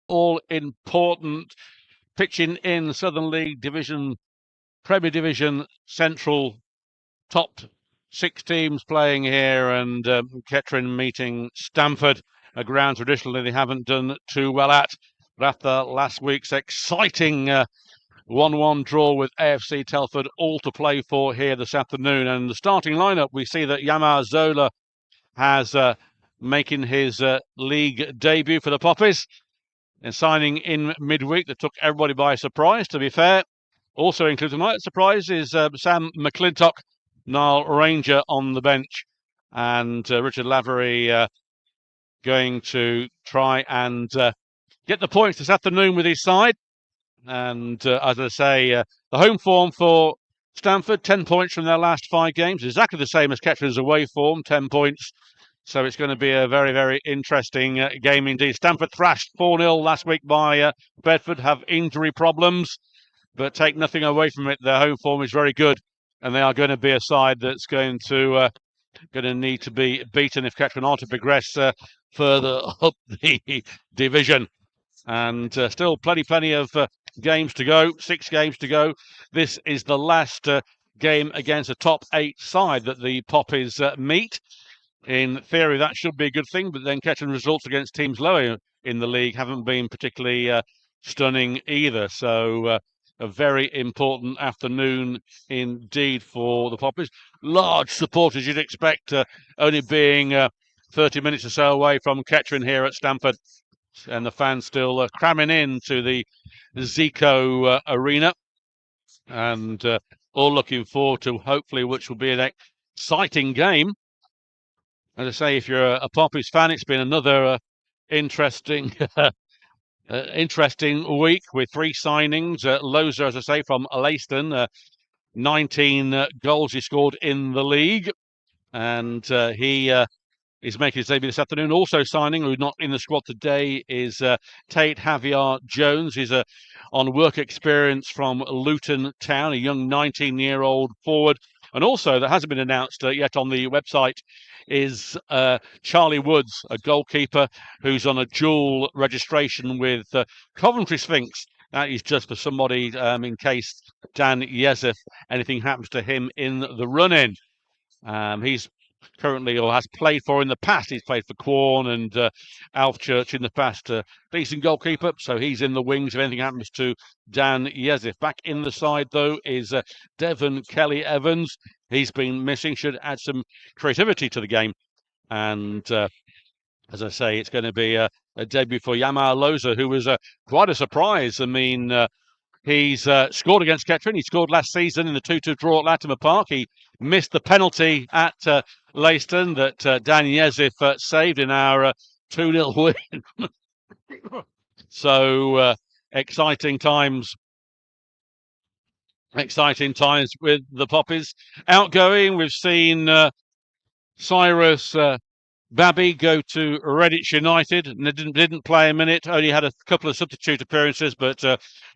all important pitching in the Southern League Division, Premier Division, Central, top 6 teams playing here, and Kettering meeting Stamford, a ground traditionally they haven't done too well at. But after last week's exciting 1-1 draw with AFC Telford, all to play for here this afternoon. And the starting lineup, we see that Yamar Zola has making his league debut for the Poppies, and signing in midweek that took everybody by surprise, to be fair. Also included tonight, surprise, is Sam McClintock, Niall Ranger on the bench, and Richard Lavery going to try and get the points this afternoon with his side. And as I say, the home form for Stamford, 10 points from their last 5 games, exactly the same as Kettring's away form, 10 points. So it's going to be a very, very interesting game indeed. Stamford thrashed 4-0 last week by Bedford, have injury problems, but take nothing away from it. Their home form is very good, and they are going to be a side that's going to need to be beaten if Kettering are to progress further up the division. And still plenty of games to go, 6 games to go. This is the last game against a top 8 side that the Poppies meet. In theory, that should be a good thing, but then Kettering results against teams lower in the league haven't been particularly stunning either. So a very important afternoon indeed for the Poppies. Large support, as you'd expect, only being 30 minutes or so away from Kettering here at Stamford. And the fans still cramming into the Zico arena. And all looking forward to, hopefully, which will be an exciting game. As I say, if you're a Poppies fan, it's been another interesting interesting week with 3 signings. Loza, as I say, from Leiston, 19 goals he scored in the league. And he is making his debut this afternoon. Also signing, who's not in the squad today, is Tate Javier Jones. He's on work experience from Luton Town, a young 19-year-old forward. And also, that hasn't been announced yet on the website, is Charlie Woods, a goalkeeper who's on a dual registration with Coventry Sphinx. That is just for somebody in case Dan Yezef, anything happens to him in the run-in. He's currently, or has played for in the past, he's played for Quorn and Alfchurch in the past. Decent goalkeeper, so he's in the wings if anything happens to Dan Yezef. Back in the side, though, is Devon Kelly Evans. He's been missing, should add some creativity to the game. And as I say, it's going to be a debut for Yamar Loza, who was quite a surprise. I mean, he's scored against Kettering. He scored last season in the 2-2 draw at Latimer Park. He missed the penalty at Leiston that Dan Yezef saved in our 2-0 win. So exciting times with the Poppies. Outgoing, we've seen Cyrus Babby go to Redditch United, and didn't play a minute, only had a couple of substitute appearances, but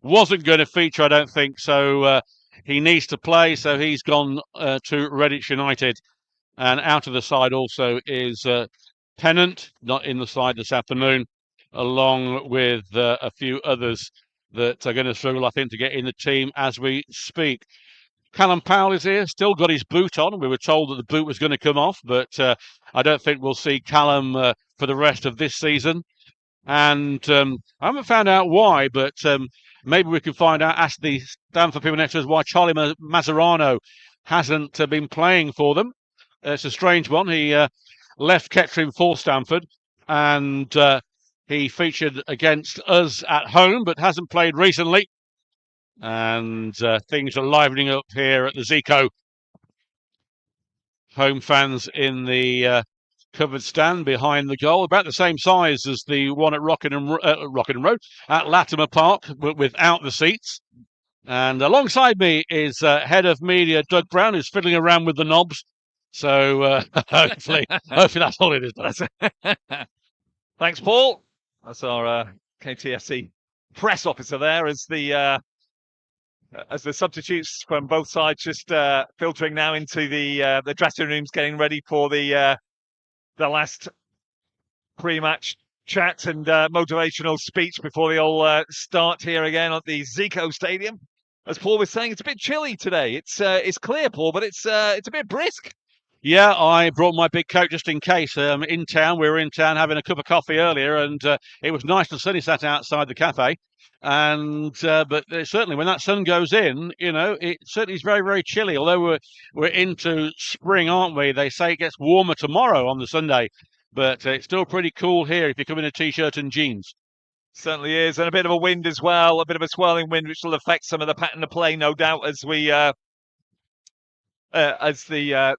wasn't going to feature, I don't think. So he needs to play, so he's gone to Redditch United. And out of the side also is Pennant, not in the side this afternoon, along with a few others that are going to struggle, I think, to get in the team as we speak. Callum Powell is here, still got his boot on. We were told that the boot was going to come off, but I don't think we'll see Callum for the rest of this season. And I haven't found out why, but maybe we can find out, ask the Stamford people next to us, why Charlie Mazzarano hasn't been playing for them. It's a strange one. He left Kettering for Stamford, and he featured against us at home, but hasn't played recently. And things are livening up here at the Zico. Home fans in the covered stand behind the goal, about the same size as the one at Rockingham Road at Latimer Park, but without the seats. And alongside me is head of media Doug Brown, who's fiddling around with the knobs. So hopefully that's all it is. Thanks, Paul. That's our KTFC press officer there, as the substitutes from both sides just filtering now into the dressing rooms, getting ready for the last pre-match chat and motivational speech before they all start here again at the Zico Stadium. As Paul was saying, it's a bit chilly today. It's clear, Paul, but it's a bit brisk. Yeah, I brought my big coat just in case. In town, we were in town having a cup of coffee earlier, and it was nice and sunny sat outside the cafe. And but certainly when that sun goes in, it certainly is very, very chilly. Although we're into spring, aren't we? They say it gets warmer tomorrow on the Sunday, but it's still pretty cool here if you come in a t-shirt and jeans. Certainly is, and a bit of a wind as well, a bit of a swirling wind, which will affect some of the pattern of play, no doubt, as the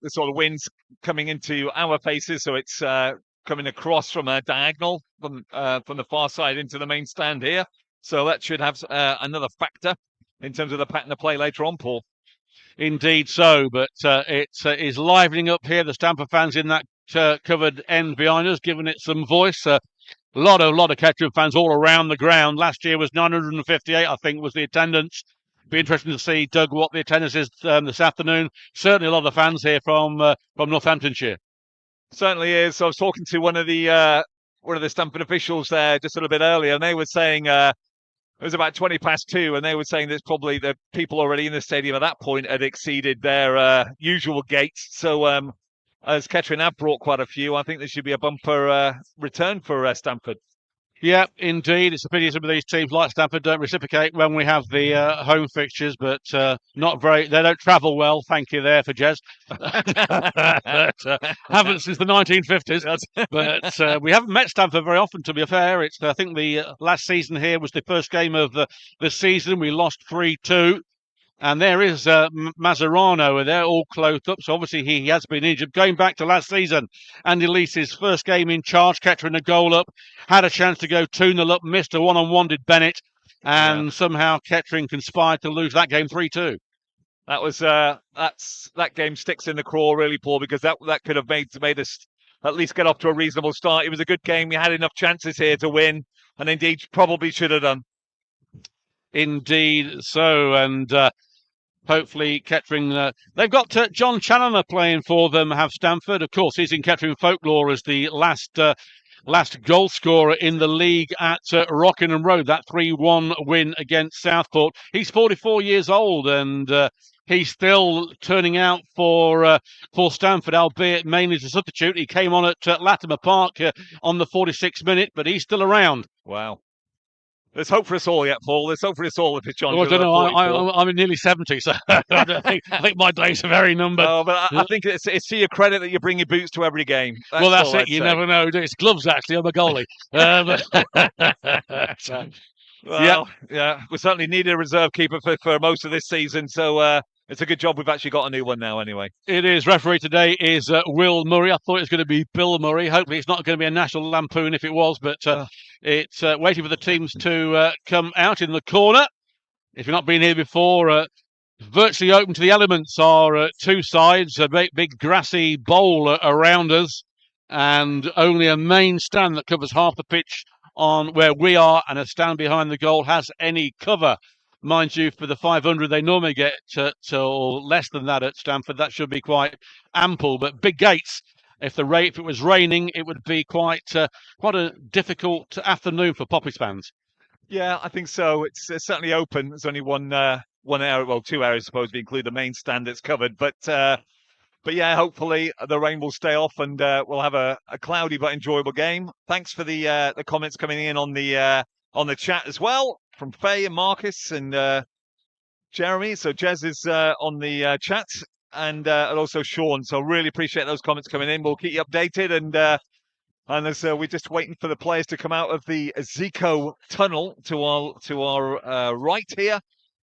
sort of winds coming into our faces. So it's coming across from a diagonal from the far side into the main stand here. So that should have another factor in terms of the pattern of play later on, Paul. Indeed so, but it is livening up here. The Stamford fans in that covered end behind us, giving it some voice. A lot of Kettering fans all around the ground. Last year was 958, I think, was the attendance. Be interesting to see, Doug, what the attendance is this afternoon. Certainly a lot of the fans here from Northamptonshire. Certainly is. So I was talking to one of the Stamford officials there just a little bit earlier, and they were saying it was about 2:20, and they were saying that probably the people already in the stadium at that point had exceeded their usual gates. So as Kettering have brought quite a few, I think there should be a bumper return for Stamford. Yeah, indeed. It's a pity some of these teams like Stamford don't reciprocate when we have the home fixtures, but not very. They don't travel well. Thank you there for Jez. Haven't since the 1950s. But we haven't met Stamford very often, to be fair. I think the last season here was the first game of the season. We lost 3-2. And there is Mazzarano, they're all clothed up, so obviously he has been injured. Going back to last season, Andy Leese's first game in charge, Kettering a goal up, had a chance to go 2-0 up, missed a one-on-one, did Bennett, and somehow Kettering conspired to lose that game 3-2. That was that game sticks in the craw, really, Paul, because that could have made us at least get off to a reasonable start. It was a good game. We had enough chances here to win, and indeed probably should have done. Indeed so, and hopefully Kettering, they've got John Challoner playing for them, have Stamford. Of course, he's in Kettering folklore as the last goal scorer in the league at Rockingham Road, that 3-1 win against Southport. He's 44 years old, and he's still turning out for Stamford, albeit mainly as a substitute. He came on at Latimer Park on the 46th minute, but he's still around. Wow. There's hope for us all yet, Paul. There's hope for us all if it's John. I don't know. I'm nearly 70, so I think my days are very numbered. No, but I think it's to your credit that you bring your boots to every game. That's it. You never know. It's gloves, actually. I'm a goalie. Yeah, we certainly needed a reserve keeper for most of this season, so it's a good job we've actually got a new one now anyway. It is. Referee today is Will Murray. I thought it was going to be Bill Murray. Hopefully it's not going to be a National Lampoon if it was, but it's waiting for the teams to come out in the corner. If you've not been here before, virtually open to the elements are two sides, a big grassy bowl around us, and only a main stand that covers half the pitch on where we are, and a stand behind the goal has any cover. Mind you, for the 500 they normally get or less than that at Stamford, that should be quite ample. But big gates. If it was raining, it would be quite a difficult afternoon for Poppy's fans. Yeah, I think so. It's certainly open. There's only one area, well, two areas, I suppose, if you include the main stand that's covered. But yeah, hopefully the rain will stay off and we'll have a cloudy but enjoyable game. Thanks for the comments coming in on the chat as well from Faye and Marcus and Jeremy. So Jez is on the chat and also Sean. So really appreciate those comments coming in. We'll keep you updated and as we're just waiting for the players to come out of the Zico tunnel to our right here.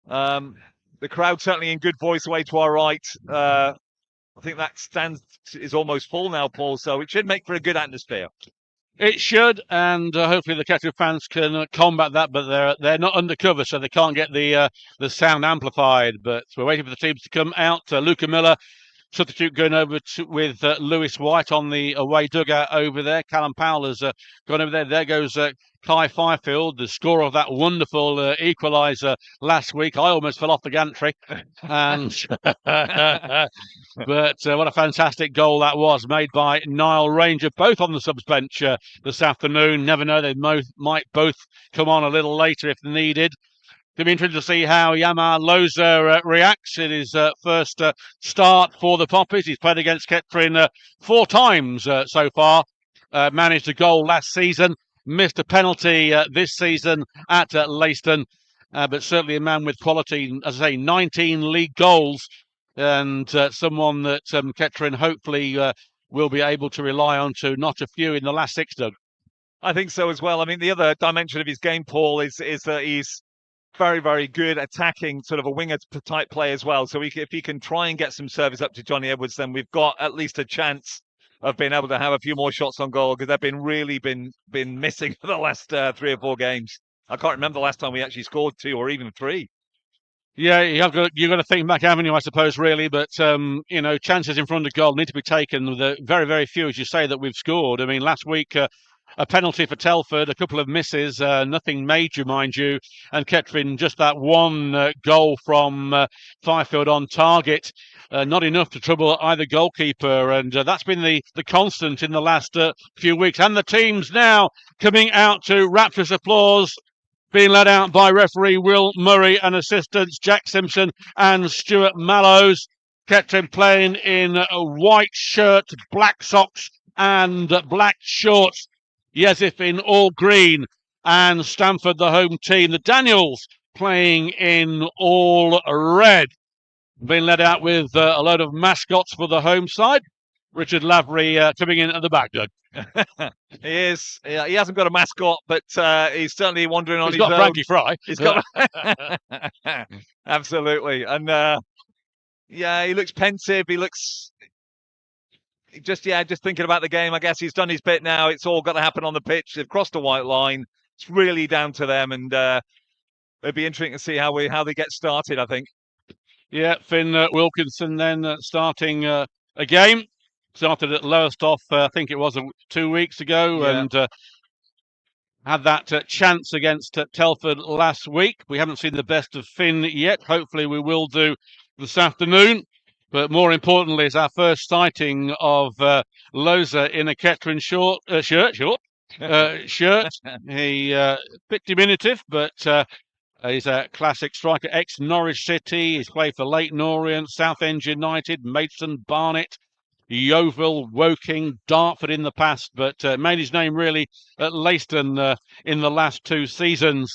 The crowd certainly in good voice away to our right. I think that stand is almost full now, Paul, so it should make for a good atmosphere. It should, and hopefully the Kettering fans can combat that, but they're not undercover, so they can't get the sound amplified. But we're waiting for the teams to come out. Luca Miller substitute going over with Lewis White on the away dugout over there. Callum Powell has gone over there. There goes Kai Fifield, the scorer of that wonderful equaliser last week. I almost fell off the gantry. And but what a fantastic goal that was, made by Niall Ranger, both on the subs bench this afternoon. Never know, they might both come on a little later if needed. It'll be interesting to see how Yamar Loza reacts in his first start for the Poppies. He's played against Kettering 4 times so far, managed a goal last season, missed a penalty this season at Leiston, but certainly a man with quality. As I say, 19 league goals, and someone that Kettering hopefully will be able to rely on to notch a few in the last 6, Doug. I think so as well. I mean, the other dimension of his game, Paul, is that he's very, very good attacking, sort of a winger type play as well. So if he can try and get some service up to Johnny Edwards, then we've got at least a chance of being able to have a few more shots on goal, because they've been really been missing for the last 3 or 4 games. I can't remember the last time we actually scored 2 or even 3. Yeah, you've got to think back avenue, I suppose, really. But chances in front of goal need to be taken. The very, very few, as you say, that we've scored. I mean, last week a penalty for Telford, a couple of misses, nothing major, mind you, and Kettering just that one goal from Fifield on target. Not enough to trouble either goalkeeper, and that's been the constant in the last few weeks. And the team's now coming out to rapturous applause, being led out by referee Will Murray and assistants Jack Simpson and Stuart Mallows. Kettering playing in a white shirt, black socks and black shorts. Yesif in all green, and Stamford, the home team. The Daniels playing in all red. Being led out with a load of mascots for the home side. Richard Lavery coming in at the back, Doug. He is. Yeah, he hasn't got a mascot, but he's certainly wandering on his own. He's got Frankie Fry. He's got absolutely, and he looks pensive. He looks just thinking about the game. I guess he's done his bit now. It's all got to happen on the pitch. They've crossed the white line. It's really down to them, and it'd be interesting to see how they get started, I think. Yeah, Finn Wilkinson then starting a game. Started at Lowestoft, I think it was 2 weeks ago, and had that chance against Telford last week. We haven't seen the best of Finn yet. Hopefully we will do this afternoon. But more importantly, it's our first sighting of Loza in a Kettering shirt. He bit diminutive, but he's a classic striker. Ex-Norwich City. He's played for Leyton Orient, Southend United, Maidstone, Barnet, Yeovil, Woking, Dartford in the past, but made his name really at Leiston in the last 2 seasons.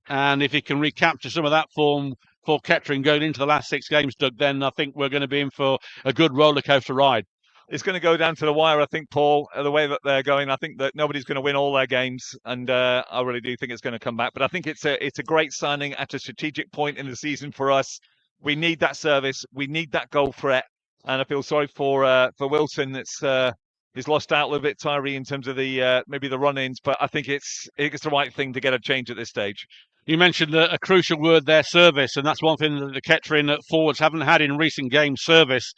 And if he can recapture some of that form for Kettering going into the last 6 games, Doug, then I think we're going to be in for a good rollercoaster ride. It's going to go down to the wire, I think, Paul, the way that they're going. I think that nobody's going to win all their games, and I really do think it's going to come back. But I think it's a great signing at a strategic point in the season for us. We need that service. We need that goal threat. And I feel sorry for Wilson. He's lost out a little bit, Tyree, in terms of the maybe the run-ins. But I think it's the right thing to get a change at this stage. You mentioned a crucial word there, service, and that's one thing that the Kettering forwards haven't had in recent games, service.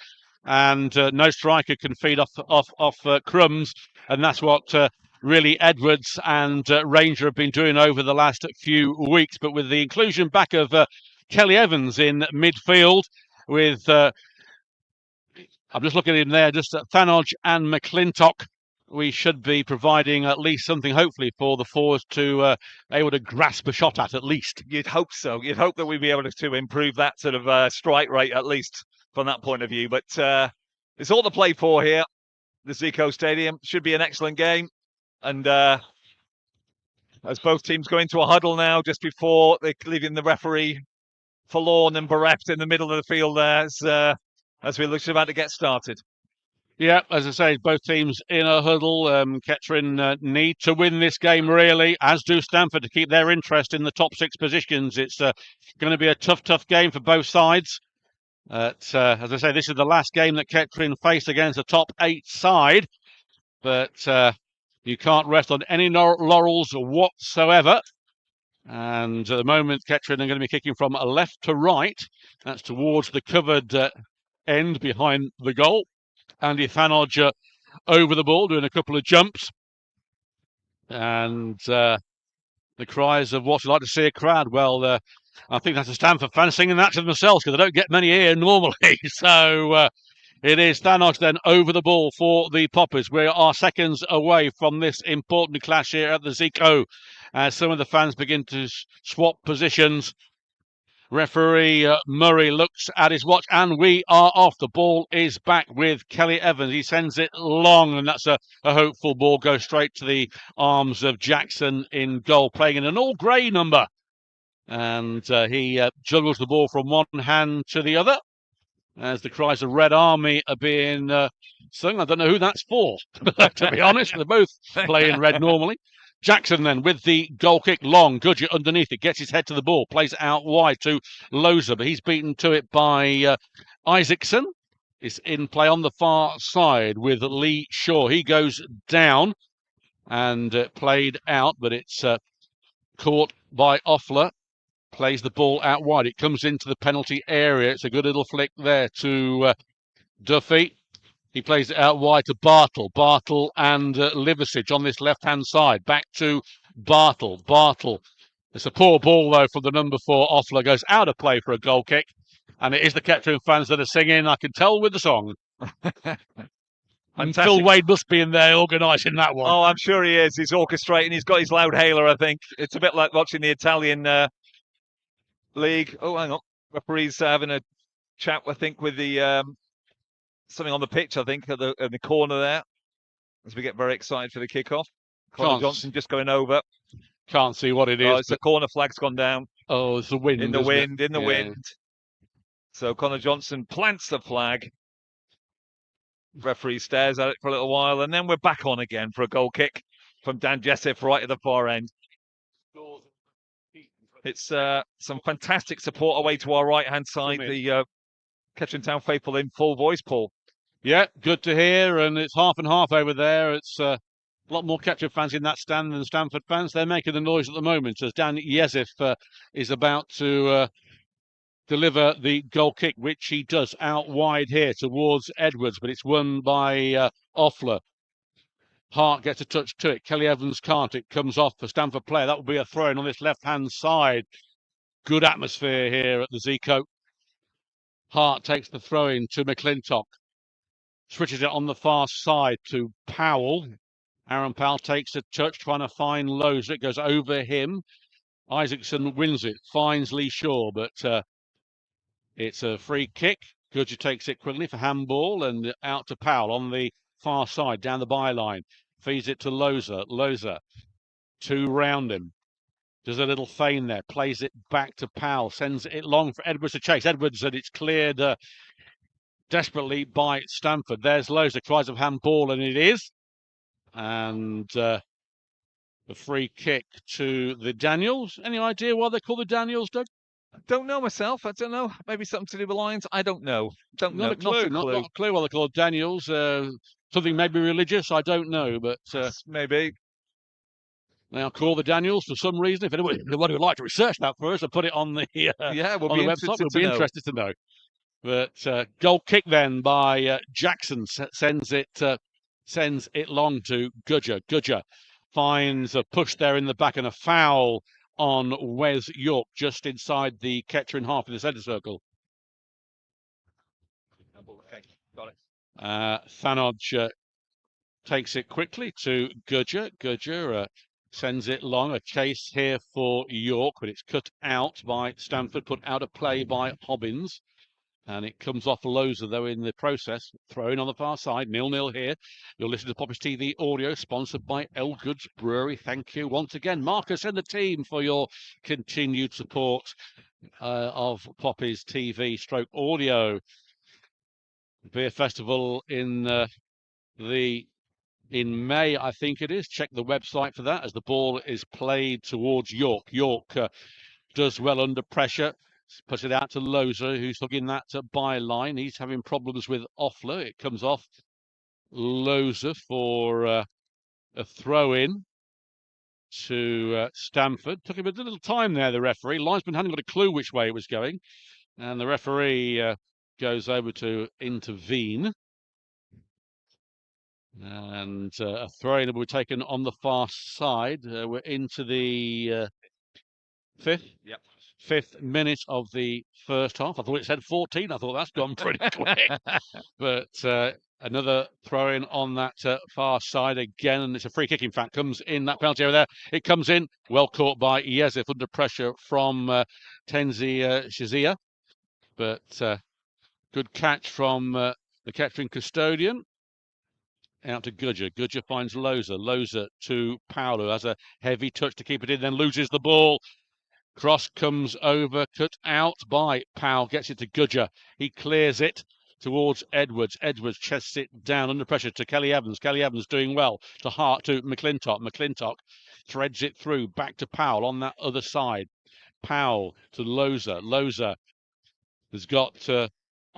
And no striker can feed off crumbs, and that's what really Edwards and Ranger have been doing over the last few weeks. But with the inclusion back of Kelly Evans in midfield, with I'm just looking at him there, just Thanodge and McClintock, we should be providing at least something, hopefully, for the forwards to able to grasp a shot at least. You'd hope so. You'd hope that we'd be able to improve that sort of strike rate, at least from that point of view. But it's all to play for here. The Zico Stadium should be an excellent game. And as both teams go into a huddle now, just before they're leaving the referee forlorn and bereft in the middle of the field there, as we look about to get started. Yeah, as I say, both teams in a huddle. Kettering need to win this game, really, as do Stamford, to keep their interest in the top 6 positions. It's going to be a tough game for both sides. As I say, this is the last game that Kettering face against a top 8 side. But you can't rest on any laurels whatsoever. And at the moment, Kettering are going to be kicking from left to right. That's towards the covered end behind the goal. Andy Thanodge over the ball, doing a couple of jumps. And the cries of what you like to see a crowd. Well, I think that's a Stamford fan singing that to themselves because they don't get many here normally. So it is Thanos then over the ball for the Poppers. We are seconds away from this important clash here at the Zico as some of the fans begin to swap positions. Referee Murray looks at his watch and we are off. The ball is back with Kelly Evans. He sends it long and that's a hopeful ball. Goes straight to the arms of Jackson in goal, playing in an all grey number. And he juggles the ball from one hand to the other as the cries of Red Army are being sung. I don't know who that's for, to be honest. They're both playing red normally. Jackson then with the goal kick long. Goodger underneath it, gets his head to the ball, plays it out wide to Loza, but he's beaten to it by Isaacson. It's in play on the far side with Lee Shaw. He goes down and played out, but it's caught by Offler. Plays the ball out wide. It comes into the penalty area. It's a good little flick there to Duffy. He plays it out wide to Bartle. Bartle and Liversidge on this left-hand side. Back to Bartle. Bartle. It's a poor ball, though, from the number 4. Offler goes out of play for a goal kick. And it is the Kettering fans that are singing, I can tell with the song. And Phil Wade must be in there organising that one. Oh, I'm sure he is. He's orchestrating. He's got his loud hailer, I think. It's a bit like watching the Italian league. Oh, hang on. Referee's having a chat, I think, with the something on the pitch, I think, in the corner there, as we get very excited for the kickoff. Connor Johnson just going over. Can't see what it is. Oh, it's the corner flag's gone down. Oh, it's the wind. In the wind. So Connor Johnson plants the flag. Referee stares at it for a little while, and then we're back on again for a goal kick from Dan Jessup right at the far end. It's some fantastic support away to our right-hand side. The Kettering Town faithful in full voice, Paul. Yeah, good to hear. And it's half and half over there. It's a lot more Kettering fans in that stand than Stamford fans. They're making the noise at the moment as Dan Yezif is about to deliver the goal kick, which he does out wide here towards Edwards, but it's won by Offler. Hart gets a touch to it. Kelly Evans can't. It comes off for Stamford player. That will be a throw in on this left-hand side. Good atmosphere here at the Zico. Hart takes the throw in to McClintock. Switches it on the far side to Powell. Aaron Powell takes a touch, trying to find Loza. It goes over him. Isaacson wins it, finds Lee Shaw, but it's a free kick. Goodger takes it quickly for handball and out to Powell on the far side, down the byline. Feeds it to Loza. Loza, 2 round him. Does a little feign there. Plays it back to Powell. Sends it long for Edwards to chase. Edwards, and it's cleared desperately by Stamford. There's Loza, cries of handball, and it is. And the free kick to the Daniels. Any idea why they call the Daniels, Doug? I don't know myself. I don't know. Maybe something to do with Lions. I don't know. Not a clue. Not a clue why they call Daniels. Something maybe religious. I don't know, but maybe they are called the Daniels for some reason. If anyone would like to research that for us and put it on the we'll on be the website, we'll be interested to know. But goal kick then by Jackson sends it long to Goodger. Goodger finds a push there in the back and a foul on Wes York just inside the Kettering half in the centre circle. Okay, got it. Thanodge takes it quickly to Goodger. Goodger sends it long. A chase here for York, but it's cut out by Stamford, put out of play by Hobbins. And it comes off Loza, though, in the process. Thrown on the far side, 0-0 here. You'll listen to Poppers TV audio, sponsored by Elgood's Brewery. Thank you once again, Marcus and the team, for your continued support of Poppers TV stroke audio. Beer Festival in May, I think it is. Check the website for that as the ball is played towards York. York does well under pressure. Puts it out to Loza, who's hugging that byline. He's having problems with Offler. It comes off Loza for a throw-in to Stamford. Took him a little time there, the referee. Linesman hadn't got a clue which way it was going. And the referee goes over to intervene. And a throw-in will be taken on the far side. We're into the fifth minute of the first half. I thought it said 14. I thought that's gone pretty quick. But another throw-in on that far side again, and it's a free kick. In fact, comes in that penalty area there. It comes in, well caught by Yezif under pressure from Tenzi Shazia. But good catch from the Kettering custodian. Out to Gudger. Gudger finds Loza. Loza to Powell, who has a heavy touch to keep it in, then loses the ball. Cross comes over, cut out by Powell, gets it to Gudger. He clears it towards Edwards. Edwards chests it down under pressure to Kelly Evans. Kelly Evans doing well. To Hart, to McClintock. McClintock threads it through, back to Powell on that other side. Powell to Loza. Loza has got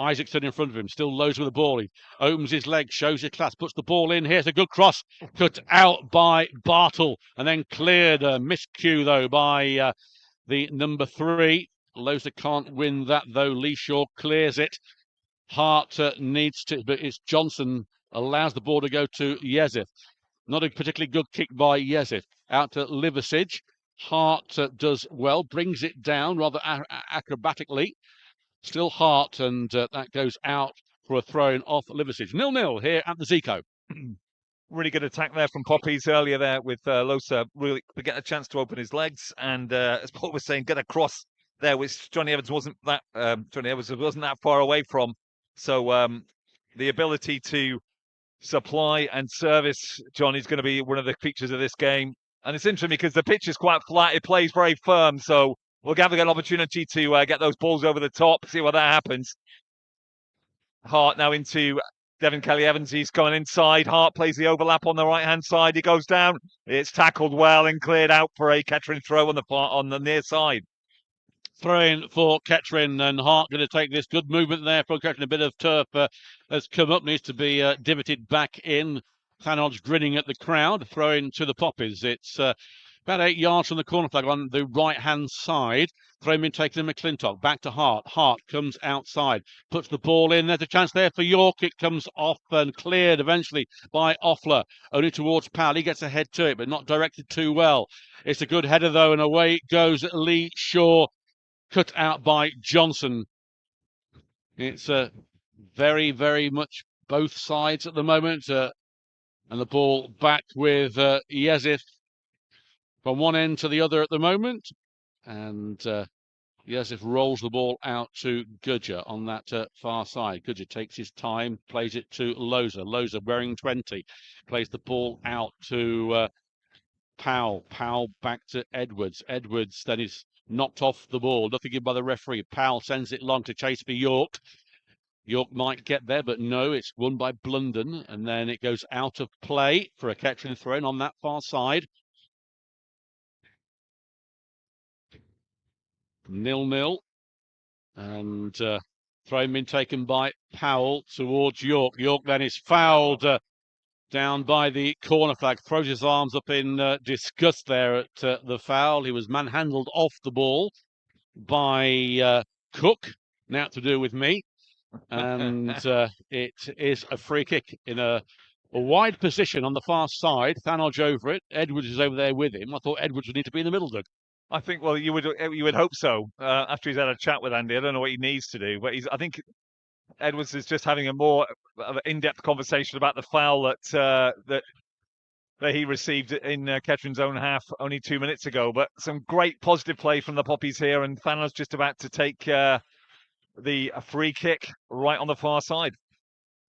Isaacson in front of him, still Loza with the ball. He opens his leg, shows his class, puts the ball in. Here's a good cross, cut out by Bartle, and then cleared. Miscue, though, by the number 3. Loza can't win that, though. Lee Shaw clears it. Hart needs to, but it's Johnson allows the ball to go to Yezif. Not a particularly good kick by Yezif. Out to Liversidge. Hart does well, brings it down rather acrobatically. Still Hart, and that goes out for a throw-in off Liversidge. 0-0 here at the Zico. Really good attack there from Poppies earlier there with Loza really get a chance to open his legs, and as Paul was saying, get a cross there, which Johnny Evans wasn't that far away from. So the ability to supply and service, Johnny's going to be one of the features of this game. And it's interesting because the pitch is quite flat. It plays very firm, so we'll have an opportunity to get those balls over the top, see what that happens. Hart now into Devin Kelly-Evans. He's going inside. Hart plays the overlap on the right-hand side. He goes down. It's tackled well and cleared out for a Kettering throw on the near side. Throw-in for Kettering, and Hart going to take this. Good movement there from Kettering. A bit of turf has come up, needs to be divoted back in. Thanod's grinning at the crowd. Throw-in to the Poppies. It's about 8 yards from the corner flag on the right-hand side. Throw-in been taken to McClintock. Back to Hart. Hart comes outside. Puts the ball in. There's a chance there for York. It comes off and cleared eventually by Offler. Only towards Powell. He gets ahead to it, but not directed too well. It's a good header, though, and away it goes. Lee Shaw, cut out by Johnson. It's very, very much both sides at the moment. And the ball back with Yezif from one end to the other at the moment. And Yezif rolls the ball out to Gudger on that far side. Gudger takes his time, plays it to Loza. Loza wearing 20. Plays the ball out to Powell. Powell back to Edwards. Edwards then is knocked off the ball. Nothing given by the referee. Powell sends it long to chase for York. York might get there, but no, it's won by Blunden. And then it goes out of play for a Kettering throw-in on that far side. 0-0. And throw-in been taken by Powell towards York. York then is fouled down by the corner flag. Throws his arms up in disgust there at the foul. He was manhandled off the ball by Cook. Now to do with me. And it is a free kick in a wide position on the far side. Thanodge over it. Edwards is over there with him. I thought Edwards would need to be in the middle, Doug. I think, well, you would hope so. After he's had a chat with Andy, I don't know what he needs to do, but I think Edwards is just having a more in-depth conversation about the foul that he received in Kettering's own half only 2 minutes ago. But some great positive play from the Poppies here, and Thanos just about to take the free kick right on the far side.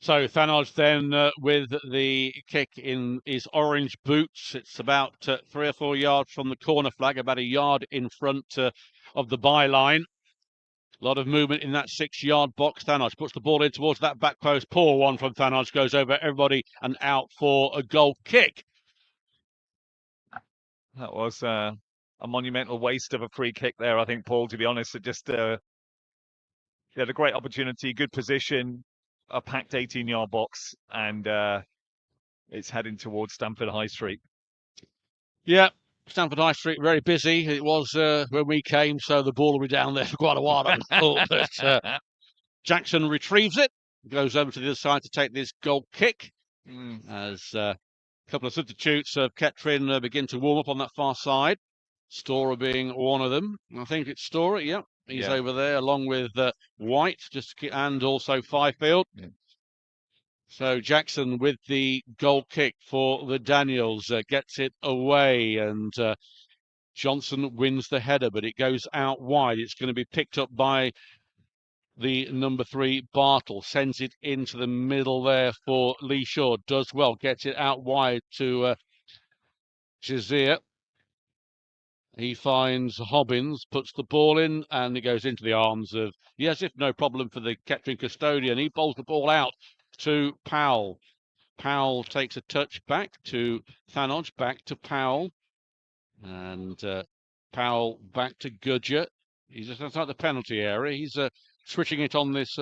So Thanodge then with the kick in his orange boots. It's about 3 or 4 yards from the corner flag, about a yard in front of the byline. A lot of movement in that 6-yard box. Thanodge puts the ball in towards that back post. Poor one from Thanodge, goes over everybody and out for a goal kick. That was a monumental waste of a free kick there, I think, Paul, to be honest. It just he had a great opportunity, good position, a packed 18-yard box, and it's heading towards Stamford High Street. Yeah, Stamford High Street, very busy. It was when we came, so the ball will be down there for quite a while, I thought. But Jackson retrieves it, goes over to the other side to take this goal kick. As a couple of substitutes of Kettering begin to warm up on that far side. Storer being one of them. I think it's Storer, yeah. He's over there along with White, and also Fifield. Yeah. So Jackson with the goal kick for the Daniels gets it away, and Johnson wins the header, but it goes out wide. It's going to be picked up by the number 3, Bartle. Sends it into the middle there for Lee Shaw. Does well, gets it out wide to Jazir. He finds Hobbins, puts the ball in, and it goes into the arms of Yesif. No problem for the Kettering custodian. He bowls the ball out to Powell. Powell takes a touch back to Thanodge, back to Powell. And Powell back to Gudger. He's just outside the penalty area. He's switching it on this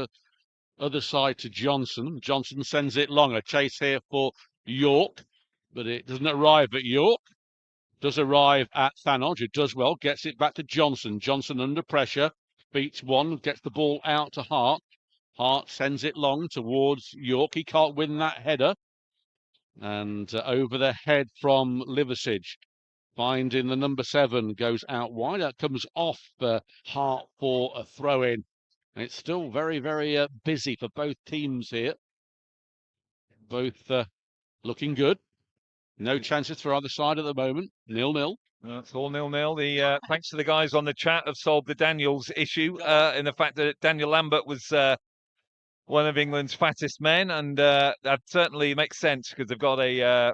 other side to Johnson. Johnson sends it long. A chase here for York, but it doesn't arrive at York. Does arrive at Thanodge, who does well, gets it back to Johnson. Johnson under pressure, beats one, gets the ball out to Hart. Hart sends it long towards York. He can't win that header. And over the head from Liversidge. Finding the number 7, goes out wide. That comes off Hart for a throw-in. And it's still very, very busy for both teams here. Both looking good. No chances for either side at the moment. 0-0. It's all 0-0. Thanks to the guys on the chat have solved the Daniels issue in the fact that Daniel Lambert was one of England's fattest men, and that certainly makes sense because they've got a.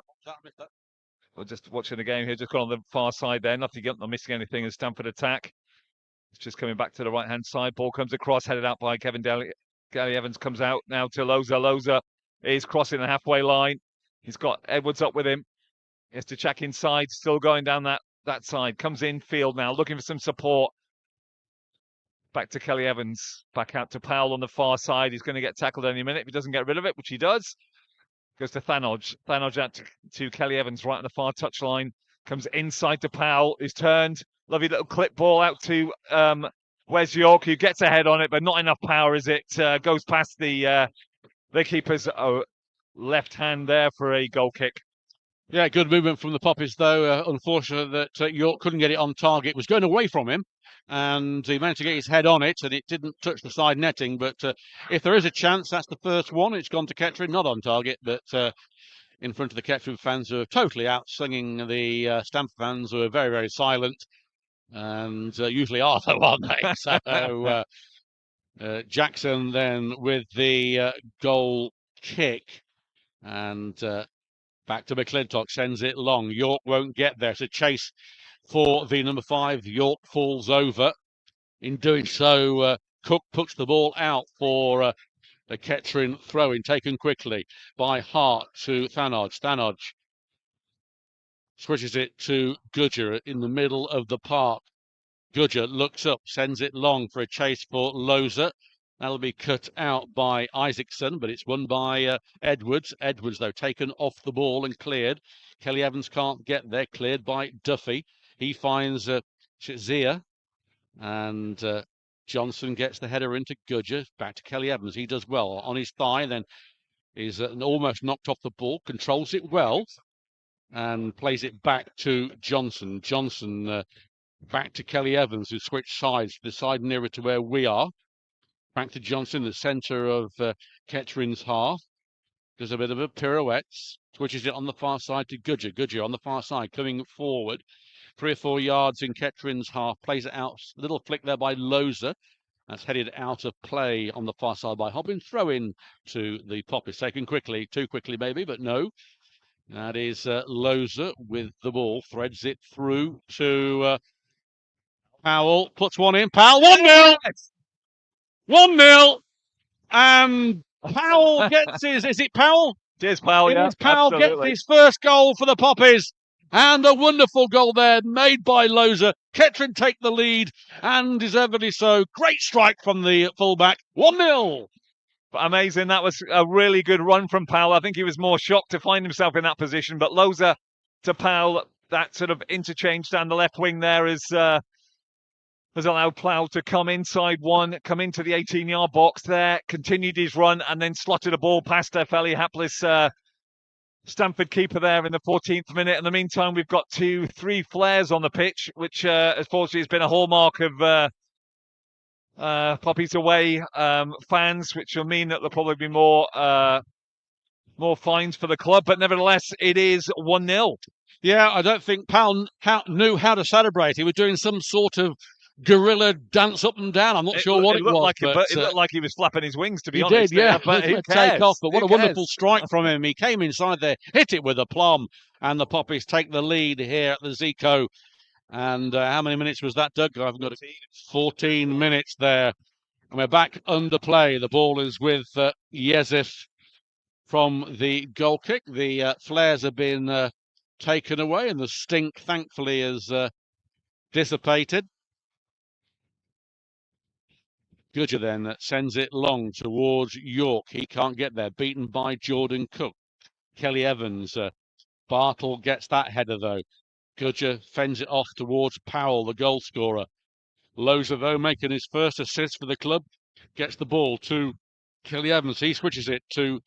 We're just watching the game here, just gone on the far side there. Not missing anything as Stamford attack. It's just coming back to the right-hand side. Ball comes across, headed out by Kevin Gary Evans, comes out now to Loza. Loza is crossing the halfway line. He's got Edwards up with him. He has to check inside, still going down that side. Comes in field now, looking for some support. Back to Kelly Evans. Back out to Powell on the far side. He's going to get tackled any minute if he doesn't get rid of it, which he does. Goes to Thanodge. Thanodge out to Kelly Evans right on the far touchline. Comes inside to Powell, who's turned. Lovely little clip ball out to Wes York, who gets ahead on it, but not enough power as it goes past the keeper's left hand there for a goal kick. Yeah, good movement from the Poppies, though. Unfortunate that York couldn't get it on target. It was going away from him, and he managed to get his head on it, and it didn't touch the side netting. But if there is a chance, that's the first one. It's gone to Kettering, not on target, but in front of the Kettering fans, who are totally out singing the Stamford fans, who are very, very silent, and usually are, though, aren't they? So Jackson then with the goal kick, and back to McClintock, sends it long. York won't get there. It's a chase for the number 5. York falls over. In doing so, Cook puts the ball out for a Kettering throw-in, taken quickly by Hart to Thanodge. Thanodge switches it to Gudger in the middle of the park. Gudger looks up, sends it long for a chase for Loza. That'll be cut out by Isaacson, but it's won by Edwards. Edwards, though, taken off the ball and cleared. Kelly Evans can't get there, cleared by Duffy. He finds Shazia, and Johnson gets the header into Gudger. Back to Kelly Evans. He does well on his thigh, then is almost knocked off the ball, controls it well, and plays it back to Johnson. Johnson back to Kelly Evans, who switched sides, the side nearer to where we are. Back to Johnson, the centre of Kettering's half. Does a bit of a pirouette. Switches it on the far side to Gudger. Gudger on the far side, coming forward. 3 or 4 yards in Kettering's half. Plays it out. Little flick there by Loza. That's headed out of play on the far side by Hobbin. Throw in to the Poppies. Taken quickly. Too quickly maybe, but no. That is Loza with the ball. Threads it through to Powell. Puts one in. Powell. 1-0! 1-0, and Powell gets his. Is it Powell? It is Powell. It yeah, is Powell absolutely. gets his first goal for the Poppies, and a wonderful goal there made by Loza. Kettering take the lead, and deservedly so. Great strike from the fullback. 1-0. Amazing. That was a really good run from Powell. I think he was more shocked to find himself in that position, but Loza to Powell, that sort of interchange down the left wing there is has allowed Plough to come inside one, come into the 18-yard box there, continued his run, and then slotted a ball past a fairly hapless Stamford keeper there in the 14th minute. In the meantime, we've got 2-3 flares on the pitch, which unfortunately has been a hallmark of Poppies away fans, which will mean that there'll probably be more fines for the club. But nevertheless, it is 1-0. Yeah, I don't think Powell knew how to celebrate. He was doing some sort of guerrilla dance up and down. I'm not sure what it was, but it looked like he was flapping his wings, to be honest. He did, yeah. But who cares? Take off. But what a wonderful strike from him. He came inside there, hit it with aplomb, and the Poppies take the lead here at the Zico. And how many minutes was that, Doug? I haven't got it. 14 minutes there. And we're back under play. The ball is with Yezif from the goal kick. The flares have been taken away, and the stink, thankfully, is dissipated. Goodger then sends it long towards York. He can't get there, beaten by Jordan Cook. Kelly Evans, Bartle gets that header though. Goodger fends it off towards Powell, the goal scorer. Loza, though, making his first assist for the club, gets the ball to Kelly Evans. He switches it to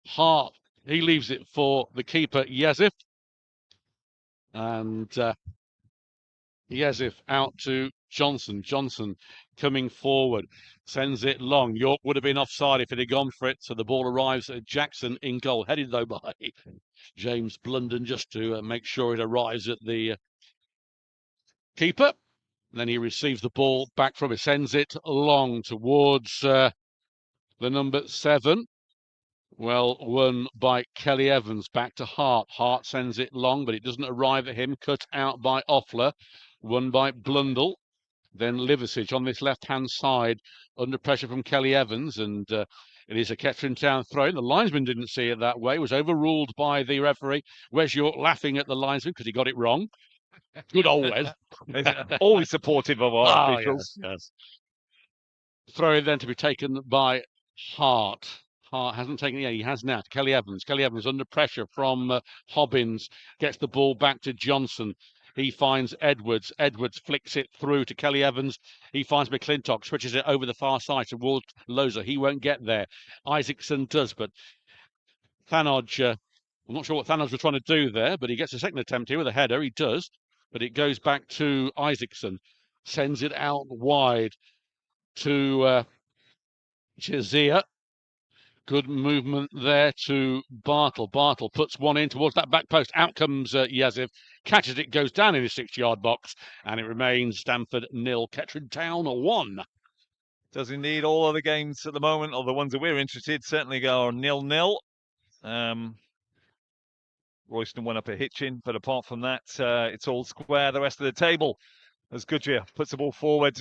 Hart. He leaves it for the keeper, Yezif. And Yezif out to Johnson. Johnson coming forward, sends it long. York would have been offside if it had gone for it. So the ball arrives at Jackson in goal, headed though by James Blunden, just to make sure it arrives at the keeper. Then he receives the ball back from it, sends it long towards the number 7. Well, won by Kelly Evans, back to Hart. Hart sends it long, but it doesn't arrive at him. Cut out by Offler, won by Blundell. Then Liversidge on this left-hand side, under pressure from Kelly Evans, and it is a Kettering Town throw. The linesman didn't see it that way, was overruled by the referee. Wes York laughing at the linesman because he got it wrong. Good old Wes. Always supportive of our officials. Yes. Throw then to be taken by Hart. Hart hasn't taken it yet. He has now to Kelly Evans. Kelly Evans under pressure from Hobbins. Gets the ball back to Johnson. He finds Edwards. Edwards flicks it through to Kelly Evans. He finds McClintock, switches it over the far side towards Loza. He won't get there. Isaacson does, but Thanodge, I'm not sure what Thanodge was trying to do there, but he gets a second attempt here with a header. He does, but it goes back to Isaacson. Sends it out wide to Chizia. Good movement there to Bartle. Bartle puts one in towards that back post. Out comes Yazif. Catches it, goes down in his 6-yard box, and it remains Stamford 0, Kettering Town 1. Does indeed. All other games at the moment, or the ones that we're interested, certainly go 0-0. Royston went up a Hitchin, but apart from that, it's all square the rest of the table. As Goodyear puts the ball forward.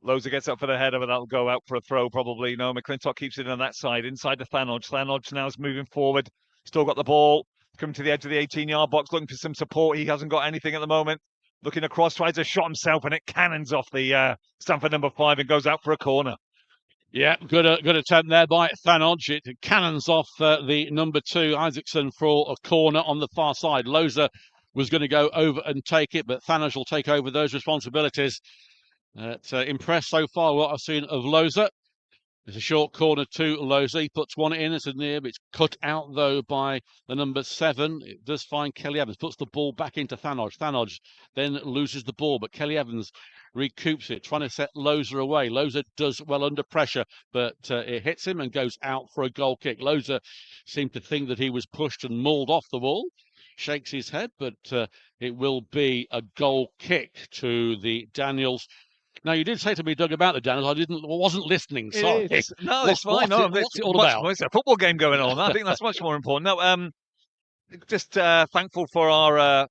Loza gets up for the header, but that'll go out for a throw probably. No, McClintock keeps it on that side, inside to Thanodge. Thanodge now is moving forward. Still got the ball. Coming to the edge of the 18-yard box, looking for some support. He hasn't got anything at the moment. Looking across, tries a shot himself, and it cannons off the Stamford number 5 and goes out for a corner. Yeah, good attempt there by Thanodge. It cannons off the number 2, Isaacson, for a corner on the far side. Loza was going to go over and take it, but Thanodge will take over those responsibilities. Impressed so far what I've seen of Loza. It's a short corner to Loza. He puts one in. It's a near, but it's cut out though by the number 7. It does find Kelly Evans. Puts the ball back into Thanodge. Thanodge then loses the ball, but Kelly Evans recoups it, trying to set Loza away. Loza does well under pressure, but it hits him and goes out for a goal kick. Loza seemed to think that he was pushed and mauled off the ball. Shakes his head, but it will be a goal kick to the Daniels. Now, you did say to me, Doug, about the Daniels. I wasn't listening. Sorry. No, it's fine. What's it all about? It's a football game going on. I think that's much more important. No, just thankful for our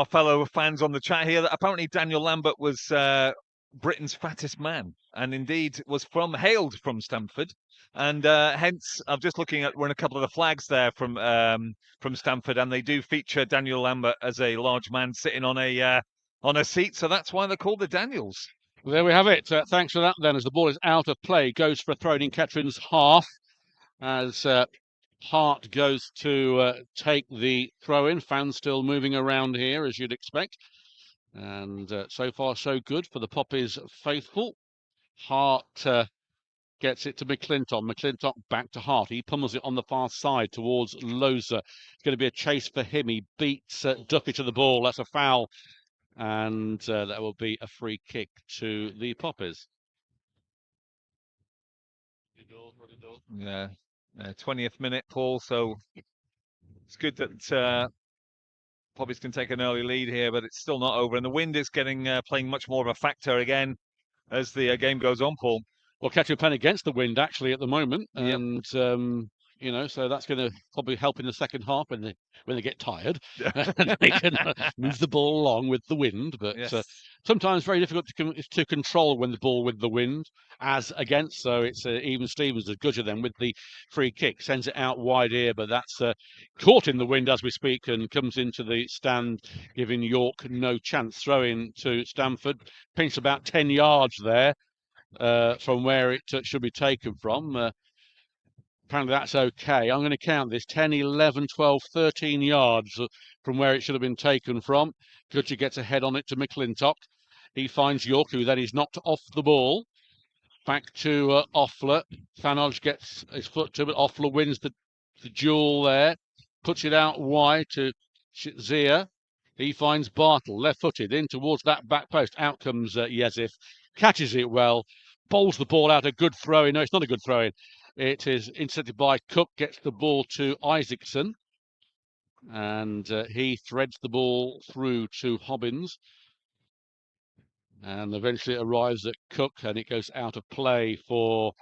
fellow fans on the chat here. Apparently, Daniel Lambert was Britain's fattest man, and indeed was hailed from Stamford. And hence, I'm just looking at, we're in a couple of the flags there from Stamford, and they do feature Daniel Lambert as a large man sitting on a seat, so that's why they're called the Daniels. Well, there we have it. Thanks for that then, as the ball is out of play. Goes for a throw in Kettering's half, as Hart goes to take the throw in. Fans still moving around here, as you'd expect. And so far, so good for the Poppies faithful. Hart gets it to McClintock. McClintock back to Hart. He pummels it on the far side towards Loza. It's going to be a chase for him. He beats Duffy to the ball. That's a foul. And that will be a free kick to the Poppies. Yeah, 20th minute, Paul. So it's good that Poppies can take an early lead here, but it's still not over. And the wind is getting playing much more of a factor again as the game goes on, Paul. Well, catching a pen against the wind actually at the moment, Yep. and so that's going to probably help in the second half when they get tired, and they can move the ball along with the wind. But Yes. Sometimes very difficult to control when the ball with the wind as against. So it's even Stevens, the Gudger, then with the free kick sends it out wide here, but that's caught in the wind as we speak and comes into the stand, giving York no chance. Throw in to Stamford, pinched about 10 yards there. From where it should be taken from. Apparently that's okay. I'm going to count this 10, 11, 12, 13 yards from where it should have been taken from. Gudger gets a head on it to McClintock. He finds York, who then is knocked off the ball. Back to Offler. Thanoj gets his foot to it. Offler wins the duel there. Puts it out wide to Zia. He finds Bartle, left-footed, in towards that back post. Out comes Yezif. Catches it well. Bowls the ball out. A good throw-in. No, it's not a good throw-in. It is intercepted by Cook. Gets the ball to Isaacson. And he threads the ball through to Hobbins. And eventually it arrives at Cook, and it goes out of play for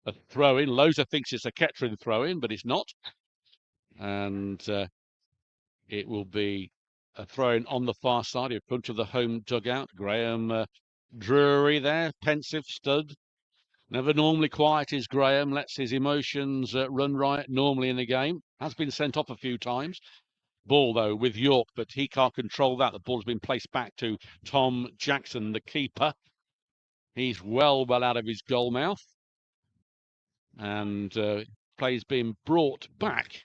a throw-in. Loza thinks it's a Kettering throw-in, but it's not. And it will be a throw-in on the far side in front of the home dugout. Graham Drury there, pensive stud. Never normally quiet is Graham, lets his emotions run riot normally in the game. Has been sent off a few times. Ball, though, with York, but he can't control that. The ball's been placed back to Tom Jackson, the keeper. He's well out of his goal mouth. And play's being brought back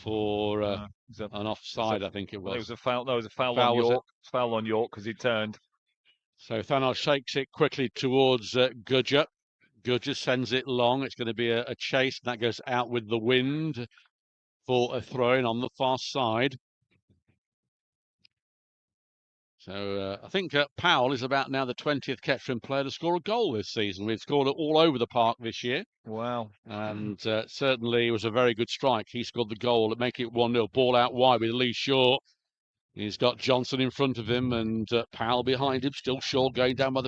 for an offside, I think it was. It was a foul. No, it was a foul on York. Foul on York because he turned. So Thanos shakes it quickly towards Gudger. Gudger sends it long. It's going to be a chase, and that goes out with the wind for a throw-in on the far side. So I think Powell is about now the 20th Kettering player to score a goal this season. We've scored it all over the park this year. Wow. And certainly it was a very good strike. He scored the goal to make it 1-0. Ball out wide with Lee Shaw. He's got Johnson in front of him and Powell behind him. Still Shaw going down by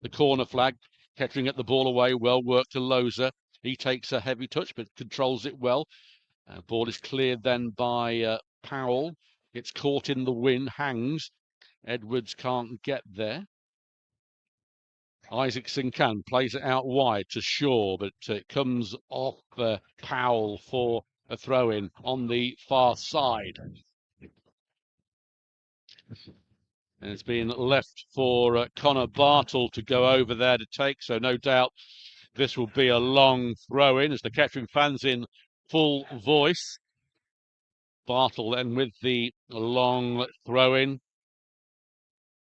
the corner flag. Kettering at the ball away. Well worked to Loza. He takes a heavy touch but controls it well. Ball is cleared then by Powell. It's caught in the wind, hangs. Edwards can't get there. Isaacson plays it out wide to Shaw, but it comes off Powell for a throw-in on the far side. And it's been left for Connor Bartle to go over there to take, so no doubt this will be a long throw-in as the Kettering fans in full voice. Bartle then with the long throw-in.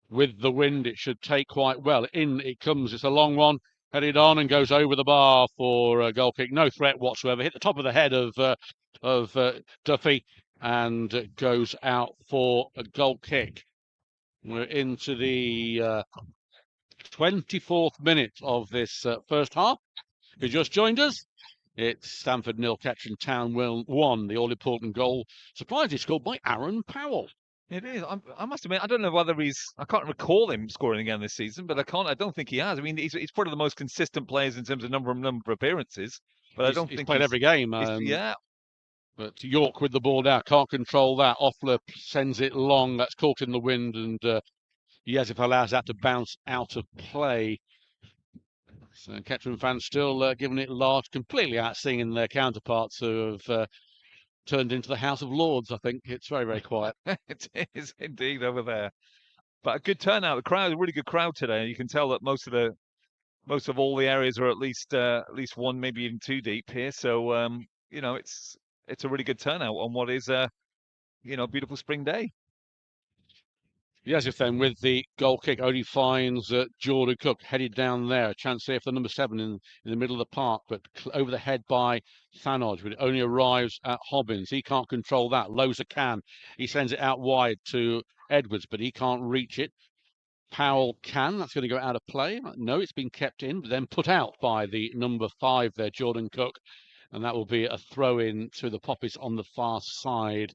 With the wind, it should take quite well. In it comes. It's a long one, headed on and goes over the bar for a goal kick. No threat whatsoever. Hit the top of the head of Duffy and goes out for a goal kick. We're into the 24th minute of this first half. Who just joined us? It's Stamford 0, Kettering Town 1. The all-important goal, surprisingly scored by Aaron Powell. It is. I must admit, I don't know whether I can't recall him scoring again this season, but I don't think he has. I mean, he's one of the most consistent players in terms of number of appearances. But I don't think he's played every game. Yeah. But York with the ball now, can't control that. Offler sends it long. That's caught in the wind, and Yezif allows that to bounce out of play. So Kettering fans still giving it large, completely out-singing their counterparts who have turned into the House of Lords. I think it's very quiet. It is indeed over there, but a good turnout. The crowd, a really good crowd today. You can tell that most of all the areas are at least one, maybe even two deep here. So it's a really good turnout on what is a beautiful spring day. Yezif then with the goal kick only finds Jordan Cook headed down there. A chance here for the number 7 in the middle of the park, but over the head by Thanodge, but it only arrives at Hobbins. He can't control that. Loza can. He sends it out wide to Edwards, but he can't reach it. Powell can. That's going to go out of play. No, it's been kept in, but then put out by the number 5 there, Jordan Cook. And that will be a throw in to the Poppies on the far side.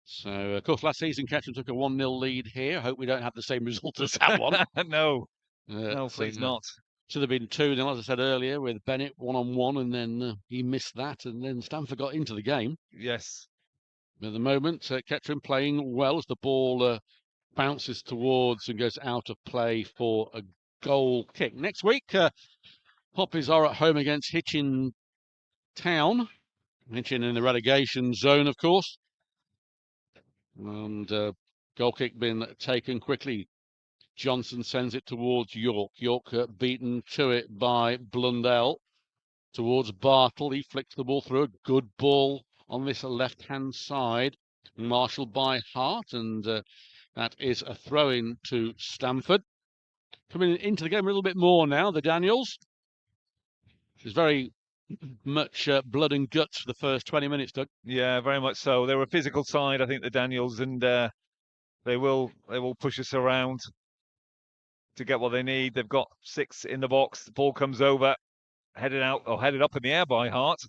So, of course, last season Ketchum took a 1-0 lead here. Hope we don't have the same result as that one. No, no, please not. Should have been 2-0, as I said earlier, with Bennett 1-on-1, and then he missed that, and then Stamford got into the game. Yes. At the moment, Ketchum playing well as the ball bounces towards and goes out of play for a goal kick. Next week, Poppies are at home against Hitchin Town. Hitchin in the relegation zone, of course. And goal kick been taken quickly. Johnson sends it towards York. York beaten to it by Blundell. Towards Bartle. He flicks the ball through. A good ball on this left-hand side. Marshalled by Hart. And that is a throw-in to Stamford. Coming into the game a little bit more now, the Daniels. There's very much blood and guts for the first 20 minutes, Doug. Yeah, very much so. They're a physical side, I think, the Daniels, and they will push us around to get what they need. They've got 6 in the box. The ball comes over, headed out or headed up in the air by Hart.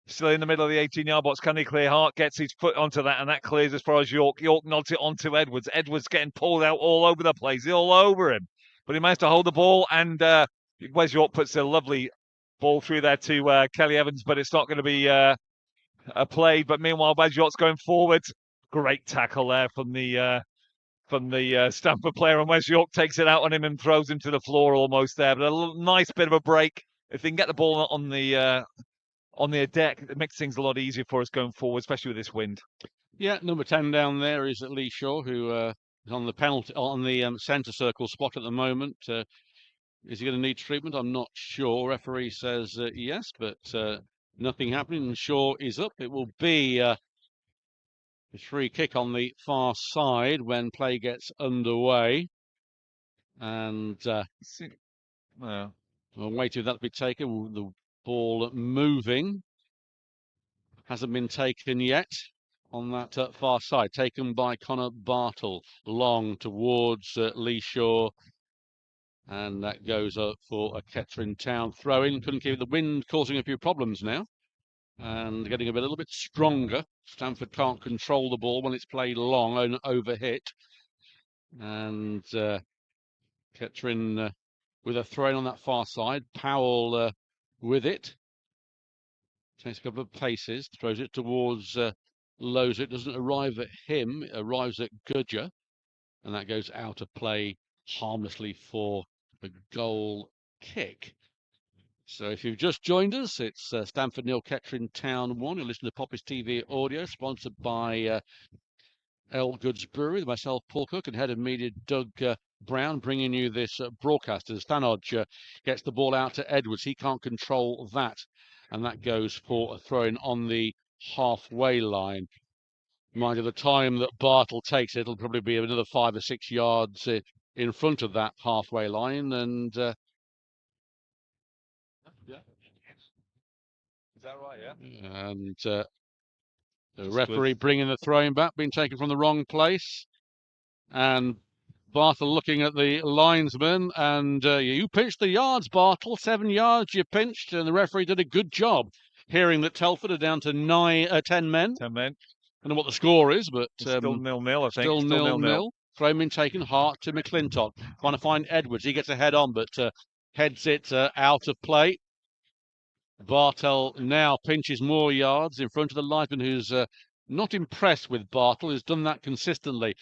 Still in the middle of the 18-yard box. Can he clear? Hart gets his foot onto that, and that clears as far as York. York nods it onto Edwards. Edwards getting pulled out all over the place. He's all over him. But he managed to hold the ball, and Wes York puts a lovely ball through there to Kelly Evans, but it's not going to be a play. But meanwhile, Wes York's going forward. Great tackle there from the Stamford player, and Wes York takes it out on him and throws him to the floor almost there. But a nice bit of a break. If they can get the ball on the deck, it makes things a lot easier for us going forward, especially with this wind. Yeah, number 10 down there is Lee Shaw, who is on the penalty on the centre circle spot at the moment. Is he going to need treatment? I'm not sure. Referee says yes, but nothing happening. And Shaw is up. It will be a free kick on the far side when play gets underway. And we'll wait for that to be taken. The ball moving. Hasn't been taken yet on that far side. Taken by Connor Bartle. Long towards Lee Shaw. And that goes up for a Kettering Town throw-in. Couldn't keep the wind causing a few problems now. And getting a little bit stronger. Stamford can't control the ball when it's played long and overhit. And Kettering with a throw-in on that far side. Powell with it. Takes a couple of paces. Throws it towards Loza. It doesn't arrive at him. It arrives at Gudger. And that goes out of play harmlessly for a goal kick. So if you've just joined us, it's Stamford 0, Kettering Town 1. You're listening to Poppies TV Audio, sponsored by L Goods Brewery. Myself, Paul Cook, and Head of Media, Doug Brown, bringing you this broadcast as Thanodge gets the ball out to Edwards. He can't control that, and that goes for a throw-in on the halfway line. Mind you, the time that Bartle takes it, it'll probably be another 5 or 6 yards in front of that halfway line, and yeah, is that right? Yeah. And the referee bringing the throwing back, being taken from the wrong place, and Bartle looking at the linesman, and you pinched the yards, Bartle. 7 yards you pinched, and the referee did a good job. Hearing that Telford are down to 10 men. 10 men. I don't know what the score is, but it's still 0-0, I think. Still 0-0. Throw been taken. Hart to McClintock. Trying to find Edwards. He gets a head on, but heads it out of play. Bartle now pinches more yards in front of the linesman, who's not impressed with Bartle, who's done that consistently.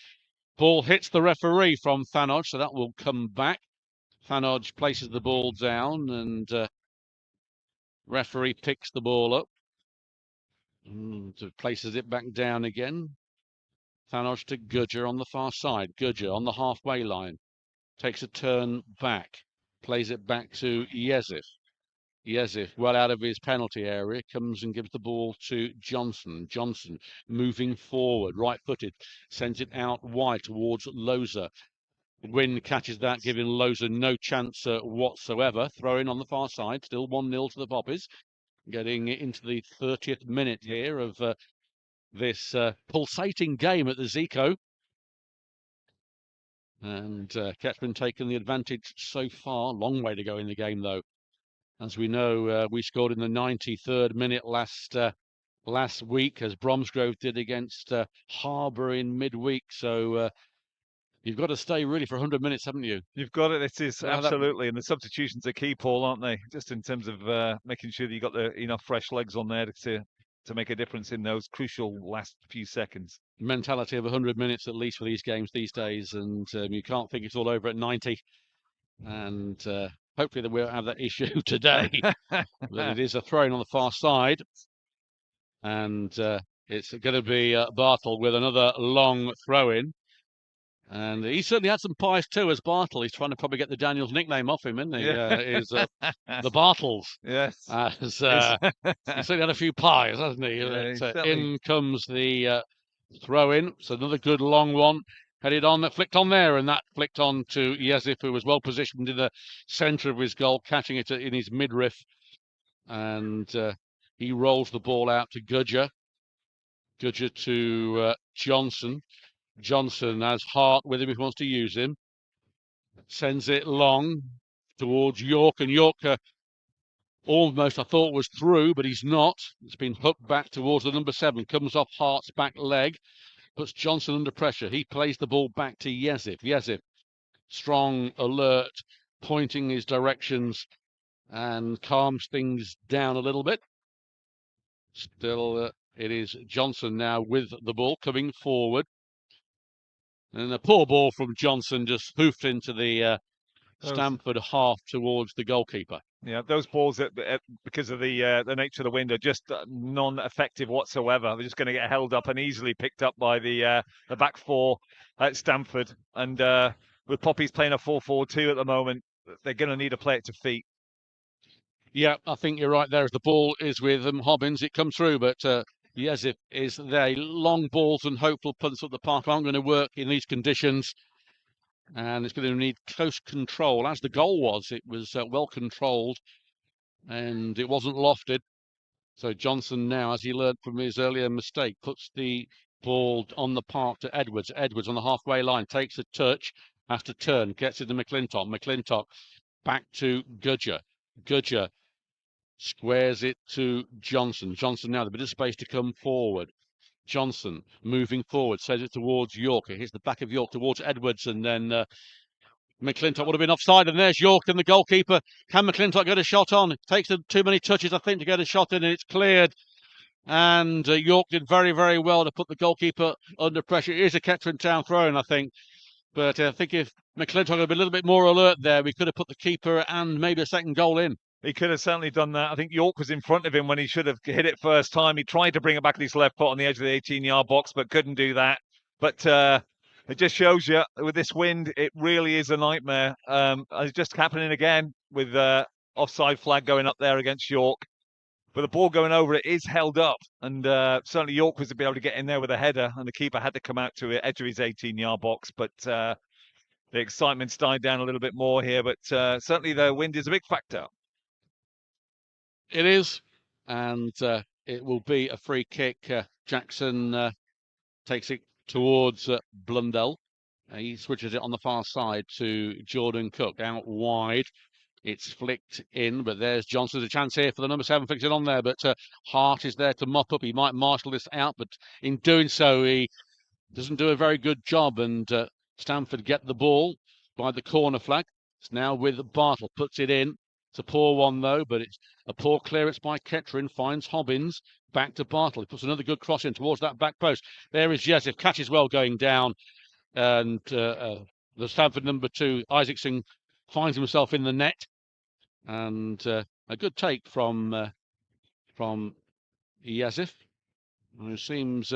Ball hits the referee from Thanodge, so that will come back. Thanodge places the ball down, and referee picks the ball up. Places it back down again. Thanodge to Gudger on the far side. Gudger on the halfway line. Takes a turn back. Plays it back to Yezif. Yezif, well out of his penalty area, comes and gives the ball to Johnson. Johnson moving forward, right-footed, sends it out wide towards Loza. Wynn catches that, giving Loza no chance whatsoever. Throw in on the far side, still 1-0 to the Poppies. Getting into the 30th minute here of this pulsating game at the Zico. And Ketchman taking the advantage so far. Long way to go in the game, though. As we know, we scored in the 93rd minute last week, as Bromsgrove did against Harbour in midweek. So you've got to stay really for 100 minutes, haven't you? You've got it. It is absolutely, and the substitutions are key, Paul, aren't they? Just in terms of making sure that you got enough fresh legs on there to make a difference in those crucial last few seconds. Mentality of 100 minutes at least for these games these days, and you can't think it's all over at 90. And hopefully they won't have that issue today. But it is a throw-in on the far side, and it's going to be Bartle with another long throw-in. And he certainly had some pies too, as Bartle. He's trying to probably get the Daniels nickname off him, isn't he? Is the Bartles. Yes. He certainly had a few pies, hasn't he? Yeah, in comes the throw-in. So another good long one. Headed on, that flicked on there, and that flicked on to Yezif, who was well positioned in the centre of his goal, catching it in his midriff. And he rolls the ball out to Gudger. Gudger to Johnson. Johnson has Hart with him if he wants to use him. Sends it long towards York, and York almost, I thought, was through, but he's not. It's been hooked back towards the number 7. Comes off Hart's back leg. Puts Johnson under pressure. He plays the ball back to Yezif. Yezif, strong, alert, pointing his directions and calms things down a little bit. Still, it is Johnson now with the ball coming forward. And a poor ball from Johnson just hoofed into the Stamford half towards the goalkeeper. Yeah, those balls that because of the nature of the wind are just non-effective whatsoever. They're just going to get held up and easily picked up by the back four at Stamford. And with Poppy's playing a 4-4-2 at the moment, they're going to need to play it to feet. Yeah, I think you're right there. As the ball is with Hobbins, it comes through, but Yezif is there. Long balls and hopeful punts up the park aren't going to work in these conditions. And it's going to need close control, as the goal was. It was well controlled, and it wasn't lofted. So Johnson now, as he learned from his earlier mistake, puts the ball on the park to Edwards. Edwards on the halfway line, takes a touch, has to turn, gets it to McClintock. McClintock back to Gudger. Gudger squares it to Johnson. Johnson now, a bit of space to come forward. Johnson moving forward, sends it towards York. It hits the back of York towards Edwards, and then McClintock would have been offside. And there's York and the goalkeeper. Can McClintock get a shot on? It takes too many touches, I think, to get a shot in, and it's cleared. And York did very, very well to put the goalkeeper under pressure. It is a Kettering Town throw-in, I think. But I think if McClintock had been a little bit more alert there, we could have put the keeper and maybe a second goal in. He could have certainly done that. I think York was in front of him when he should have hit it first time. He tried to bring it back with his left foot on the edge of the 18-yard box, but couldn't do that. But it just shows you, with this wind, it really is a nightmare. It's just happening again with offside flag going up there against York. But the ball going over it is held up. And certainly York was to be able to get in there with a header, and the keeper had to come out to the edge of his 18-yard box. But the excitement's died down a little bit more here. But certainly the wind is a big factor. It is, and it will be a free kick. Jackson takes it towards Blundell. He switches it on the far side to Jordan Cook, out wide. It's flicked in, but there's Johnson. There's a chance here for the number 7, flicks it on there, but Hart is there to mop up. He might marshal this out, but in doing so, he doesn't do a very good job, and Stamford get the ball by the corner flag. It's now with Bartle, puts it in. It's a poor one, though, but it's a poor clearance by Kettering. Finds Hobbins. Back to Bartle. He puts another good cross in towards that back post. There is Yezif. Catches well going down. And the Stamford number 2, Isaacson, finds himself in the net. And a good take from Yezif, who seems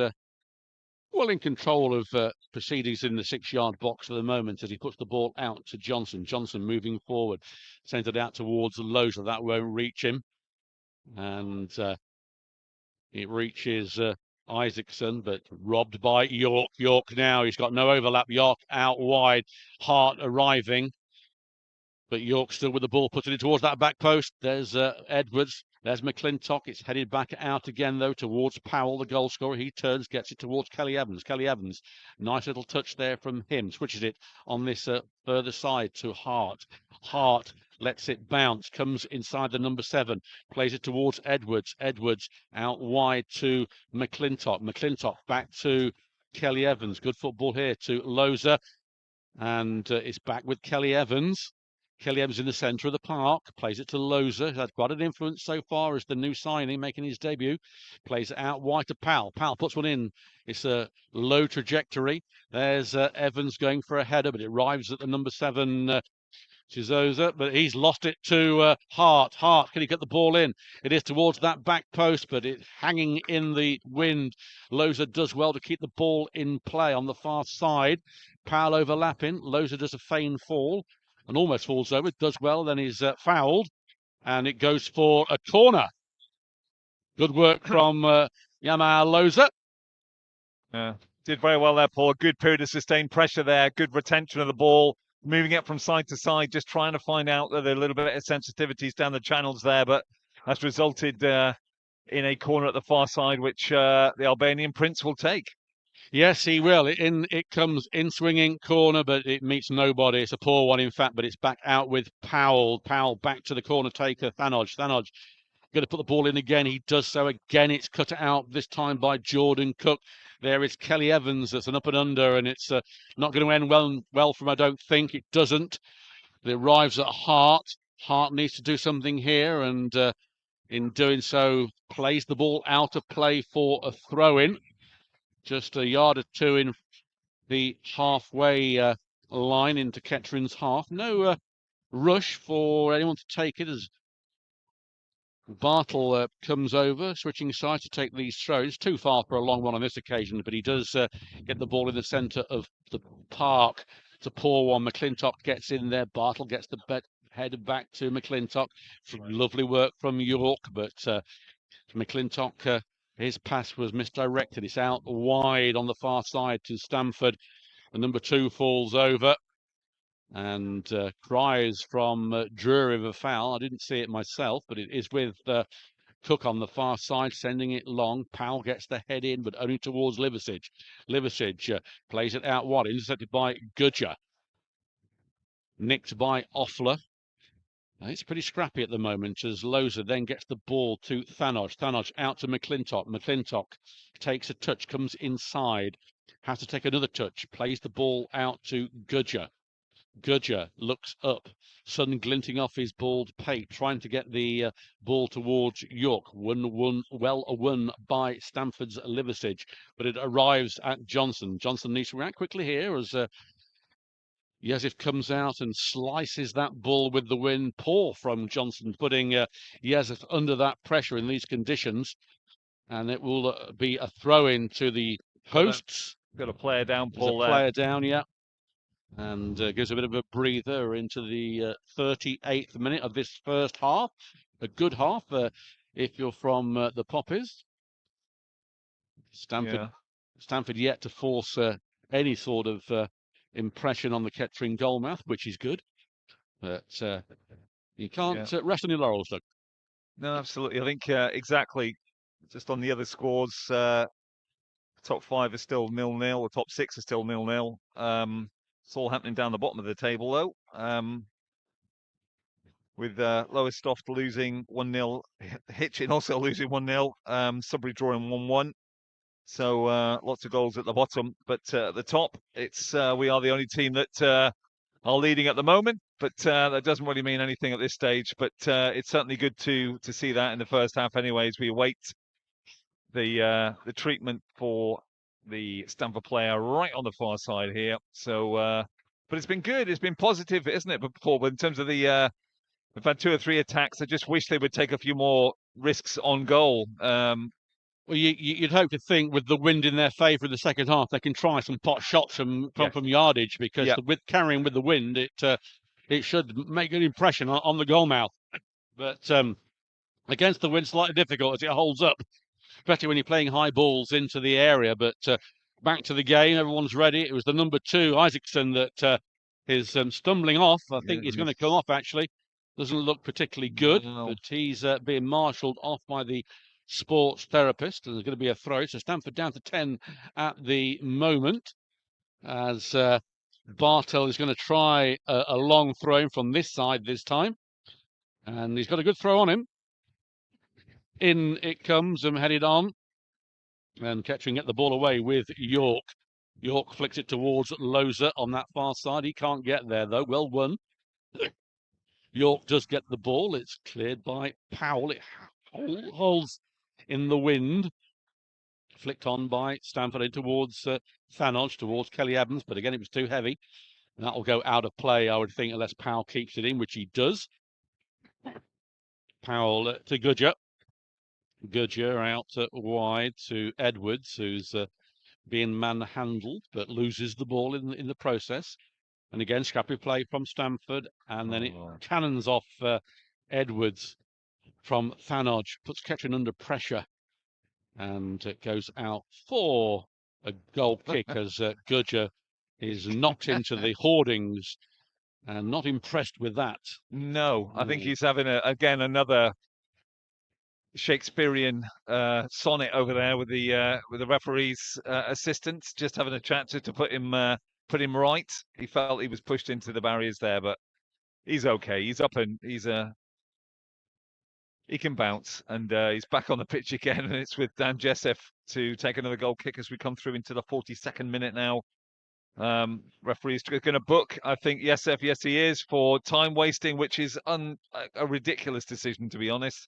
well in control of proceedings in the 6-yard box at the moment as he puts the ball out to Johnson. Johnson moving forward, sends it out towards Loza. That won't reach him. And it reaches Isaacson, but robbed by York. York now, he's got no overlap. York out wide. Hart arriving. But York still with the ball, putting it towards that back post. There's Edwards. There's McClintock. It's headed back out again, though, towards Powell, the goal scorer. He turns, gets it towards Kelly Evans. Kelly Evans, nice little touch there from him. Switches it on this further side to Hart. Hart lets it bounce, comes inside the number 7, plays it towards Edwards. Edwards out wide to McClintock. McClintock back to Kelly Evans. Good football here to Loza. And it's back with Kelly Evans. Kelly Evans in the centre of the park, plays it to Loza, who's had quite an influence so far as the new signing, making his debut. Plays it out wide to Powell. Powell puts one in. It's a low trajectory. There's Evans going for a header, but it arrives at the number 7, Chizoza, but he's lost it to Hart. Hart, can he get the ball in? It is towards that back post, but it's hanging in the wind. Loza does well to keep the ball in play on the far side. Powell overlapping. Loza does a feign fall and almost falls over. Does well, then he's fouled, and it goes for a corner. Good work from Yamal Loza. Yeah, did very well there, Paul. Good period of sustained pressure there. Good retention of the ball. Moving it from side to side, just trying to find out that there are a little bit of sensitivities down the channels there, but that's resulted in a corner at the far side, which the Albanian Prince will take. Yes, he will. It comes in swinging corner, but it meets nobody. It's a poor one, in fact, but it's back out with Powell. Powell back to the corner taker, Thanoj. Thanoj going to put the ball in again. He does so again. It's cut out this time by Jordan Cook. There is Kelly Evans. That's an up and under, and it's not going to end well for him, I don't think. It doesn't. It arrives at Hart. Hart needs to do something here, and in doing so, plays the ball out of play for a throw-in. Just a yard or two in the halfway line into Ketterin's half. No rush for anyone to take it as Bartle comes over, switching sides to take these throws. Too far for a long one on this occasion, but he does get the ball in the centre of the park. It's a poor one. McClintock gets in there. Bartle gets the head back to McClintock. Lovely work from York, but McClintock, his pass was misdirected. It's out wide on the far side to Stamford. The number 2 falls over. And cries from Drury of a foul. I didn't see it myself, but it is with Cook on the far side, sending it long. Powell gets the head in, but only towards Liversidge. Liversidge plays it out wide, intercepted by Gudger. Nicked by Offler. It's pretty scrappy at the moment as Loza then gets the ball to Thanoj. Thanoj out to McClintock. McClintock takes a touch, comes inside, has to take another touch, plays the ball out to Gudger. Gudger looks up, sun glinting off his bald pate, trying to get the ball towards York. Well won by Stamford's Liversidge, but it arrives at Johnson. Johnson needs to react quickly here as Yezif comes out and slices that ball with the wind. Poor from Johnson, putting Yezif under that pressure in these conditions, and it will be a throw-in to the hosts. Got a player down, Paul. There's a player down, yeah. And gives a bit of a breather into the 38th minute of this first half. A good half if you're from the Poppies. Stamford yet to force any sort of impression on the Kettering goalmouth, which is good. But you can't rest on your laurels, Doug. No, absolutely. I think exactly. Just on the other scores, top 5 are still 0-0. The top 6 are still 0-0. It's all happening down the bottom of the table, though. With Lowestoft losing 1-0, Hitchin also losing 1-0, Sudbury drawing 1-1. So lots of goals at the bottom, but at the top, it's we are the only team that are leading at the moment. But that doesn't really mean anything at this stage. But it's certainly good to see that in the first half, anyways. We await the treatment for the Stamford player right on the far side here. So, but it's been good. It's been positive, isn't it? But Paul, in terms of the, we've had 2 or 3 attacks. I just wish they would take a few more risks on goal. Well, you'd hope to think with the wind in their favour in the second half, they can try some pot shots from yardage, because Yeah. with carrying with the wind, it should make an impression on the goal mouth. But against the wind, slightly difficult as it holds up, especially when you're playing high balls into the area. But back to the game, everyone's ready. It was the number 2, Isaacson, that is stumbling off. I think he's going to come off, actually. Doesn't look particularly good, No. but he's being marshalled off by the sports therapist, and there's going to be a throw. So Stamford down to 10 at the moment, as Bartel is going to try a long throw in from this side this time. And he's got a good throw on him. In it comes and headed on. And catching at the ball away with York. York flicks it towards Loza on that far side. He can't get there, though. Well won. York does get the ball. It's cleared by Powell. It holds in the wind. Flicked on by Stamford in towards Thanos, towards Kelly Evans. But again, it was too heavy. And that will go out of play, I would think, unless Powell keeps it in, which he does. Powell to Goodger. Goodger out wide to Edwards, who's being manhandled, but loses the ball in the process. And again, scrappy play from Stamford, and then it cannons off Edwards from Thanoj, puts Ketrin under pressure, and it goes out for a goal kick as Goodger is knocked into the hoardings, and not impressed with that. No, I think he's having another Shakespearean sonnet over there with the referee's assistant, just having a chat to put him right. He felt he was pushed into the barriers there, but he's okay. He's up and he can bounce, and he's back on the pitch again. And it's with Dan Jessup to take another goal kick as we come through into the 42nd minute now. Referee's going to book, I think, Jessup. Yes, he is, for time wasting, which is a ridiculous decision, to be honest.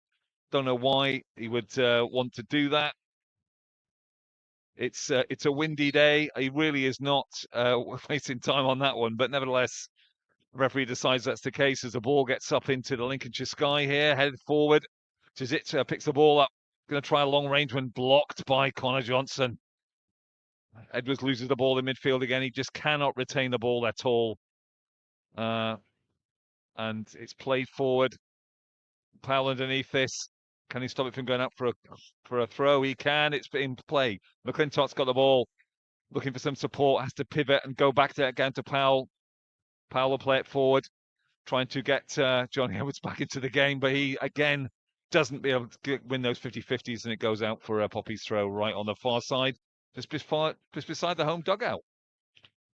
Don't know why he would want to do that. It's a windy day. He really is not wasting time on that one. But nevertheless, the referee decides that's the case as the ball gets up into the Lincolnshire sky here, headed forward. Tizit picks the ball up, going to try a long range when blocked by Connor Johnson. Edwards loses the ball in midfield again. He just cannot retain the ball at all. And it's played forward. Powell underneath this. Can he stop it from going up for a throw? He can. It's in play. McClintock's got the ball, looking for some support. Has to pivot and go back to again to Powell. Powell will play it forward, trying to get Johnny Edwards back into the game, but he again doesn't be able to win those 50-50s, and it goes out for a Poppy's throw right on the far side, just beside the home dugout.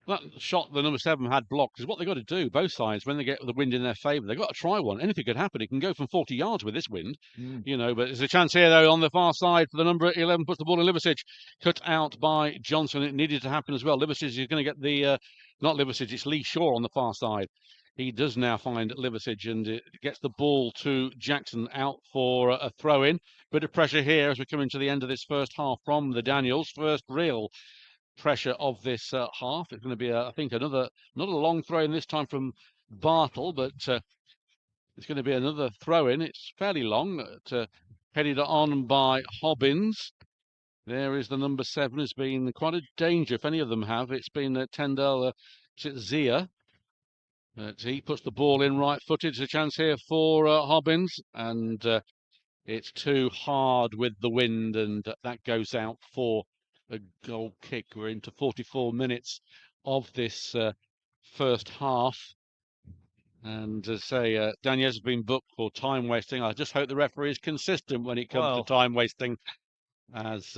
That shot the number 7 had blocked is what they've got to do, both sides, when they get the wind in their favour. They've got to try one. Anything could happen. It can go from 40 yards with this wind, but there's a chance here, though, on the far side for the number 11, puts the ball in Liversidge, cut out by Johnson. It needed to happen as well. Liversidge is going to get the, not Liversidge, it's Lee Shaw on the far side. He does now find Liversidge, and it gets the ball to Jackson out for a throw-in. Bit of pressure here as we come into the end of this first half from the Daniels. First real pressure of this half. It's going to be, I think, not a long throw in this time from Bartle, but it's going to be another throw in. It's fairly long, headed on by Hobbins. There is the number 7. Has been quite a danger if any of them have. It's been Tendel Zia. But he puts the ball in right-footed. There's a chance here for Hobbins, and it's too hard with the wind, and that goes out for a goal kick. We're into 44 minutes of this first half. And as I say, Daniels has been booked for time wasting. I just hope the referee is consistent when it comes to time wasting, as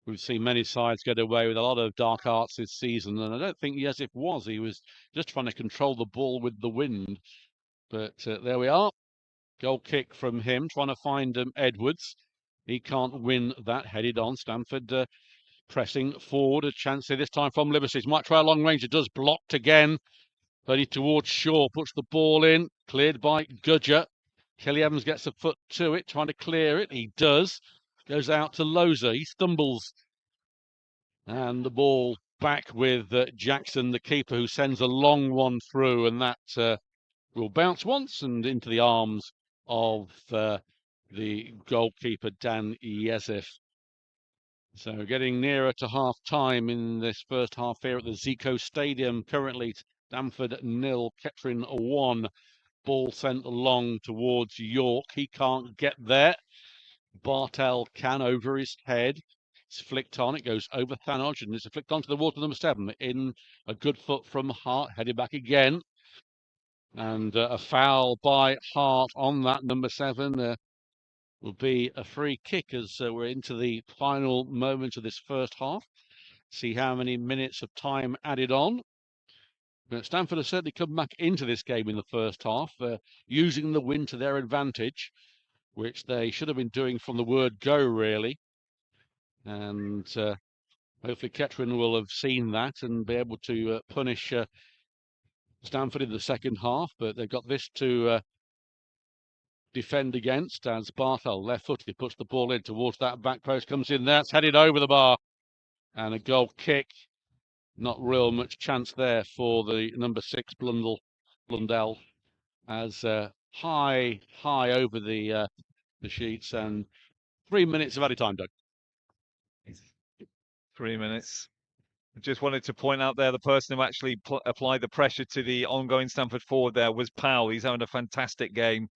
we've seen many sides get away with a lot of dark arts this season. And I don't think Yesif was. He was just trying to control the ball with the wind. But there we are. Goal kick from him, trying to find Edwards. He can't win that, headed on. Stamford pressing forward. A chance here this time from Liversidge. Might try a long range. It does, blocked again. Only towards Shaw. Puts the ball in. Cleared by Goodger. Kelly Evans gets a foot to it, trying to clear it. He does. Goes out to Loza. He stumbles. And the ball back with Jackson, the keeper, who sends a long one through. And that will bounce once and into the arms of the goalkeeper, Dan Yesef. So getting nearer to half-time in this first half here at the Zico Stadium. Currently Stamford 0, Kettering 1. Ball sent long towards York. He can't get there. Bartel can over his head. It's flicked on. It goes over Thanog and it's flicked onto the water number 7. In a good foot from Hart. Headed back again. And a foul by Hart on that number 7. Will be a free kick as we're into the final moments of this first half. See how many minutes of time added on. But Stamford have certainly come back into this game in the first half, using the win to their advantage, which they should have been doing from the word go, really. And hopefully Kettering will have seen that and be able to punish Stamford in the second half. But they've got this to defend against as Barthel, left-footed, puts the ball in towards that back post, comes in there, it's headed over the bar. And a goal kick. Not real much chance there for the number 6 Blundell, as high over the sheets, and 3 minutes of added time, Doug. 3 minutes. I just wanted to point out there the person who actually applied the pressure to the ongoing Stamford forward there was Powell. He's having a fantastic game.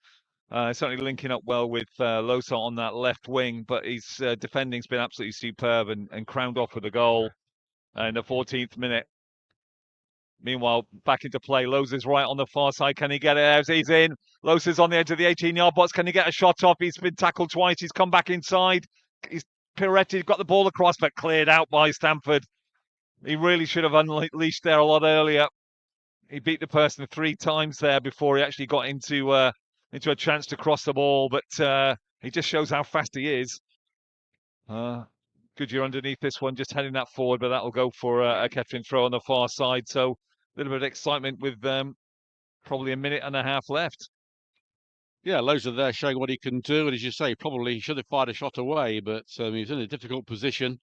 Certainly linking up well with Losa on that left wing, but his defending's been absolutely superb and crowned off with a goal in the 14th minute. Meanwhile, back into play. Losa's right on the far side. Can he get it? He's in. Losa's on the edge of the 18-yard box. Can he get a shot off? He's been tackled twice. He's come back inside. He's pirouetted, got the ball across, but cleared out by Stamford. He really should have unleashed there a lot earlier. He beat the person 3 times there before he actually got into a chance to cross the ball. But he just shows how fast he is. Goodyear underneath this one, just heading that forward, but that'll go for a Kettering throw on the far side. So a little bit of excitement with probably a minute and a half left. Yeah, Loza there showing what he can do, and as you say, probably he should have fired a shot away, but he's in a difficult position,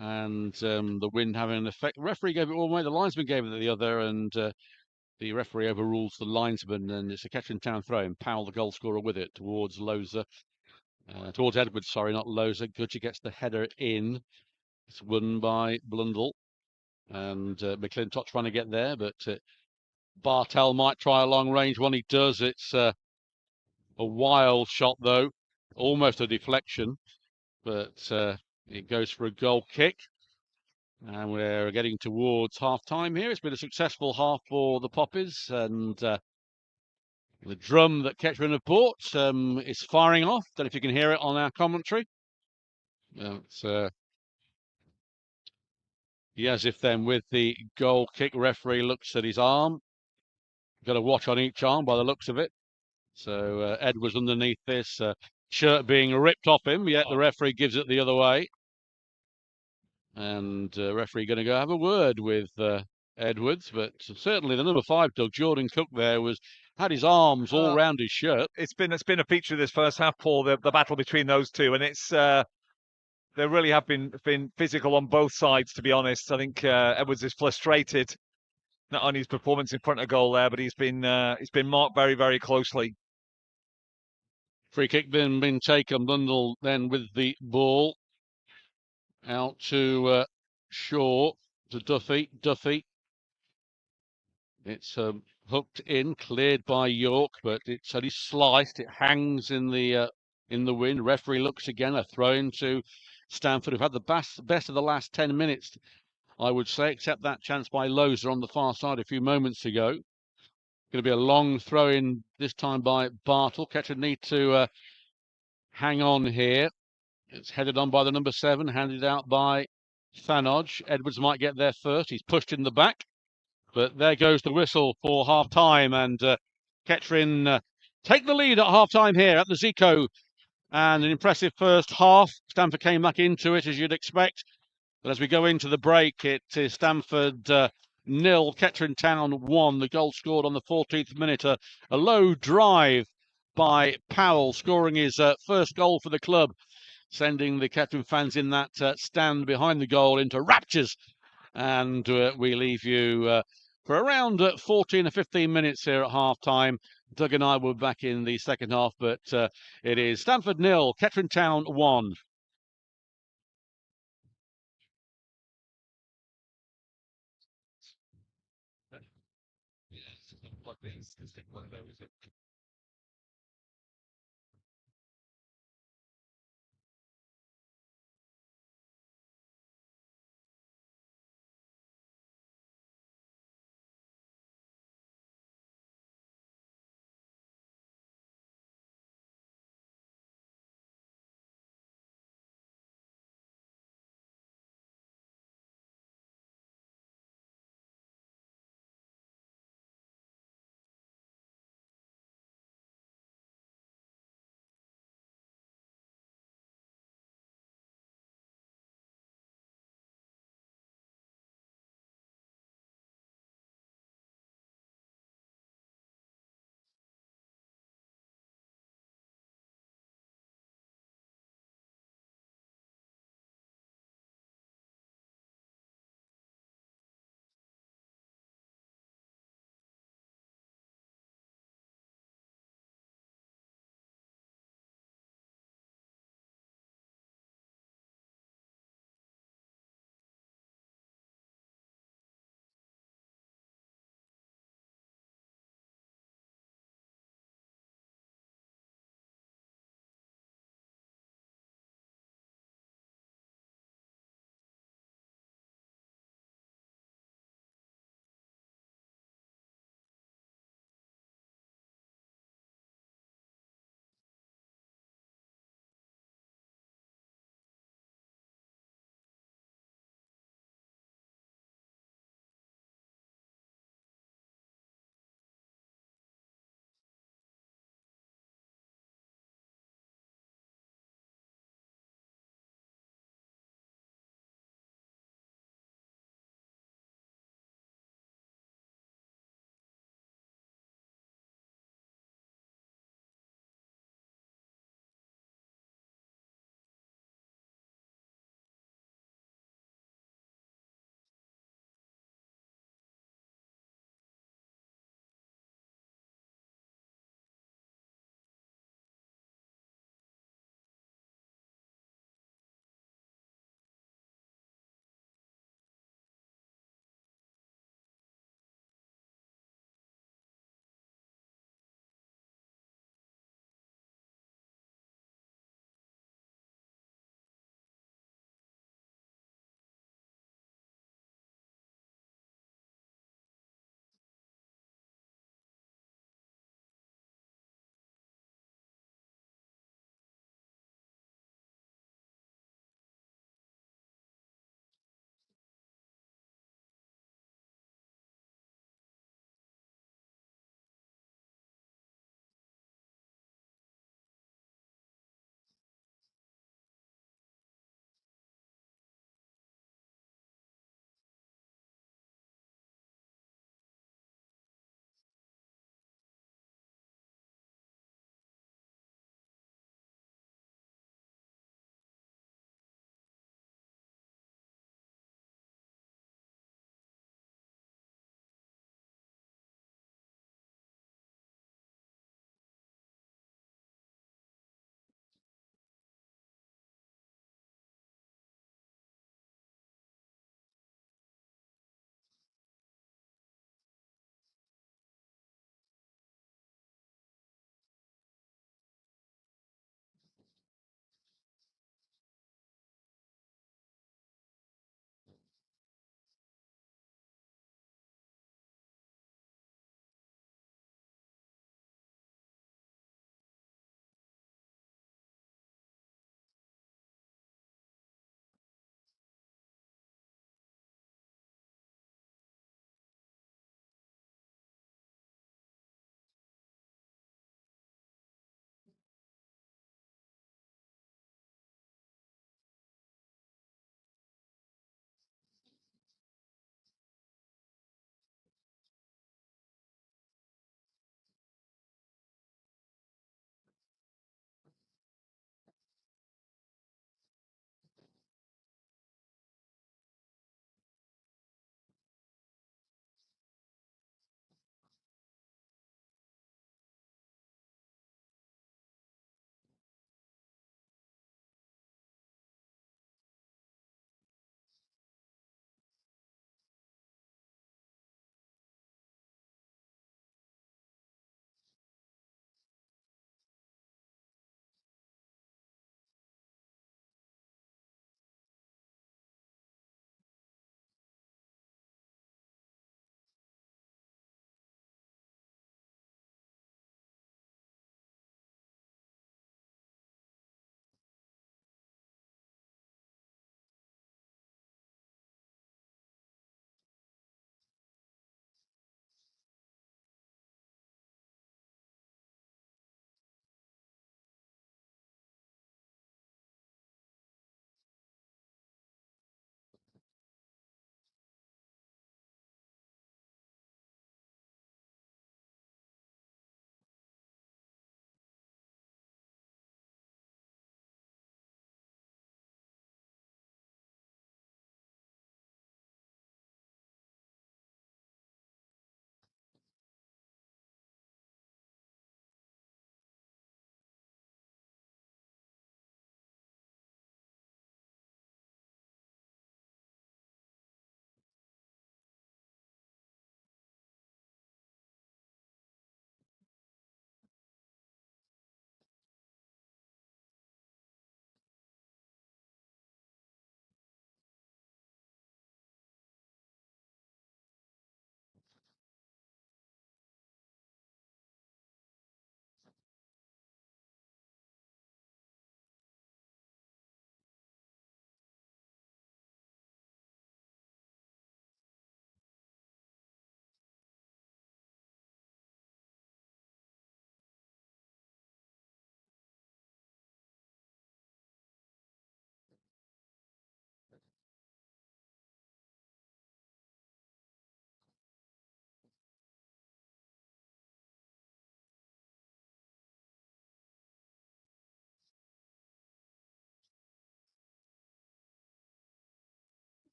and the wind having an effect. The referee gave it one way, the linesman gave it the other, and the referee overrules the linesman, and it's a Kettering Town throw, and Powell, the goal scorer, with it towards Loza. Towards Edwards, sorry, not Loza. Goodyear gets the header in. It's won by Blundell. And McClintock's trying to get there, but Bartel might try a long range one. He does. It's a wild shot, though. Almost a deflection, but it goes for a goal kick. And we're getting towards half-time here. It's been a successful half for the Poppies, and the drum that Kettering have bought is firing off. Don't know if you can hear it on our commentary. As if then with the goal kick, referee looks at his arm. Got a watch on each arm by the looks of it. So Edwards underneath this, shirt being ripped off him, yet the referee gives it the other way. And referee going to go have a word with Edwards, but certainly the number 5, Doug, Jordan Cook there, had his arms all round his shirt. It's been a feature of this first half, Paul, the battle between those two, and it's they really have been physical on both sides, to be honest. I think Edwards is frustrated, not only his performance in front of goal there, but he's been marked very, very closely. Free kick been taken. Blundell then with the ball out to Shaw, to Duffy. It's hooked in, cleared by York, but it's only sliced. It hangs in the wind. Referee looks again. A throw into Stamford, who've had the best of the last 10 minutes, I would say, except that chance by Loza on the far side a few moments ago. Going to be a long throw in this time by Bartle. Kettering need to hang on here. It's headed on by the number 7, handed out by Thanog. Edwards might get there first. He's pushed in the back. But there goes the whistle for half-time, and Kettering take the lead at half-time here at the Zico. And an impressive first half. Stamford came back into it, as you'd expect. But as we go into the break, it is Stamford 0, Kettering Town 1. The goal scored on the 14th minute. A low drive by Powell, scoring his first goal for the club, sending the Kettering fans in that stand behind the goal into raptures. And we leave you for around 14 or 15 minutes here at half-time. Doug and I will be back in the second half, but it is Stamford 0, Kettering Town 1.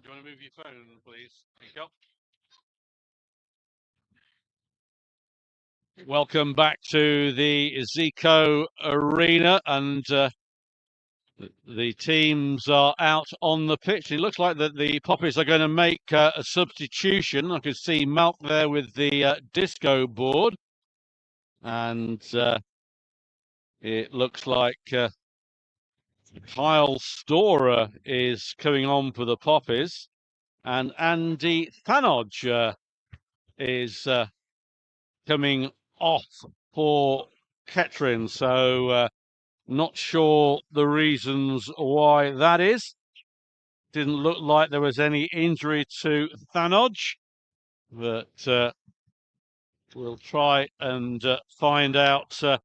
Do you want to move your phone, please? Pick up. Welcome back to the Zico Arena, and the teams are out on the pitch. It looks like that the Poppies are going to make a substitution. I can see Malk there with the disco board, and it looks like Kyle Storer is coming on for the Poppies, and Andy Thanodge is coming off for Kettering. So not sure the reasons why that is. Didn't look like there was any injury to Thanodge, but we'll try and find out a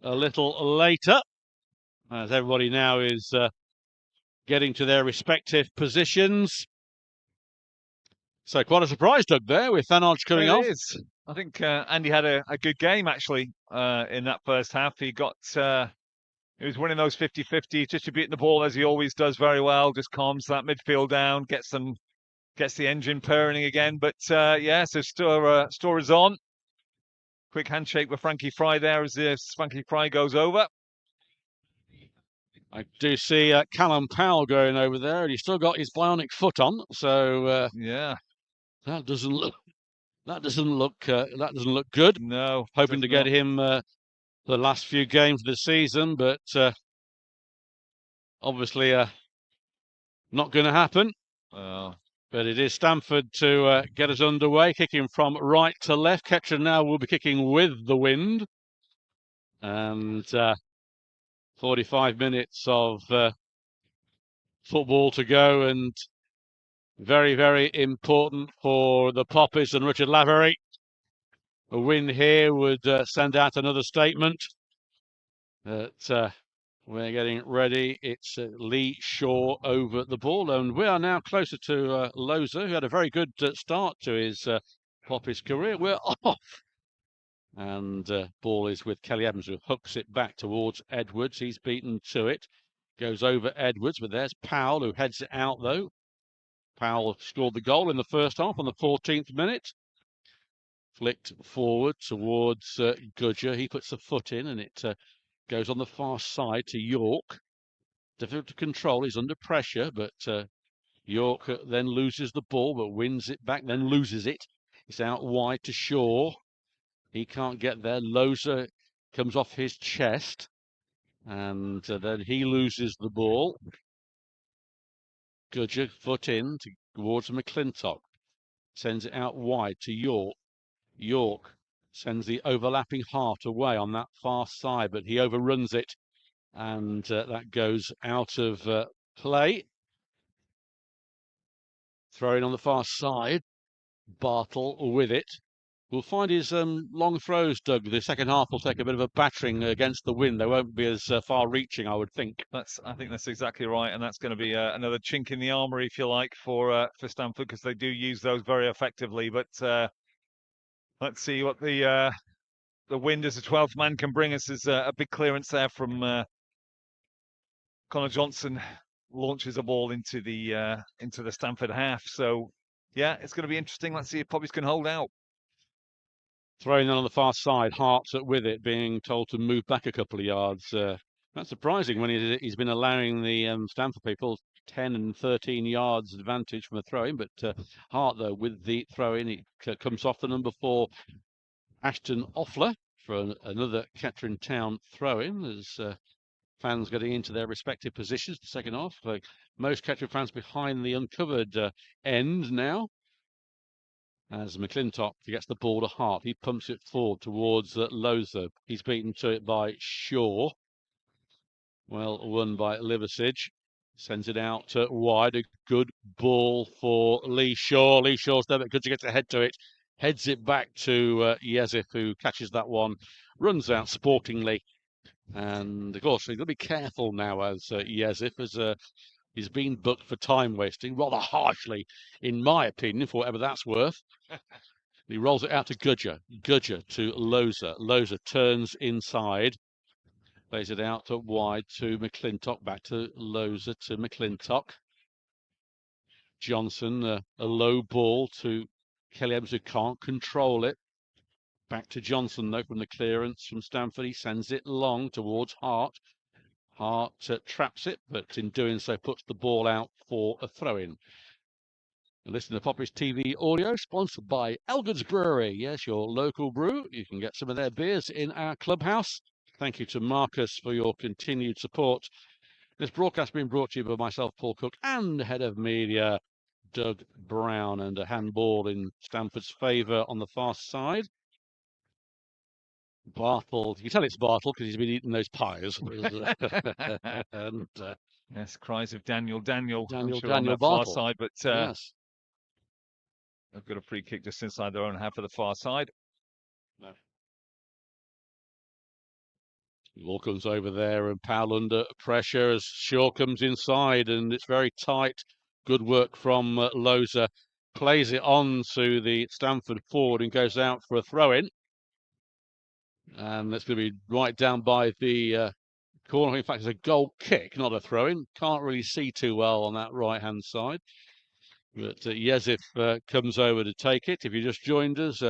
little later, as everybody now is getting to their respective positions. So quite a surprise, Doug, there with Thanodge coming off. It is. I think Andy had a good game, actually, in that first half. He was winning those 50-50, distributing the ball as he always does very well, just calms that midfield down, gets the engine purring again. But yeah, so Storer's on. Quick handshake with Frankie Fry there as Frankie Fry goes over. I do see Callum Powell going over there, and he's still got his bionic foot on. So yeah, that doesn't look good. No, hoping to get him the last few games of the season, but obviously not going to happen. But it is Stamford to get us underway, kicking from right to left. Kettering now will be kicking with the wind, and 45 minutes of football to go, and very, very important for the Poppies and Richard Lavery. A win here would send out another statement that we're getting ready. It's Lee Shaw over the ball, and we are now closer to Loza, who had a very good start to his Poppies career. We're off, and ball is with Kelly Evans, who hooks it back towards Edwards. He's beaten to it, goes over Edwards, but there's Powell, who heads it out though. Powell scored the goal in the first half on the 14th minute. Flicked forward towards Gudger. He puts the foot in, and it goes on the far side to York. Difficult to control. He's under pressure, but York then loses the ball, but wins it back, then loses it. It's out wide to Shaw. He can't get there. Loza comes off his chest, and then he loses the ball. Gudger foot in towards McClintock. Sends it out wide to York. York sends the overlapping heart away on that far side, but he overruns it, and that goes out of play. Throwing on the far side, Bartle with it. We'll find his long throws, Doug. The second half will take a bit of a battering against the wind. They won't be as far-reaching, I would think. I think that's exactly right, and that's going to be another chink in the armour, if you like, for Stamford, because they do use those very effectively. But let's see what the wind as a 12th man can bring us. Is a big clearance there from Connor Johnson. Launches a ball into the Stamford half. So yeah, it's going to be interesting. Let's see if Poppies can hold out. Throwing on the far side, Hart's with it, being told to move back a couple of yards. That's surprising when he's been allowing the Stamford people 10 and 13 yards advantage from a throw-in. But Hart, though, with the throw-in, it comes off the number 4, Ashton Offler, for another Kettering Town throw-in. As fans getting into their respective positions the second half. Most Kettering fans behind the uncovered end now. As McClintock gets the ball to Hart, he pumps it forward towards Loza. He's beaten to it by Shaw. Well won by Liversidge. Sends it out wide. A good ball for Lee Shaw. Lee Shaw's there, but good to get ahead to it. Heads it back to Yezif, who catches that one. Runs out sportingly. And of course, he's got to be careful now as Yezif, as he's been booked for time wasting rather harshly, in my opinion, for whatever that's worth. He rolls it out to Gudger. Gudger to Loza. Loza turns inside. Plays it out wide to McClintock. Back to Loza to McClintock. Johnson, a low ball to Kelly Evans, who can't control it. Back to Johnson, though, from the clearance from Stamford. He sends it long towards Hart. Hart traps it, but in doing so puts the ball out for a throw-in. Listen to Poppy's TV audio, sponsored by Elgood's Brewery. Yes, your local brew. You can get some of their beers in our clubhouse. Thank you to Marcus for your continued support. This broadcast being brought to you by myself, Paul Cook, and Head of Media, Doug Brown, and a handball in Stamford's favour on the far side. Bartle, you can tell it's Bartle because he's been eating those pies. And yes, cries of Daniel on that Bartle. far side, but yes, they've got a free kick just inside their own half of the far side. No. Ball comes over there, and Powell under pressure as Shaw comes inside, and it's very tight. Good work from Loza. Plays it on to the Stamford forward and goes out for a throw-in. And that's going to be right down by the corner. In fact, it's a goal kick, not a throw-in. Can't really see too well on that right-hand side. But Yezif comes over to take it. If you just joined us,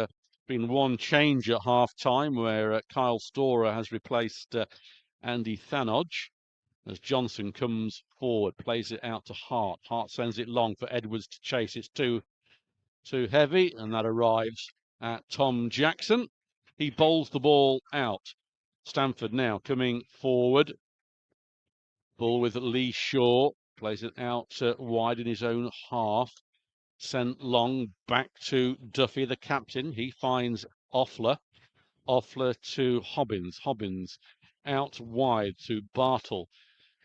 been one change at half-time where Kyle Storer has replaced Andy Thanodge as Johnson comes forward, plays it out to Hart. Hart sends it long for Edwards to chase. It's too heavy, and that arrives at Tom Jackson. He bowls the ball out. Stamford now coming forward. Ball with Lee Shaw. Plays it out wide in his own half. Sent long back to Duffy, the captain. He finds Offler. Offler to Hobbins. Hobbins out wide to Bartle.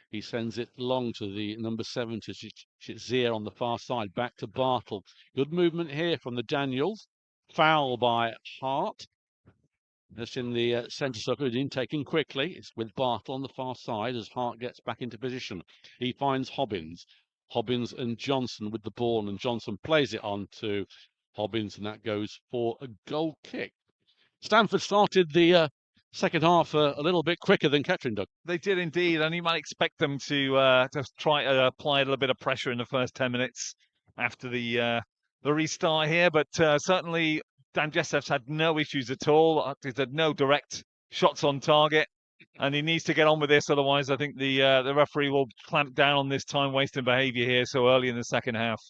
He sends it long to the number 7 to Shazier on the far side. Back to Bartle. Good movement here from the Daniels. Foul by Hart. That's in the centre circle. It's in taken quickly. It's with Bartle on the far side as Hart gets back into position. He finds Hobbins. Hobbins and Johnson with the ball, and Johnson plays it on to Hobbins, and that goes for a goal kick. Stamford started the second half a little bit quicker than Kettering, Doug. They did indeed, and you might expect them to just try to apply a little bit of pressure in the first 10 minutes after the restart here. But certainly Dan Jessef's had no issues at all. He's had no direct shots on target, and he needs to get on with this. Otherwise, I think the referee will clamp down on this time-wasting behaviour here so early in the second half.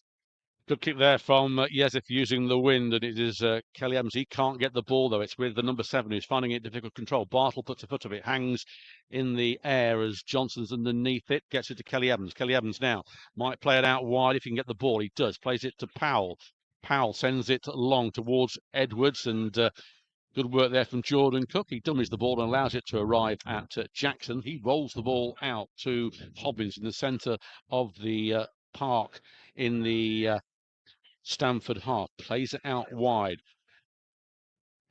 Good kick there from Yezif using the wind, and it is Kelly Evans. He can't get the ball, though. It's with the number 7 who's finding it difficult control. Bartle puts a foot of it, hangs in the air as Johnson's underneath it, gets it to Kelly Evans. Kelly Evans now might play it out wide if he can get the ball. He does, plays it to Powell. Powell sends it long towards Edwards, and good work there from Jordan Cook. He dummies the ball and allows it to arrive at Jackson. He rolls the ball out to Hobbins in the centre of the park in the Stamford half. Plays it out wide.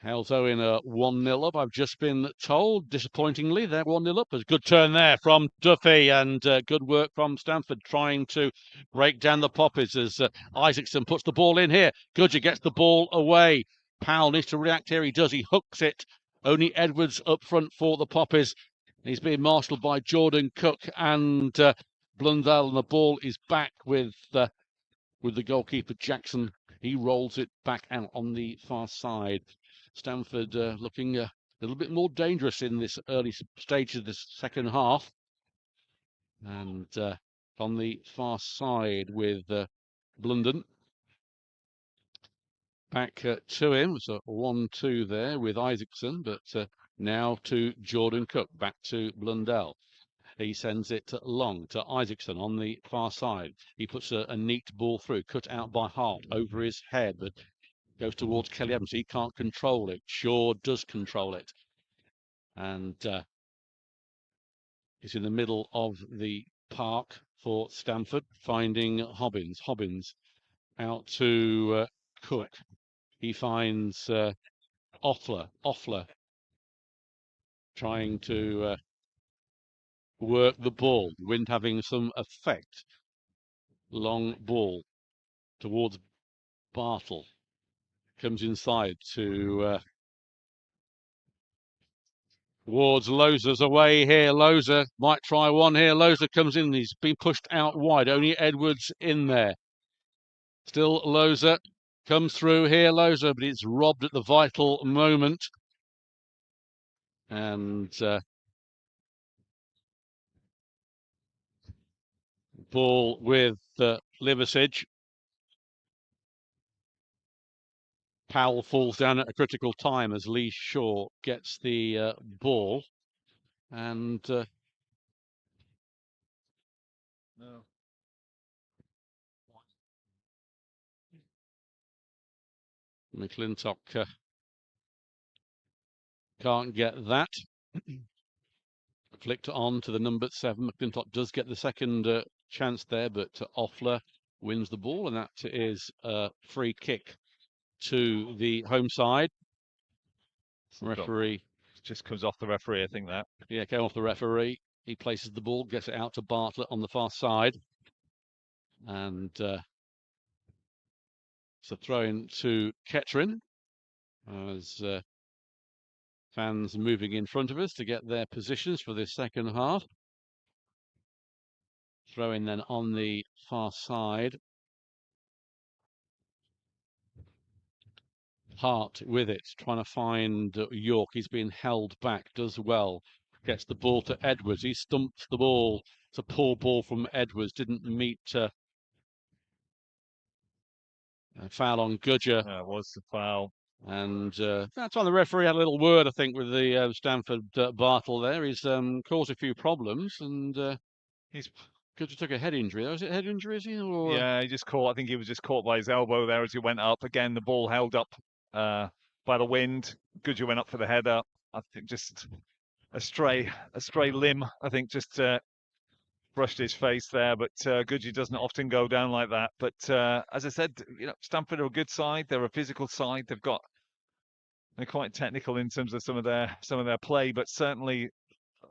Hales Owen 1-0 up. I've just been told, disappointingly, they're 1-0 up. There's a good turn there from Duffy, and good work from Stamford trying to break down the Poppies as Isaacson puts the ball in here. Goodger gets the ball away. Powell needs to react here. He does. He hooks it. Only Edwards up front for the Poppies. He's being marshalled by Jordan Cook and Blundell, and the ball is back with the goalkeeper Jackson. He rolls it back out on the far side. Stamford looking a little bit more dangerous in this early stage of this second half. And on the far side with Blunden. Back to him. It's a 1-2 there with Isaacson, but now to Jordan Cook. Back to Blundell. He sends it long to Isaacson on the far side. He puts a neat ball through, cut out by Hart over his head, but goes towards Kelly Evans. He can't control it. Shaw does control it. And he's in the middle of the park for Stamford, finding Hobbins. Hobbins out to Cook. He finds Offler. Offler trying to work the ball. Wind having some effect. Long ball towards Bartle. Comes inside to towards Loza's away here. Loza might try one here. Loza comes in. He's been pushed out wide. Only Edwards in there. Still Loza comes through here, Loza, but it's robbed at the vital moment. And ball with Liversidge. Powell falls down at a critical time as Lee Shaw gets the ball. And no. McClintock can't get that. Flicked on to the number 7. McClintock does get the second chance there, but Offler wins the ball, and that is a free kick to the home side. Referee just comes off the referee, I think that. Yeah, came off the referee. He places the ball, gets it out to Bartlett on the far side, and it's a throw in to Kettering as fans moving in front of us to get their positions for this second half. Throw in then on the far side. Hart with it, trying to find York. He's been held back, does well. Gets the ball to Edwards. He stumps the ball. It's a poor ball from Edwards. Didn't meet a foul on Gudger. Yeah, it was the foul. And that's why the referee had a little word, I think, with the Stamford Bartle there. He's caused a few problems, and he's Gudger took a head injury. Was it a head injury, is he? Or... Yeah, he just caught. I think he was just caught by his elbow there as he went up. Again, the ball held up by the wind. Gudger went up for the header. I think just a stray limb. I think just brushed his face there. But Gudger doesn't often go down like that. But as I said, Stamford are a good side. They're a physical side. They're quite technical in terms of some of their play, but certainly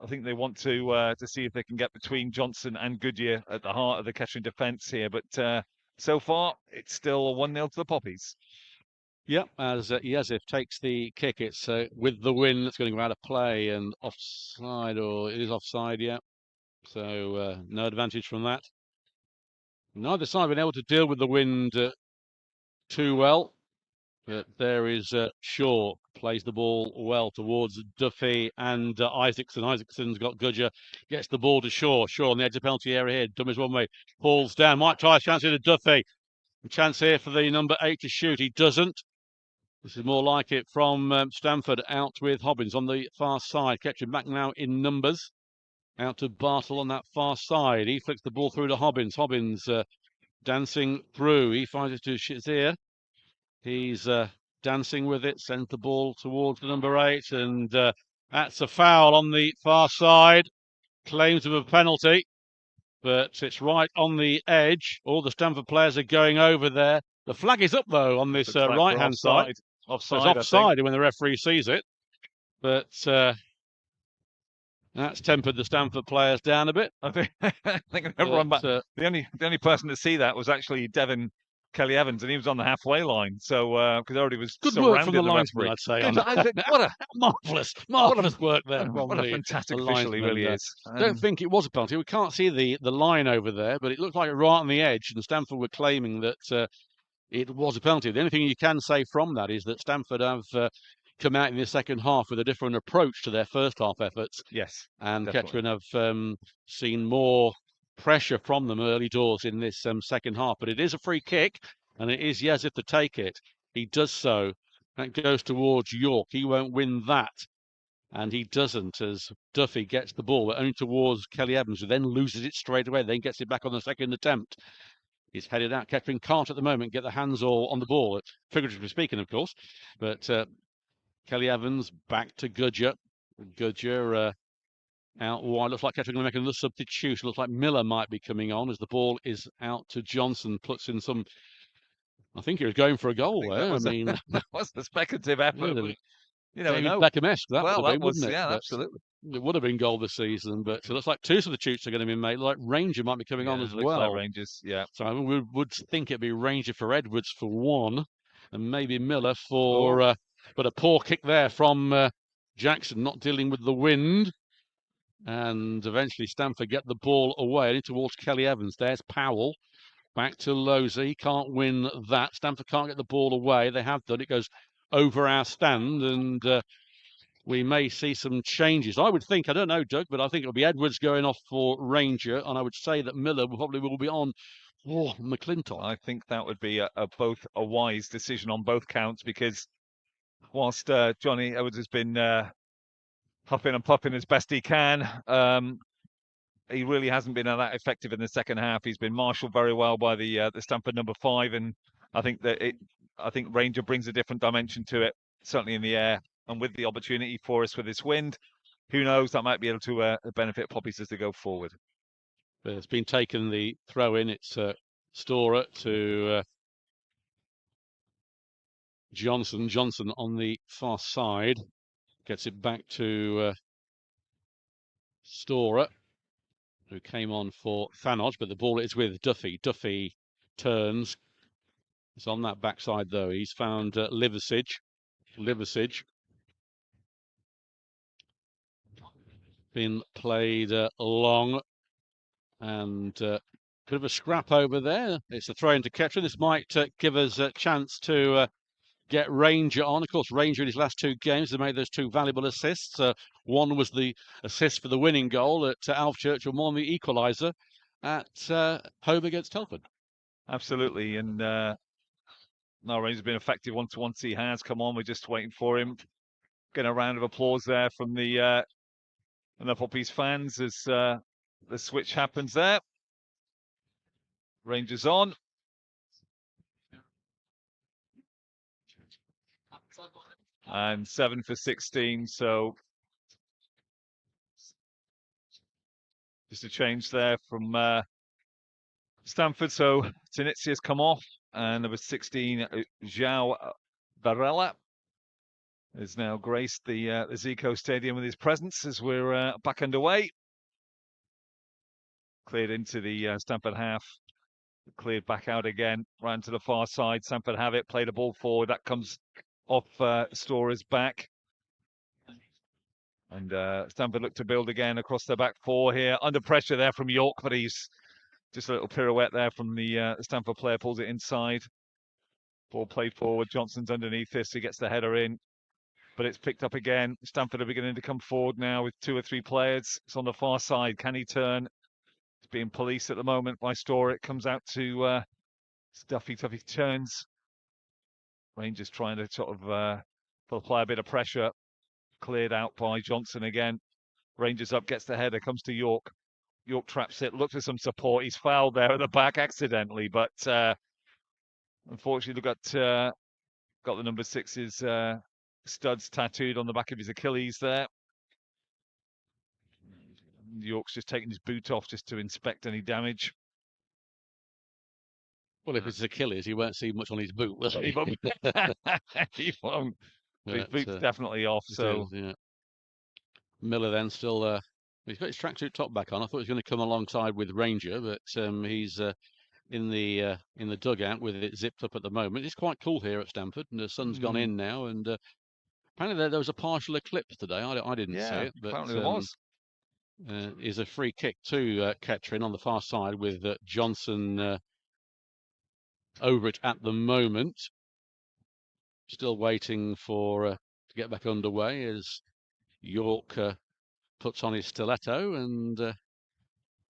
I think they want to see if they can get between Johnson and Goodyear at the heart of the Kettering defence here. But so far, it's still 1-0 to the Poppies. Yep, as Yazif takes the kick, it's with the win that's going to go out of play and offside, or it is offside, yeah. So no advantage from that. Neither side have been able to deal with the wind too well. But there is Shaw, plays the ball well towards Duffy and Isaacson. Isaacson's got Gudger, gets the ball to Shaw. Shaw on the edge of the penalty area here. Dummies one way, falls down. Might try a chance here to Duffy. A chance here for the number 8 to shoot. He doesn't. This is more like it from Stamford, out with Hobbins on the far side. Kettering back now in numbers. Out to Bartle on that far side. He flicks the ball through to Hobbins. Hobbins dancing through. He finds it to Shazier. He's dancing with it, sends the ball towards the number 8, and that's a foul on the far side. Claims of a penalty, but it's right on the edge. All the Stamford players are going over there. The flag is up, though, on this right-hand side. Offside, so it's offside when the referee sees it. But that's tempered the Stamford players down a bit. I think everyone back. The only person to see that was actually Devin Kelly Evans, and he was on the halfway line. So because already was good surrounded work from the linesman, I'd say. What a marvelous work there. What a fantastic official he really is. Don't think it was a penalty. We can't see the line over there, but it looked like it right on the edge, and Stamford were claiming that it was a penalty. The only thing you can say from that is that Stamford have come out in the second half with a different approach to their first half efforts. Yes, and Kettering have seen more pressure from them early doors in this second half. But it is a free kick, and it is Yazif to take it. He does so. That goes towards York. He won't win that. And he doesn't, as Duffy gets the ball, but only towards Kelly Evans, who then loses it straight away, then gets it back on the second attempt. He's headed out. Kettering can't at the moment get the hands all on the ball, figuratively speaking, of course. But Kelly Evans back to Gudger. Gudger out wide. Looks like Kettering going to make another substitution. Looks like Miller might be coming on as the ball is out to Johnson. Puts in some. I think he was going for a goal there. That was a speculative effort. You never know. Beckham-esque, that would have been, wouldn't it? Yeah, absolutely. It would have been goal this season, but it looks like two substitutes are going to be made. Like Ranger might be coming on as well. Like Rangers, yeah. So I mean, we would think it'd be Ranger for Edwards for one, and maybe Miller for. But a poor kick there from Jackson, not dealing with the wind. And eventually Stamford get the ball away towards Kelly Evans. There's Powell. Back to Loza. He can't win that. Stamford can't get the ball away. They have done. It goes over our stand, and we may see some changes. I would think, I don't know, Doug, but I think it'll be Edwards going off for Ranger, and I would say that Miller probably will be on for McClintock. I think that would be both a wise decision on both counts, because whilst Johnny Edwards has been huffing and puffing as best he can, he really hasn't been that effective in the second half. He's been marshalled very well by the Stamford number 5, and I think Ranger brings a different dimension to it, certainly in the air, and with the opportunity for us with this wind, who knows, that might be able to benefit Poppies as they go forward. It's been taken the throw in. It's Storer to Johnson. Johnson on the far side gets it back to Storer, who came on for Thanos, but the ball is with Duffy. Duffy turns. It's on that backside though. He's found Liversidge. Liversidge been played long, and bit of a scrap over there. It's a throw into Ketron. This might give us a chance to get Ranger on. Of course, Ranger in his last 2 games has made those 2 valuable assists. One was the assist for the winning goal at Alf Churchill, one the equaliser at home against Telford. Absolutely, and now Ranger's been effective once he has come on. We're just waiting for him. Getting a round of applause there from the Poppies fans as the switch happens there. Rangers on. And 7 for 16, so just a change there from Stamford. So Tinitsi has come off, and number 16, João Varela, has now graced the Zico Stadium with his presence as we're back underway. Cleared into the Stamford half, cleared back out again, ran to the far side. Stamford have it, played a ball forward, that comes off Storer's back. And Stamford look to build again across their back 4 here. Under pressure there from York, but he's just a little pirouette there from the Stamford player, pulls it inside. Ball played forward, Johnson's underneath this, he gets the header in. But it's picked up again. Stamford are beginning to come forward now with 2 or 3 players. It's on the far side. Can he turn? It's being policed at the moment by Storer. It comes out to Duffy. Duffy turns. Rangers trying to sort of apply a bit of pressure. Cleared out by Johnson again. Rangers up, gets the header, comes to York. York traps it, looks for some support. He's fouled there at the back accidentally, but unfortunately got the number 6's studs tattooed on the back of his Achilles there. York's just taking his boot off just to inspect any damage. Well, if it's Achilles, he won't see much on his boot, will he? He won't. His boot's definitely off. So yeah. Miller then still, he's got his tracksuit top back on. I thought he was going to come alongside with Ranger, but he's in the dugout with it zipped up at the moment. It's quite cool here at Stamford, and the sun's gone in now. And apparently there was a partial eclipse today. I didn't see it, but apparently there was. Is a free kick to Ketron on the far side with Johnson over it at the moment. Still waiting for to get back underway as York puts on his stiletto and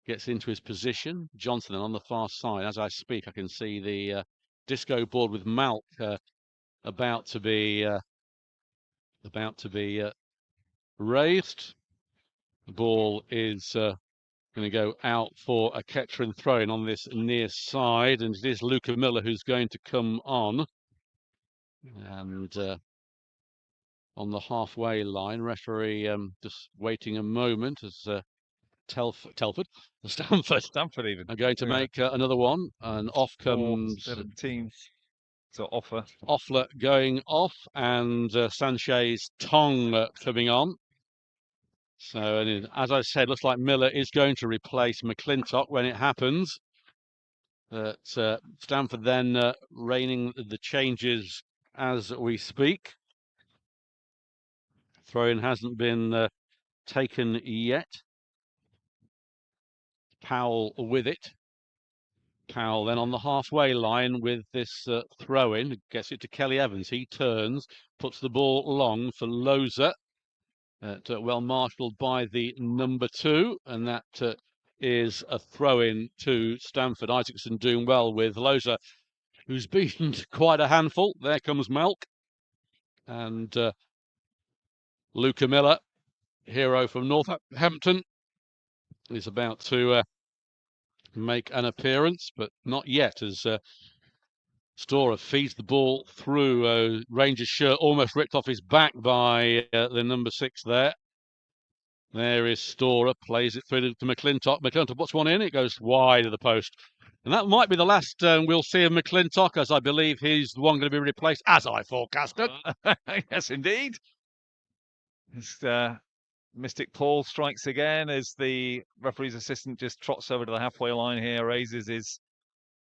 gets into his position. Johnson on the far side. As I speak, I can see the disco board with Malk about to be raised. The ball is going to go out for a Ketron throw-in on this near side, and it is Luca Miller who's going to come on. And on the halfway line, referee just waiting a moment as Stamford even are going to make another one, and off comes 17. So Offler going off, and Sanchez Tong coming on. So, and as I said, looks like Miller is going to replace McClintock when it happens. But Stamford then reigning the changes as we speak. Throw-in hasn't been taken yet. Powell with it. Powell then on the halfway line with this throw-in, gets it to Kelly Evans. He turns, puts the ball long for Loza. Well marshalled by the number 2, and that is a throw-in to Stamford. Isaacson doing well with Loza, who's beaten quite a handful. There comes Melk. And Luca Miller, hero from Northampton, is about to make an appearance, but not yet, as Storer feeds the ball through. Rangers shirt almost ripped off his back by the number 6 there. There is Storer, plays it through to McClintock. McClintock puts one in, it goes wide of the post. And that might be the last we'll see of McClintock, as I believe he's the one going to be replaced, as I forecasted. Yes, indeed. It's, Mystic Paul strikes again as the referee's assistant just trots over to the halfway line here, raises his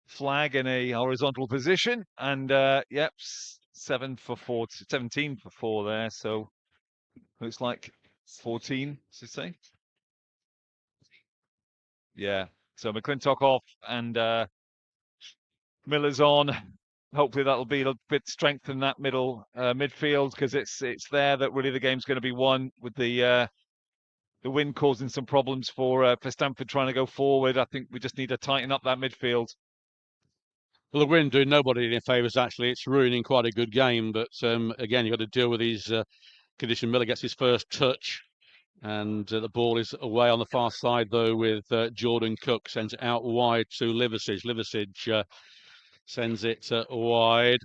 flag in a horizontal position, and yep, 17 for 4 there, so looks like 14, to say. Yeah, so McClintock off and Miller's on. Hopefully that'll be a bit strengthen that midfield, because it's there that really the game's going to be won, with the wind causing some problems for Stamford trying to go forward. I think we just need to tighten up that midfield. Well, the wind doing nobody any favours, actually. It's ruining quite a good game, but again, you've got to deal with these conditions. Miller gets his first touch, and the ball is away on the far side, though, with Jordan Cook. Sends it out wide to Liversidge. Liversidge sends it wide.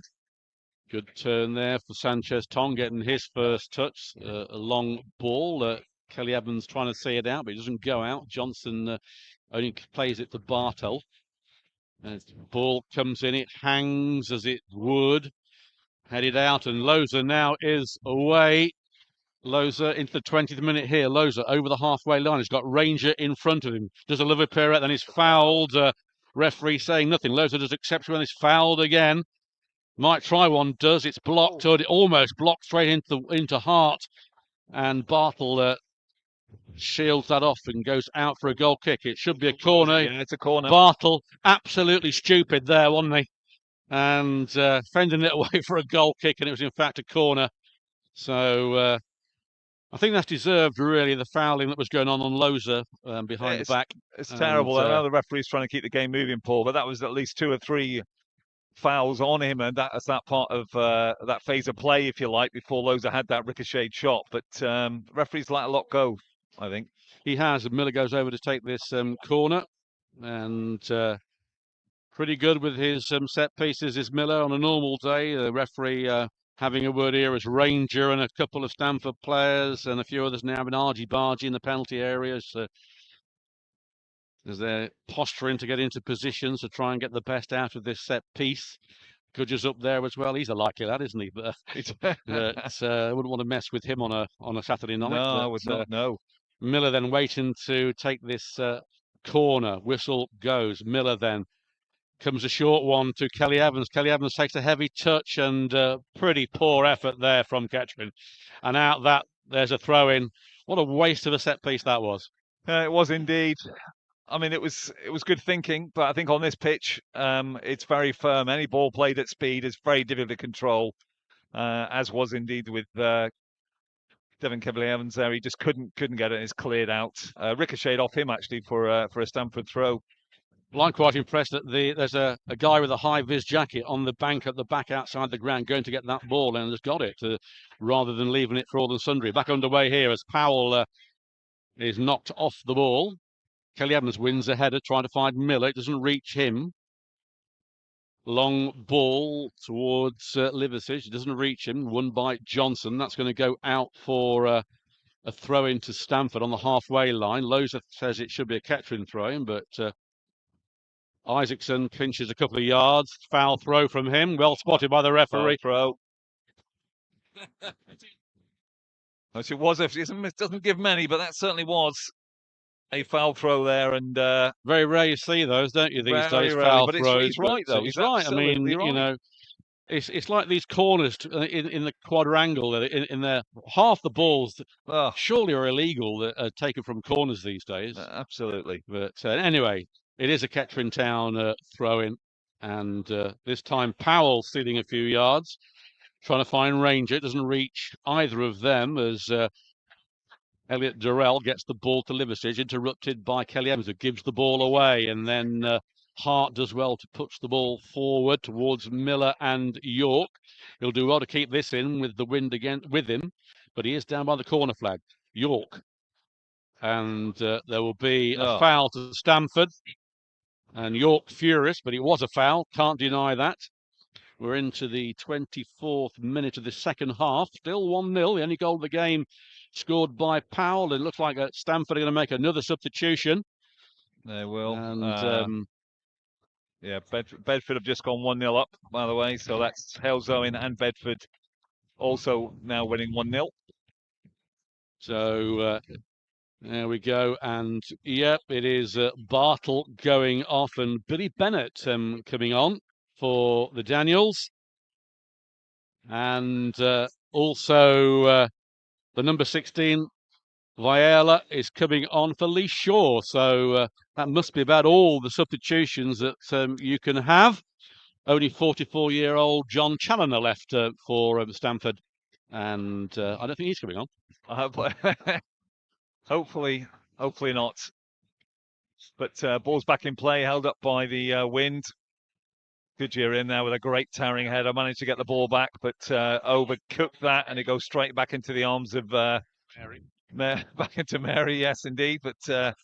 Good turn there for Sanchez Tong, getting his first touch. A long ball. Kelly Evans trying to see it out, but it doesn't go out. Johnson only plays it to Bartel. As the ball comes in, it hangs as it would. Headed out, and Loza now is away. Loza into the 20th minute here. Loza over the halfway line. He's got Ranger in front of him. Does a liver pirouette, then he's fouled. Referee saying nothing. Loza does exception when he's fouled again. Might try one, does. It's blocked, or it almost blocked straight into Hart. And Bartle shields that off and goes out for a goal kick. It should be a corner. Yeah, it's a corner. Bartle, absolutely stupid there, wasn't he? And fending it away for a goal kick, and it was in fact a corner. So I think that's deserved, really, the fouling that was going on Loza behind the back. It's terrible. I know the referee's trying to keep the game moving, Paul, but that was at least 2 or 3 fouls on him, and that's that part of that phase of play, if you like, before Loza had that ricocheted shot. But referee's let a lot go, I think. He has. Miller goes over to take this corner, and pretty good with his set pieces is Miller on a normal day. The referee having a word here as Ranger and a couple of Stamford players and a few others now in argy-bargy in the penalty areas. As they're posturing to get into positions to try and get the best out of this set piece. Goodger's up there as well. He's a likely lad, isn't he? But I wouldn't want to mess with him on a Saturday night. No, I would not. No. Miller then waiting to take this corner. Whistle goes. Miller then comes a short one to Kelly Evans. Kelly Evans takes a heavy touch, and pretty poor effort there from Ketchman. And out that, there's a throw-in. What a waste of a set piece that was. It was indeed. I mean, it was good thinking, but I think on this pitch, it's very firm. Any ball played at speed is very difficult to control, as was indeed with Devin Kelly-Evans there. He just couldn't get it. It's cleared out. Ricocheted off him, actually, for a Stamford throw. Well, I'm quite impressed that there's a guy with a high-vis jacket on the bank at the back outside the ground going to get that ball and has got it, rather than leaving it for all and sundry. Back underway here as Powell is knocked off the ball. Kelly Evans wins a header, trying to find Miller. It doesn't reach him. Long ball towards Liversidge. It doesn't reach him. Won by Johnson. That's going to go out for a throw-in to Stamford on the halfway line. Loza says it should be a Kettering throw-in, but Isaacson pinches a couple of yards. Foul throw from him. Well spotted by the referee. Throw. It was. It doesn't give many, but that certainly was a foul throw there, and very rare you see those, don't you, these days? Foul throws. He's right, though. He's right. I mean, right. You know, it's like these corners in the quadrangle. In their half the balls surely are illegal that are taken from corners these days. Absolutely. But anyway, It is a Kettering Town throw-in, and this time Powell stealing a few yards, trying to find Ranger. It doesn't reach either of them as Elliot Durrell gets the ball to Liversidge, interrupted by Kelly Evans, who gives the ball away, and then Hart does well to push the ball forward towards Miller and York. He'll do well to keep this in with the wind again with him, but he is down by the corner flag. York, and there will be a foul to Stamford, and York furious, but it was a foul, can't deny that. We're into the 24th minute of the second half, still 1-0, the only goal of the game scored by Powell. It looks like Stamford are going to make another substitution. They will. And yeah, Bedford have just gone 1-0 up, by the way, so that's Hales Owen and Bedford also now winning 1-0. So there we go, and yep, it is Bartle going off and Billy Bennett coming on for the Daniels, and also the number 16 Viella is coming on for Lee Shaw. So that must be about all the substitutions that you can have. Only 44-year-old John Challoner left for Stamford, and I don't think he's coming on. Hopefully not. But ball's back in play, held up by the wind. Goodyear in there with a great towering header, managed to get the ball back, but overcooked that, and it goes straight back into the arms of Mary. Back into Mary, yes, indeed. But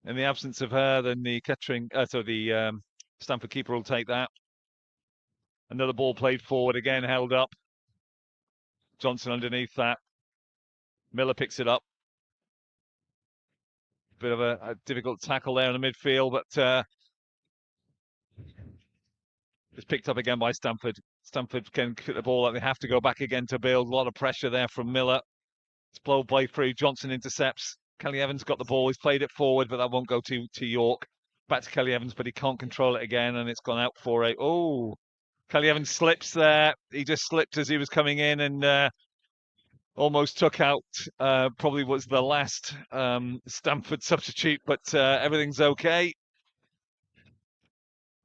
in the absence of her, then the Stamford keeper will take that. Another ball played forward, again held up. Johnson underneath that. Miller picks it up. Bit of a difficult tackle there in the midfield, but it's picked up again by Stamford. Stamford can kick the ball out. They have to go back again to build. A lot of pressure there from Miller. It's blown play through. Johnson intercepts. Kelly Evans got the ball. He's played it forward, but that won't go to York. Back to Kelly Evans, but he can't control it again, and it's gone out for a... Oh, Kelly Evans slips there. He just slipped as he was coming in and almost took out probably was the last Stamford substitute, but everything's okay.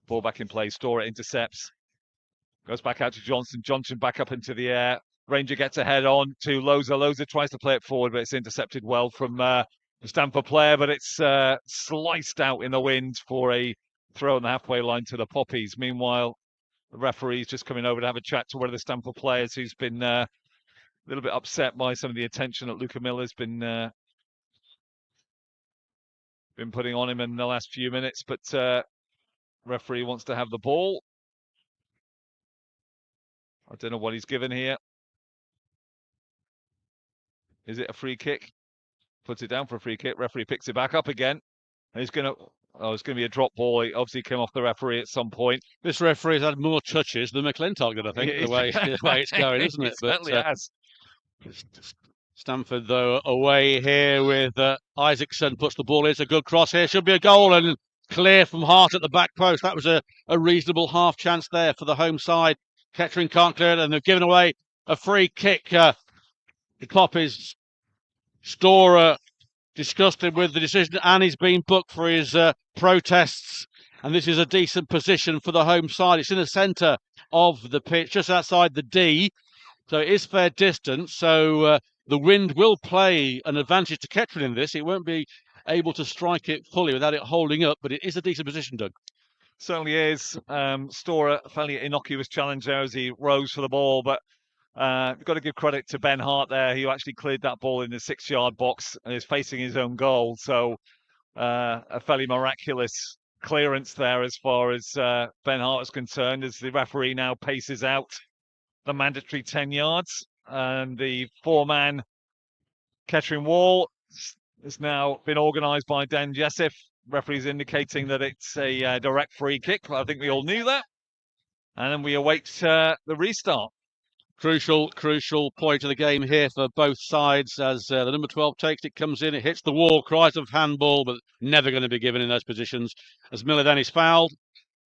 Ball back in play. Store intercepts. Goes back out to Johnson. Johnson back up into the air. Ranger gets a head on to Loza. Loza tries to play it forward, but it's intercepted well from the Stamford player, but it's sliced out in the wind for a throw on the halfway line to the Poppies. Meanwhile, the referee's just coming over to have a chat to one of the Stamford players who's been a little bit upset by some of the attention that Luca Miller's been putting on him in the last few minutes, but referee wants to have the ball. I don't know what he's given here. Is it a free kick? Puts it down for a free kick. Referee picks it back up again. And he's going to... Oh, it's going to be a drop ball. He obviously came off the referee at some point. This referee's had more touches than McClintock did, I think, the way it's going, isn't it? It certainly has. Stamford, though, away here with Isaacson, puts the ball in. It's a good cross here. Should be a goal, and clear from Hart at the back post. That was a reasonable half chance there for the home side. Kettering can't clear it, and they've given away a free kick. The Poppies, Storer disgusted with the decision, and he's been booked for his protests. And this is a decent position for the home side. It's in the centre of the pitch, just outside the D. So it is fair distance. So the wind will play an advantage to Kettering in this. It won't be able to strike it fully without it holding up, but it is a decent position, Doug. Certainly is. Storer, a fairly innocuous challenge there as he rose for the ball, but you've got to give credit to Ben Hart there, who actually cleared that ball in the 6-yard box and is facing his own goal. So a fairly miraculous clearance there as far as Ben Hart is concerned, as the referee now paces out the mandatory 10 yards. And the 4-man Kettering wall has now been organised by Dan Jessif. Referee's indicating that it's a direct free kick. I think we all knew that. And then we await the restart. Crucial point of the game here for both sides as the number 12 takes it, comes in, it hits the wall, cries of handball, but never going to be given in those positions. As Miller then is fouled,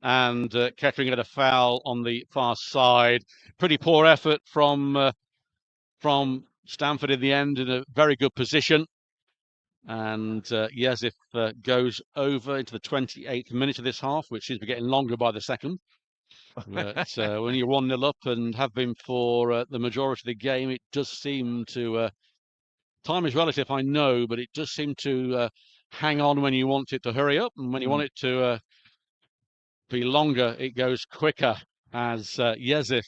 and Kettering had a foul on the far side. Pretty poor effort from Stamford in the end, in a very good position. And Yazif goes over into the 28th minute of this half, which seems to be getting longer by the second. But when you're 1-0 up and have been for the majority of the game, it does seem to, time is relative, I know, but it does seem to hang on when you want it to hurry up, and when you want it to be longer, it goes quicker, as Yazif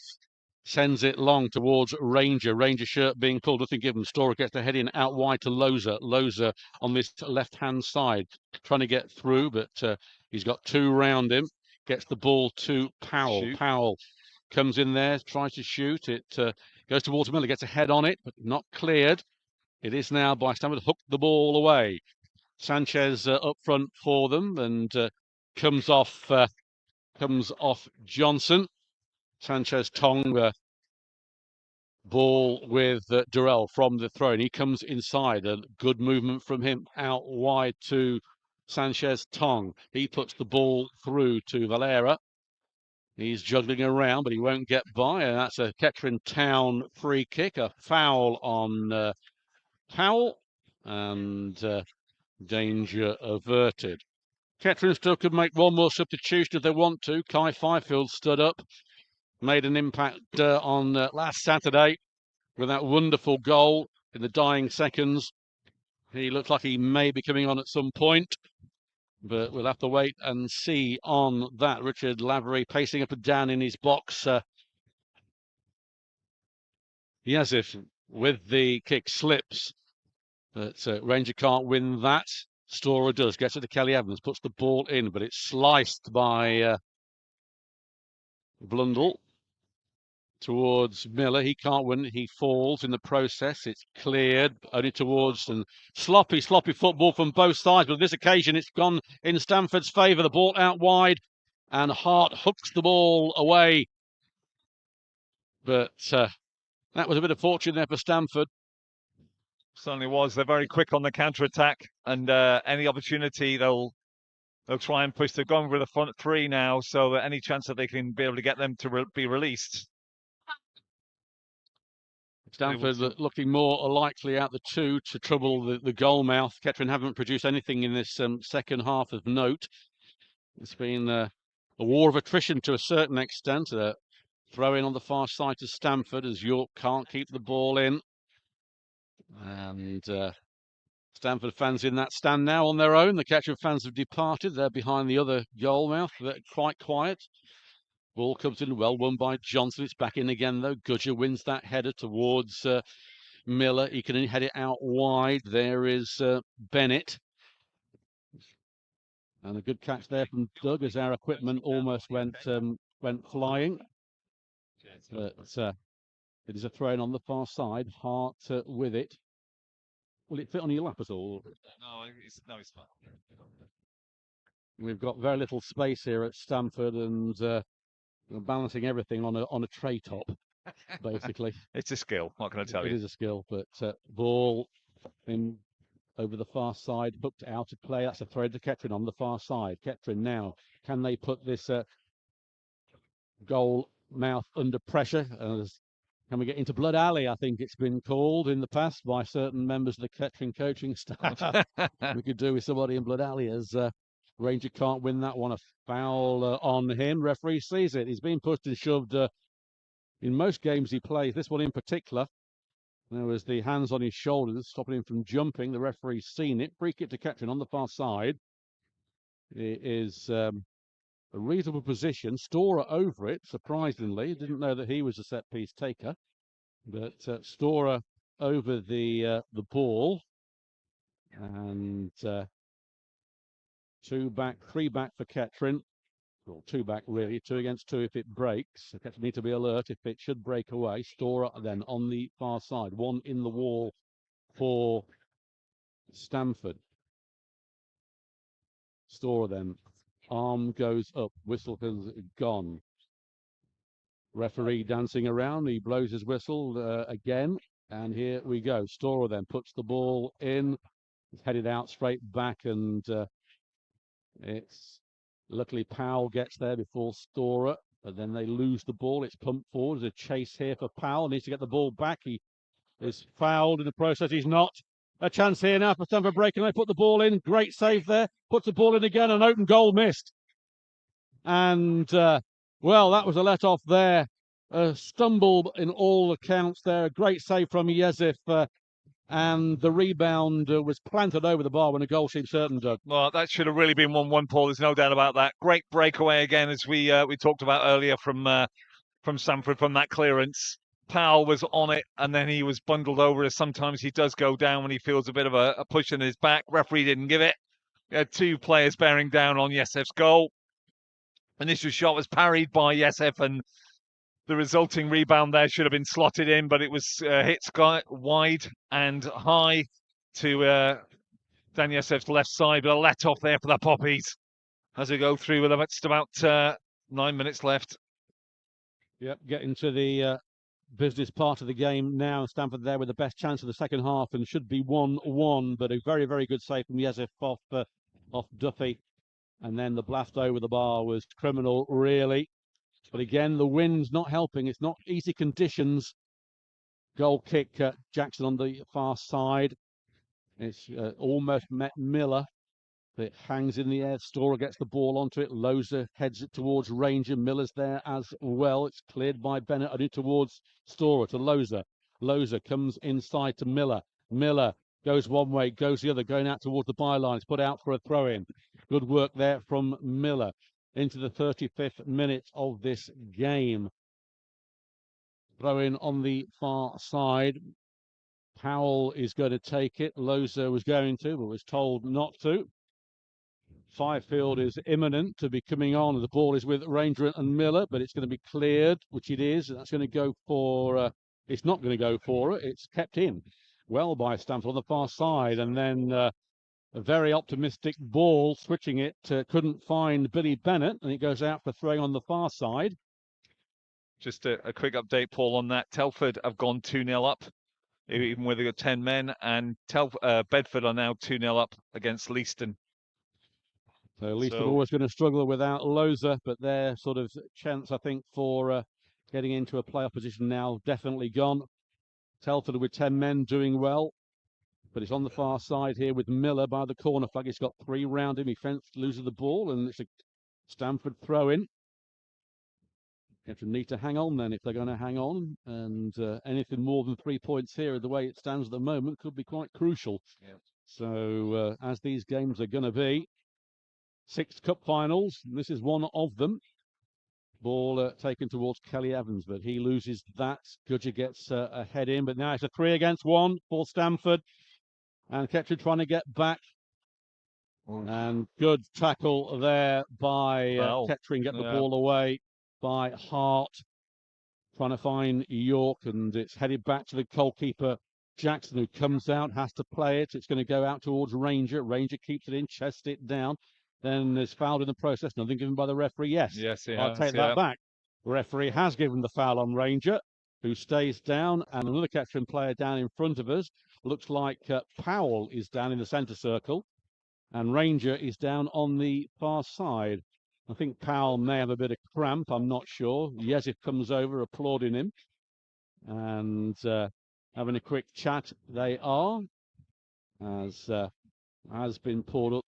sends it long towards Ranger. Ranger shirt being pulled, nothing given. Storer gets the head in out wide to Loza. Loza on this left-hand side, trying to get through, but he's got two round him. Gets the ball to Powell. Powell comes in there, tries to shoot. It goes towards Miller, gets a head on it, but not cleared. It is now by Stamford, hooked the ball away. Sanchez up front for them, and comes off Johnson. Sanchez Tong ball with Durrell from the throw, and he comes inside. A good movement from him out wide to Sanchez Tong. He puts the ball through to Valera. He's juggling around, but he won't get by, and that's a Kettering Town free kick, a foul on Powell, and danger averted. Kettering still could make one more substitution if they want to. Kai Fifield stood up, made an impact on last Saturday with that wonderful goal in the dying seconds. He looks like he may be coming on at some point, but we'll have to wait and see on that. Richard Lavery pacing up and down in his box. Yazif with the kick slips, but Ranger can't win that. Storer does, gets it to Kelly Evans, puts the ball in, but it's sliced by Blundell towards Miller. He can't win it. He falls in the process. It's cleared only towards, and sloppy football from both sides. But on this occasion, it's gone in Stamford's favour. The ball out wide, and Hart hooks the ball away. But that was a bit of fortune there for Stamford. Certainly was. They're very quick on the counter-attack, and any opportunity they'll try and push. They've gone with the front three now, so any chance that they can be able to get them to be released. Stamford looking more likely out the two to trouble the goal mouth. Kettering haven't produced anything in this second half of note. It's been a war of attrition to a certain extent. Throw in on the far side to Stamford as York can't keep the ball in. And Stamford fans in that stand now on their own. The Kettering fans have departed. They're behind the other goal mouth. They're quite quiet. Ball comes in, well won by Johnson. It's back in again, though. Gudger wins that header towards Miller. He can head it out wide. There is Bennett. And a good catch there from Doug as our equipment almost went flying. But it is a throw in on the far side. Hart with it. Will it fit on your lap at all? No, it's fine. We've got very little space here at Stamford, and we're balancing everything on a tray top, basically. It's a skill. What can I tell you? It is a skill, but ball in over the far side, hooked out of play. That's a throw to Kettering on the far side. Kettering now, can they put this goal mouth under pressure? Can we get into Blood Alley? I think it's been called in the past by certain members of the Kettering coaching staff. We could do with somebody in Blood Alley as Ranger can't win that one. A foul on him. Referee sees it. He's been pushed and shoved in most games he plays. This one in particular. There was the hands on his shoulders, stopping him from jumping. The referee's seen it. Free kick to Kettering on the far side. It is a reasonable position. Storer over it, surprisingly. Didn't know that he was a set-piece taker. But Storer over the ball. And 2 back, 3 back for Kettering. Well, 2 back, really. 2 against 2 if it breaks. So Kettering need to be alert if it should break away. Storer then on the far side. 1 in the wall for Stamford. Storer then. Arm goes up. Whistle has gone. Referee dancing around. He blows his whistle again. And here we go. Storer then puts the ball in. It's headed out straight back, and it's luckily Powell gets there before Storer, but then they lose the ball. It's pumped forward. There's a chase here for Powell. Needs to get the ball back. He is fouled in the process. He's not. a chance here now for Stamford breaking. They put the ball in. Great save there. Puts the ball in again. An open goal missed. And, well, that was a let-off there. A stumble in all accounts there. A great save from Yezif. And the rebound was planted over the bar when a goal seemed certain, Doug. Well, that should have really been 1-1, Paul. There's no doubt about that. Great breakaway again, as we talked about earlier from Stamford from that clearance. Powell was on it, and then he was bundled over, as sometimes he does go down when he feels a bit of a push in his back. Referee didn't give it. We had two players bearing down on Yesef's goal. Initial shot was parried by Yesef, and the resulting rebound there should have been slotted in, but it was hit wide and high to Dan Yesef's left side, but a let off there for the Poppies as we go through with just about 9 minutes left. Yep, getting to the business part of the game now. Stamford there with the best chance of the second half and should be 1-1, but a very, very good save from Yezef off Duffy. And then the blast over the bar was criminal, really. But again, the wind's not helping. It's not easy conditions. Goal kick, Jackson on the far side. It's almost met Miller. It hangs in the air. Storer gets the ball onto it. Loza heads it towards Ranger. Miller's there as well. It's cleared by Bennett. I do towards Storer to Loza. Loza comes inside to Miller. Miller goes one way, goes the other, going out towards the byline. It's put out for a throw-in. Good work there from Miller into the 35th minute of this game. Throw-in on the far side. Powell is going to take it. Loza was going to, but was told not to. Fifield is imminent to be coming on. The ball is with Ranger and Miller, but it's going to be cleared, which it is. That's going to go for... it's not going to go for it. It's kept in well by Stamford on the far side. And then a very optimistic ball, switching it, couldn't find Billy Bennett, and it goes out for throwing on the far side. Just a quick update, Paul, on that. Telford have gone 2-0 up, even with the 10 men, and Bedford are now 2-0 up against Leiston. So Leiston always going to struggle without Loza, but their sort of chance, I think, for getting into a playoff position now definitely gone. Telford with 10 men doing well, but it's on the far side here with Miller by the corner flag. He's got three round him. He loses the ball, and it's a Stamford throw-in. Going to need to hang on then if they're going to hang on, and anything more than 3 points here, the way it stands at the moment, could be quite crucial. Yeah. So as these games are going to be, 6 cup finals, this is one of them. Ball taken towards Kelly Evans, but he loses that. Gudger gets a head in, but now it's a 3 against 1 for Stamford, and Kettering trying to get back. And good tackle there by Kettering, get the ball away by Hart, trying to find York, and it's headed back to the goalkeeper Jackson, who comes out, has to play it. It's going to go out towards Ranger. Ranger keeps it in, chests it down, then is fouled in the process. Nothing given by the referee. Yes, I'll take that back. The referee has given the foul on Ranger, who stays down, and another Kettering player down in front of us. Looks like Powell is down in the centre circle, and Ranger is down on the far side. I think Powell may have a bit of cramp, I'm not sure. Yezif comes over, applauding him, and having a quick chat. They are, as has been pulled up.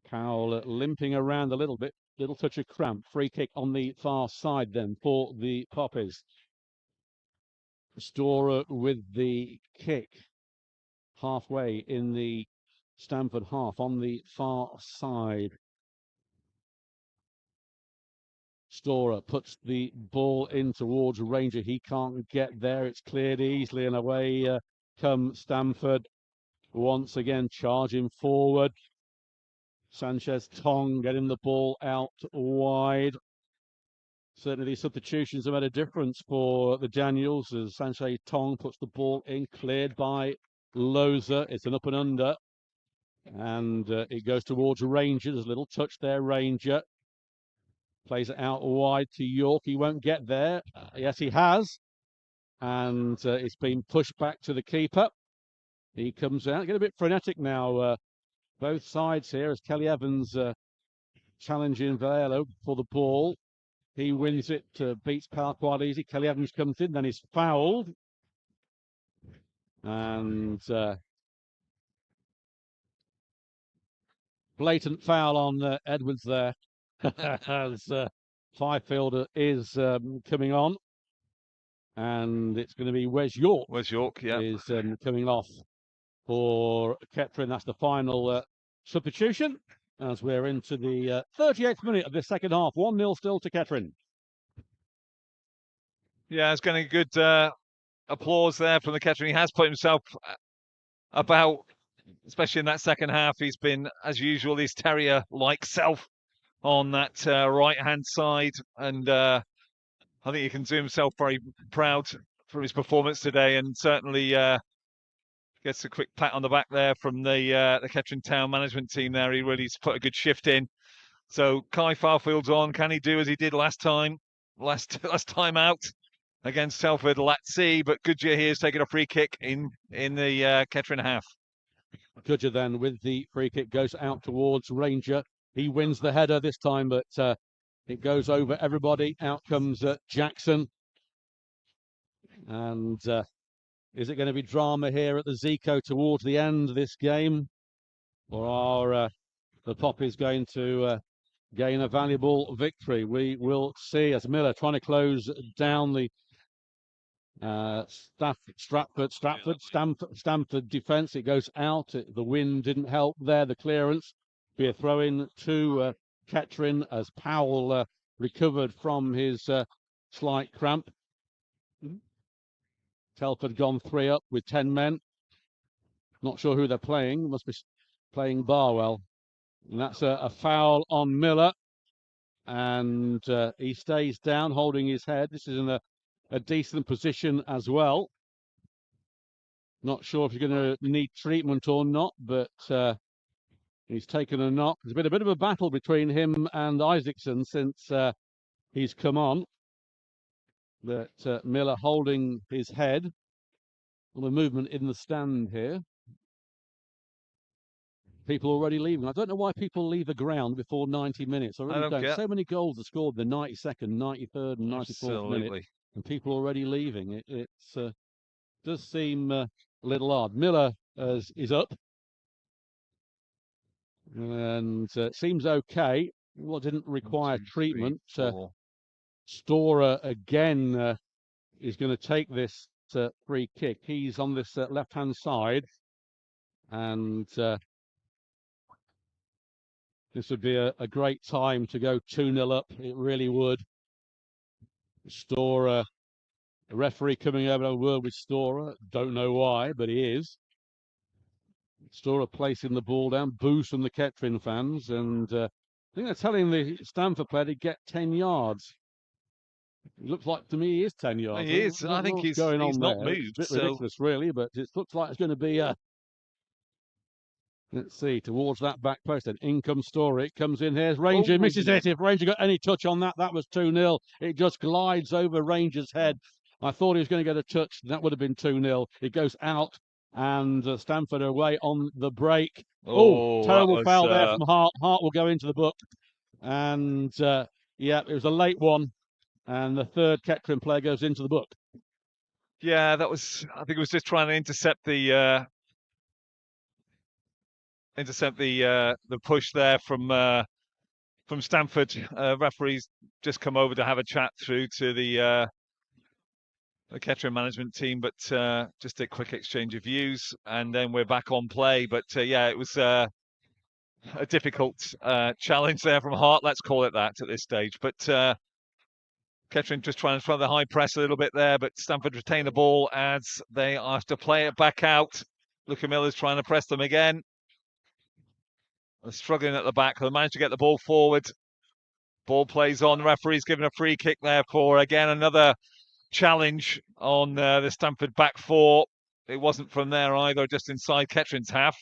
Powell limping around a little bit, little touch of cramp. Free kick on the far side then for the Poppies. Storer with the kick halfway in the Stamford half on the far side. Storer puts the ball in towards Ranger. He can't get there. It's cleared easily, and away come Stamford. Once again, charging forward. Sanchez Tong getting the ball out wide. Certainly these substitutions have made a difference for the Daniels, as Sanchez Tong puts the ball in, cleared by Loza. It's an up and under, and it goes towards Ranger. There's a little touch there, Ranger. Plays it out wide to York. He won't get there. Yes, he has. And it's been pushed back to the keeper. He comes out. Get a bit frenetic now. Both sides here as Kelly Evans challenging Velo for the ball. He wins it, beats Powell quite easy. Kelly Evans comes in, then he's fouled. And Blatant foul on Edwards there. As Fifield is coming on. And it's going to be Wes York. Wes York, yeah. Is coming off for Kettering. That's the final substitution as we're into the 38th minute of the second half. 1-0 still to Kettering. Yeah, it's getting good applause there from the Kettering. He has put himself about, especially in that second half. He's been, as usual, his terrier-like self on that right-hand side. And I think he can do himself very proud for his performance today, and certainly gets a quick pat on the back there from the Kettering Town management team there. He really put a good shift in. So Kai Farfield's on. Can he do as he did last time out against Telford? Let's see. But Goodyear here is taking a free kick in the Kettering half. Goodyear then with the free kick goes out towards Ranger. He wins the header this time, but it goes over everybody. Out comes Jackson. And is it going to be drama here at the Zico towards the end of this game? Or are the Poppies going to gain a valuable victory? We will see, as Miller trying to close down the Stamford defence. It goes out. The wind didn't help there. The clearance. Be a throw in to Kettering as Powell recovered from his slight cramp. Telford gone 3 up with 10 men. Not sure who they're playing. Must be playing Barwell. And that's a foul on Miller. And he stays down, holding his head. This is in a decent position as well. Not sure if he's going to need treatment or not, but he's taken a knock. There's been a bit of a battle between him and Isaacson since he's come on. But Miller holding his head. On the movement in the stand here. People already leaving. I don't know why people leave the ground before 90 minutes. I really don't. So many goals are scored in the 92nd, 93rd and 94th minute. And people already leaving. It does seem a little odd. Miller is up. And seems okay. Well, didn't require treatment. Storer again is going to take this free kick. He's on this left-hand side. And this would be a great time to go 2-0 up. It really would. Storer, the referee coming over a word with Storer. Don't know why, but he is. Storer placing the ball down. Boos from the Kettering fans. And I think they're telling the Stamford player to get 10 yards. It looks like to me he is 10 yards. He is. I think he's going on not there. moved. It's a bit ridiculous, really, but it looks like it's going to be let's see, towards that back post. And in comes Story. It comes in here. Ranger misses it. If Ranger got any touch on that, that was 2-0. It just glides over Ranger's head. I thought he was going to get a touch. That would have been 2-0. It goes out, and Stamford are away on the break. Oh, terrible foul there from Hart. Hart will go into the book. And, yeah, it was a late one. And the third Kettering player goes into the book. Yeah, that was, I think it was just trying to intercept the push there from Stamford. Referees just come over to have a chat through to the Kettering management team, but just a quick exchange of views, and then we're back on play. But yeah, it was a difficult challenge there from Hart, let's call it that at this stage. But Kettering just trying to throw the high press a little bit there, but Stamford retain the ball as they have to play it back out. Luca Miller's trying to press them again. They're struggling at the back. They managed to get the ball forward. Ball plays on. The referee's given a free kick there for, again, another challenge on the Stamford back four. It wasn't from there either, just inside Kettering's half.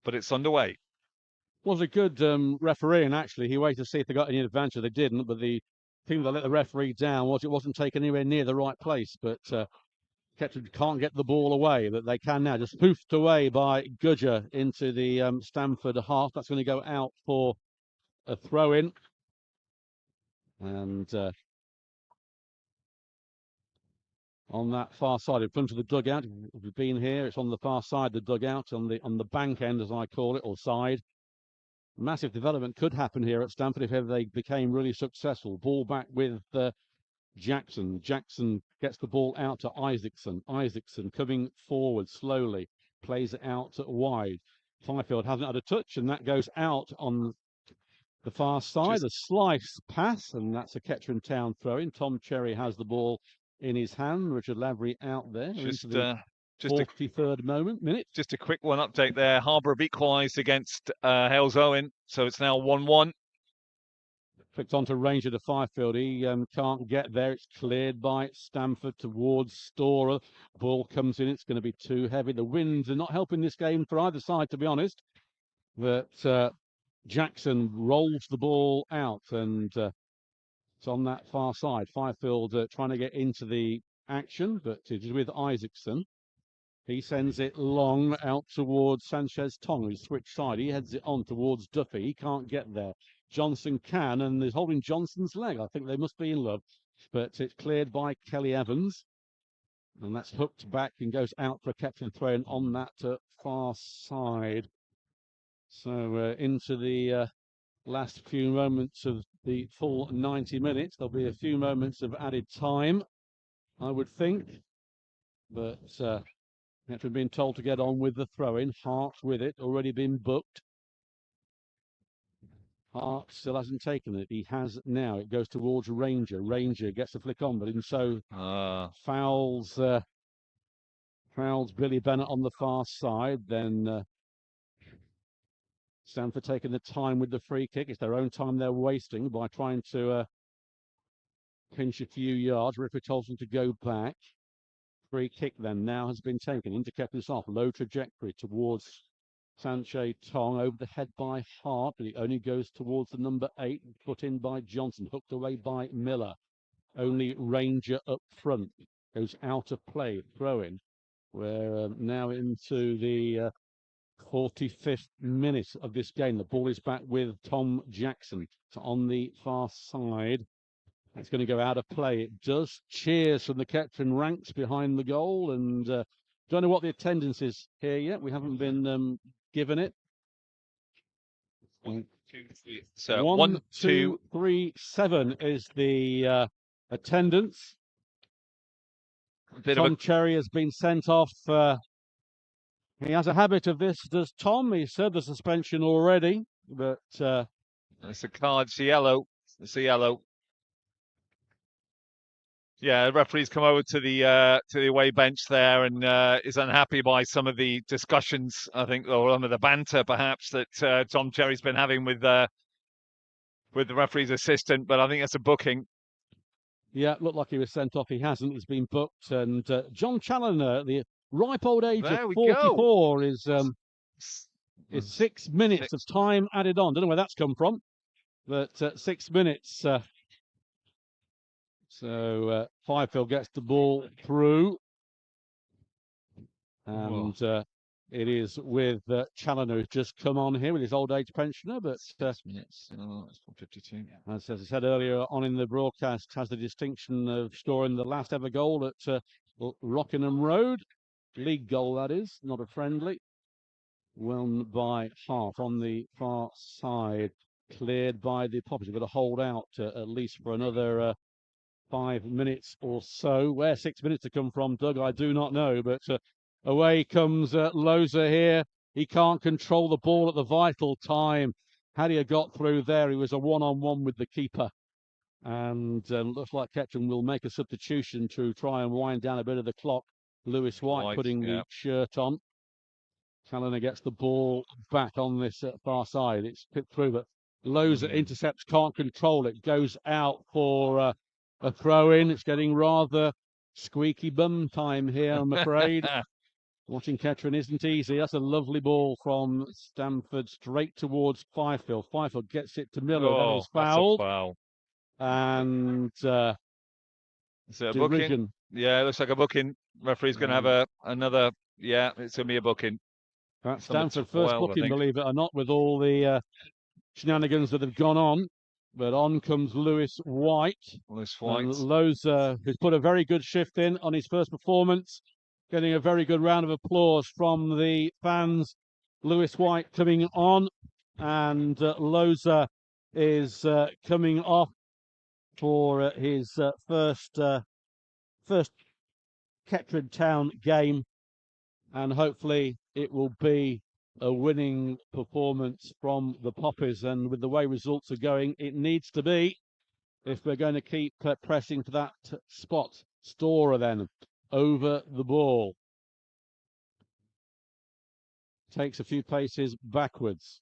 But it's underway. Was a good referee, and actually he waited to see if they got any advantage. They didn't, but the thing that let the referee down was it wasn't taken anywhere near the right place. But Kettering can't get the ball away, that they can now. Just poofed away by Goodyear into the Stamford half. That's going to go out for a throw-in. And on that far side in front of the dugout. If you've been here, it's on the far side, the dugout, on the bank end, as I call it, or side. Massive development could happen here at Stamford if ever they became really successful. Ball back with Jackson. Jackson gets the ball out to Isaacson. Isaacson coming forward slowly, plays it out wide. Fifield hasn't had a touch, and that goes out on the far side. A slice pass, and that's a Kettering Town throw-in. Tom Cherry has the ball in his hand. Richard Lavery out there into the 43rd minute. Just a quick one update there. Harbour have equalised against Hales Owen, so it's now 1-1. Flicked onto Ranger to Fifield. He can't get there. It's cleared by Stamford towards Storer. Ball comes in. It's going to be too heavy. The winds are not helping this game for either side, to be honest. But Jackson rolls the ball out, and it's on that far side. Fifield trying to get into the action, but it is with Isaacson. He sends it long out towards Sanchez Tong, who's switched side. He heads it on towards Duffy. He can't get there. Johnson can, and is holding Johnson's leg. I think they must be in love. But it's cleared by Kelly Evans. And that's hooked back and goes out for a Kettering throw-in on that far side. So into the last few moments of the full 90 minutes. There'll be a few moments of added time, I would think. But after being told to get on with the throw-in, Hart with it, already been booked. Hart still hasn't taken it. He has now. It goes towards Ranger. Ranger gets a flick on, but in so fouls Billy Bennett on the far side. Then Stamford taking the time with the free kick. It's their own time they're wasting by trying to pinch a few yards. Ripley tells them to go back. Free kick then now has been taken into Kettering off. Low trajectory towards Sanchez Tong, over the head by Hart, but it only goes towards the number 8, put in by Johnson, hooked away by Miller. Only Ranger up front, goes out of play, throw-in. We're now into the 45th minute of this game. The ball is back with Tom Jackson. So on the far side, it's going to go out of play. It does. Cheers from the Kettering ranks behind the goal, and don't know what the attendance is here yet. We haven't been given it. 1, 2, 3. So 1, 2, 3, 7 is the attendance. Tom Cherry has been sent off. He has a habit of this, does Tom. He served the suspension already, but it's a card. It's a yellow. It's a yellow. Yeah, the referee's come over to the away bench there and is unhappy by some of the discussions, I think, or some of the banter perhaps that Tom Cherry's been having with the referee's assistant. But I think that's a booking. Yeah, looked like he was sent off. He hasn't. He's been booked. And John Challoner, at the ripe old age of 44, is 6 minutes of time added on. Don't know where that's come from, but 6 minutes. So Fifield gets the ball through, and it is with Challoner, who's just come on here with his old age pensioner. But 6 minutes, it's 4:52. As I said earlier on in the broadcast, has the distinction of scoring the last ever goal at Rockingham Road, league goal that is, not a friendly. Won by Hart on the far side, cleared by the Poppies. We've got to hold out at least for another 5 minutes or so. Where 6 minutes to come from, Doug, I do not know. But away comes Loza here. He can't control the ball at the vital time. Had he got through there, he was a one-on-one with the keeper. And looks like Kettering will make a substitution to try and wind down a bit of the clock. Lewis White putting the shirt on. Challoner gets the ball back on this far side. It's picked through, but Loza intercepts, can't control it. Goes out for a throw-in. It's getting rather squeaky bum time here, I'm afraid. Watching Kettering isn't easy. That's a lovely ball from Stamford straight towards Fifield. Fifield gets it to Miller. That is fouled. That's a foul. And is it a booking? Yeah, it looks like a booking. Referee's going to have another. Yeah, it's going to be a booking. That's Stamford first booking, believe it or not, with all the shenanigans that have gone on. But on comes Lewis White. Lewis White. And Loza, who's put a very good shift in on his first performance, getting a very good round of applause from the fans. Lewis White coming on, and Loza is coming off for his first Kettering Town game, and hopefully it will be a winning performance from the Poppies. And with the way results are going, it needs to be, if we're going to keep pressing for that spot. Storer then over the ball, takes a few paces backwards.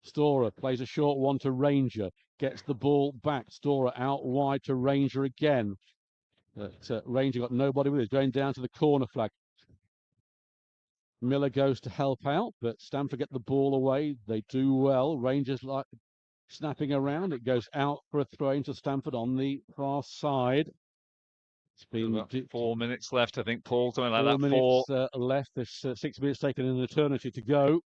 Storer plays a short one to Ranger, gets the ball back. Storer out wide to Ranger again. But Ranger got nobody with it, going down to the corner flag. Miller goes to help out, but Stamford get the ball away. They do well. Rangers like snapping around. It goes out for a throw into Stamford on the far side. It's been about 4 minutes left, I think, Paul, something like 4 that. minutes left. There's 6 minutes taken an eternity to go.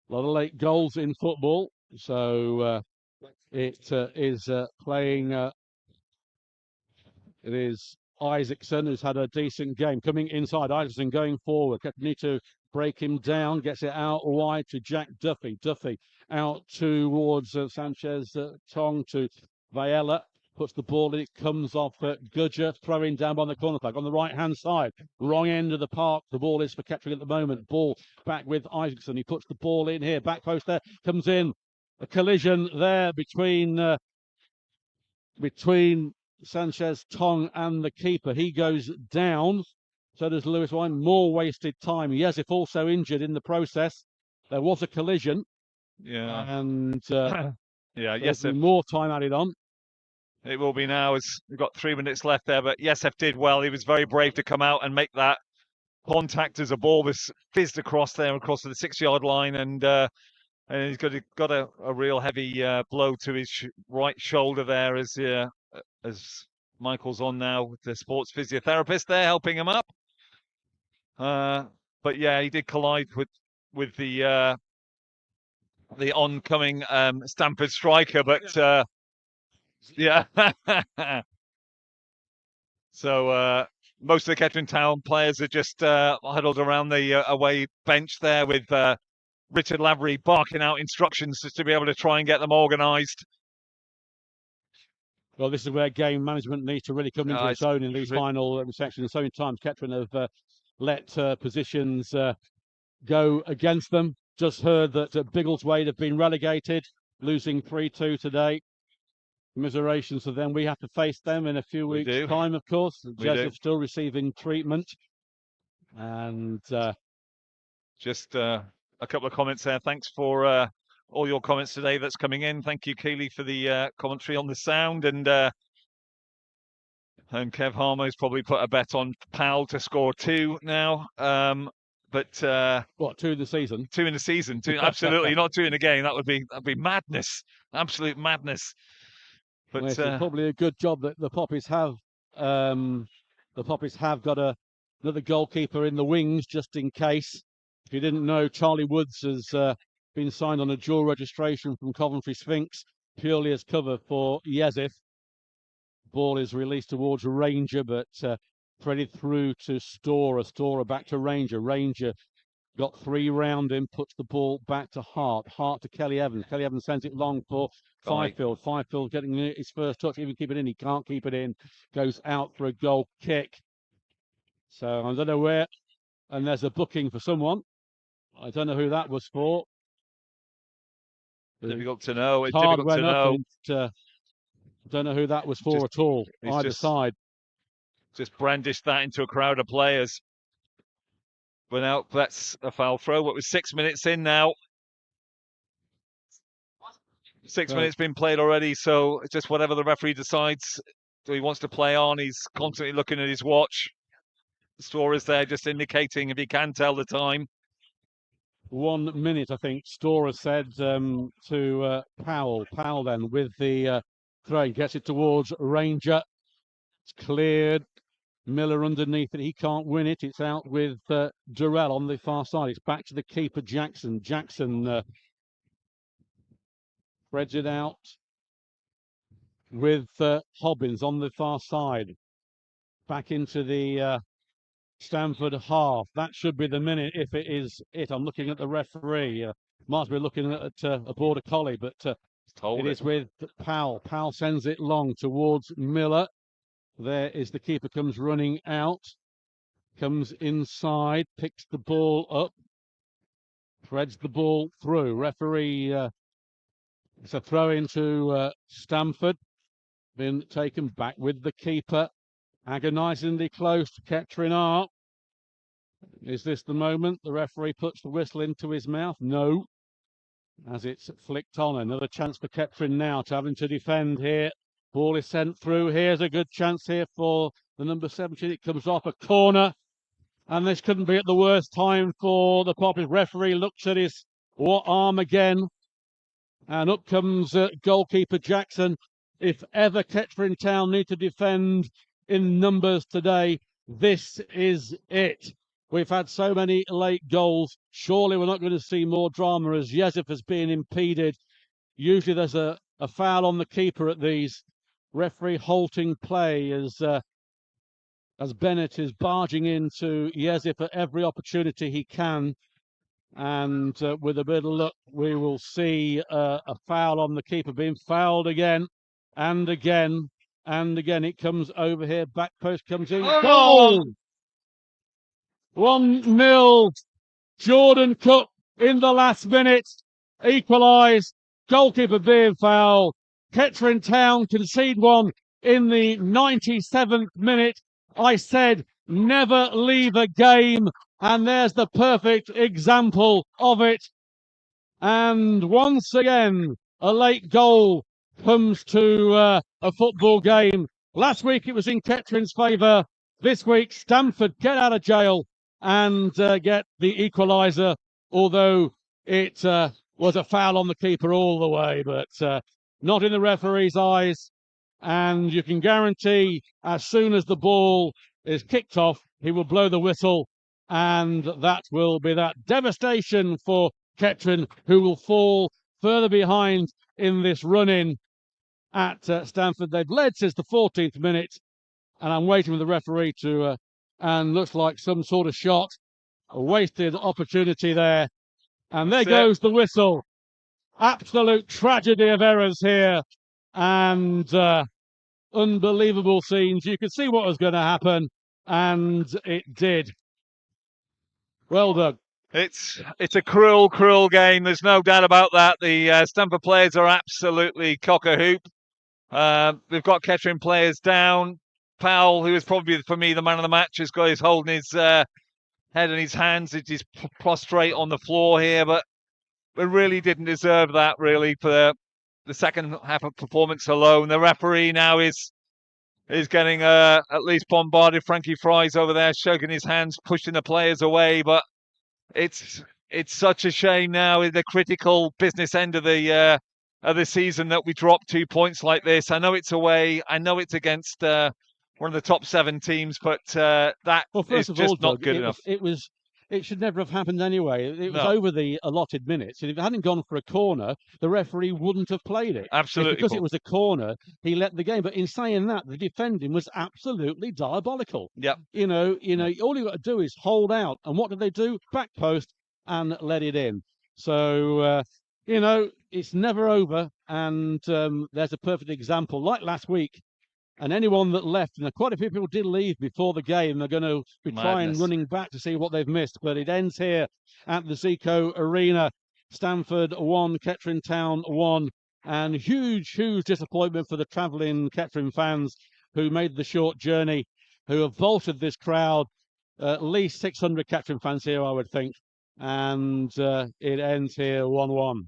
A lot of late goals in football, so it is playing. It is Isaacson who's had a decent game. Coming inside, Isaacson going forward. Need to break him down. Gets it out wide to Jack Duffy. Duffy out towards Sanchez Tong to Viella. Puts the ball in. It comes off Gudger. Throwing down on the corner flag on the right-hand side. Wrong end of the park. The ball is for Kettering at the moment. Ball back with Isaacson. He puts the ball in here. Back post there. Comes in. A collision there between Sanchez Tong and the keeper. He goes down. So does Lewis White. More wasted time. Yezif also injured in the process. There was a collision. Yeah. And yeah, Yesef. More time added on. It will be now, as we've got 3 minutes left there. But Yesef did well. He was very brave to come out and make that contact as a ball was fizzed across there, across to the 6-yard line. And he's got a real heavy blow to his right shoulder there as Michael's on now with the sports physiotherapist there helping him up. But yeah, he did collide with the oncoming Stamford striker, but yeah. So most of the Kettering Town players are just huddled around the away bench there with Richard Lavery barking out instructions just to be able to try and get them organised. Well, this is where game management needs to really come into its own in these final sections. So many times Kettering have let positions go against them. Just heard that Biggleswade have been relegated, losing 3-2 today. Commiserations to them. We have to face them in a few weeks' time, of course. Joseph still receiving treatment. And just a couple of comments there. Thanks for all your comments today that's coming in. Thank you, Keeley, for the commentary on the sound. And Kev Harmo's probably put a bet on Powell to score 2 now. But what, 2 in the season? 2 in the season. 2, absolutely, not 2 in a game. That'd be madness, absolute madness. But well, it's probably a good job that the Poppies have. The Poppies have got another goalkeeper in the wings just in case. If you didn't know, Charlie Woods has been signed on a dual registration from Coventry Sphinx purely as cover for Yezif. Ball is released towards Ranger, but threaded through to Storer. Storer back to Ranger. Ranger got 3 round him, puts the ball back to Hart. Hart to Kelly Evans. Kelly Evans sends it long for Fifield. Fifield getting his first touch, even keep it in. He can't keep it in. Goes out for a goal kick. So I don't know where. And there's a booking for someone. I don't know who that was for. Difficult to know. It's difficult to know. Don't know who that was for at all. Either side. Just brandished that into a crowd of players. But now that's a foul throw. What was 6 minutes in now? 6 minutes been played already, so it's just whatever the referee decides he wants to play on. He's constantly looking at his watch. The score is there, just indicating if he can tell the time. 1 minute, I think. Storer said to Powell. Powell then with the throw, gets it towards Ranger. It's cleared. Miller underneath it. He can't win it. It's out with Durrell on the far side. It's back to the keeper, Jackson. Jackson spreads it out. with Hobbins on the far side. Back into the Stamford half. That should be the minute if it is it. I'm looking at the referee. Might be looking at a border collie, but it is with Powell. Powell sends it long towards Miller. There is the keeper, comes running out, comes inside, picks the ball up, threads the ball through. Referee, it's a throw into Stamford. Been taken back with the keeper. Agonisingly close to Kettering. Is this the moment the referee puts the whistle into his mouth? No. As it's flicked on. Another chance for Kettering now to having to defend here. Ball is sent through. Here's a good chance here for the number 17. It comes off a corner. And this couldn't be at the worst time for the Poppers. Referee looks at his arm again. And up comes goalkeeper Jackson. If ever Kettering Town need to defend in numbers today, this is it. We've had so many late goals. Surely we're not going to see more drama as Yezif has been impeded. Usually there's a foul on the keeper at these. Referee halting play as Bennett is barging into Yezif at every opportunity he can. And with a bit of luck, we will see a foul on the keeper, being fouled again and again and again. It comes over here. Back post comes in. Goal! 1-0. Jordan Cook in the last minute. Equalised. Goalkeeper being fouled. Kettering Town concede one in the 97th minute. I said never leave a game. And there's the perfect example of it. And once again, a late goal comes to a football game. Last week it was in Kettering's favour. This week, Stamford get out of jail and get the equaliser, although it was a foul on the keeper all the way, but not in the referee's eyes. And you can guarantee as soon as the ball is kicked off, he will blow the whistle. And that will be that devastation for Kettering, who will fall further behind in this run-in at Stamford. They've led since the 14th minute, and I'm waiting for the referee to, and looks like some sort of shot. A wasted opportunity there. And there goes the whistle. Absolute tragedy of errors here. And unbelievable scenes. You could see what was going to happen, and it did. Well done. It's a cruel, cruel game. There's no doubt about that. The Stamford players are absolutely cock-a-hoop. They've got Kettering players down. Powell, who is probably, for me, the man of the match, has got his holding his head in his hands. He's prostrate on the floor here, but we really didn't deserve that, really, for the second half of performance alone. The referee now is getting at least bombarded. Frankie Fry's over there shaking his hands, pushing the players away. But it's such a shame now in the critical business end of the season that we drop 2 points like this. I know it's away. I know it's against one of the top 7 teams, but that is just not good enough. It should never have happened anyway. It was over the allotted minutes. And if it hadn't gone for a corner, the referee wouldn't have played it. Absolutely. Because it was a corner, he let the game. But in saying that, the defending was absolutely diabolical. Yep. You know, all you've got to do is hold out. And what did they do? Back post and let it in. So, it's never over. And there's a perfect example. Like last week, and anyone that left, and quite a few people did leave before the game, they're going to be trying running back to see what they've missed. But it ends here at the Zico Arena. Stamford 1, Kettering Town 1. And huge, huge disappointment for the travelling Kettering fans who made the short journey, who have vaulted this crowd. At least 600 Kettering fans here, I would think. And it ends here 1-1.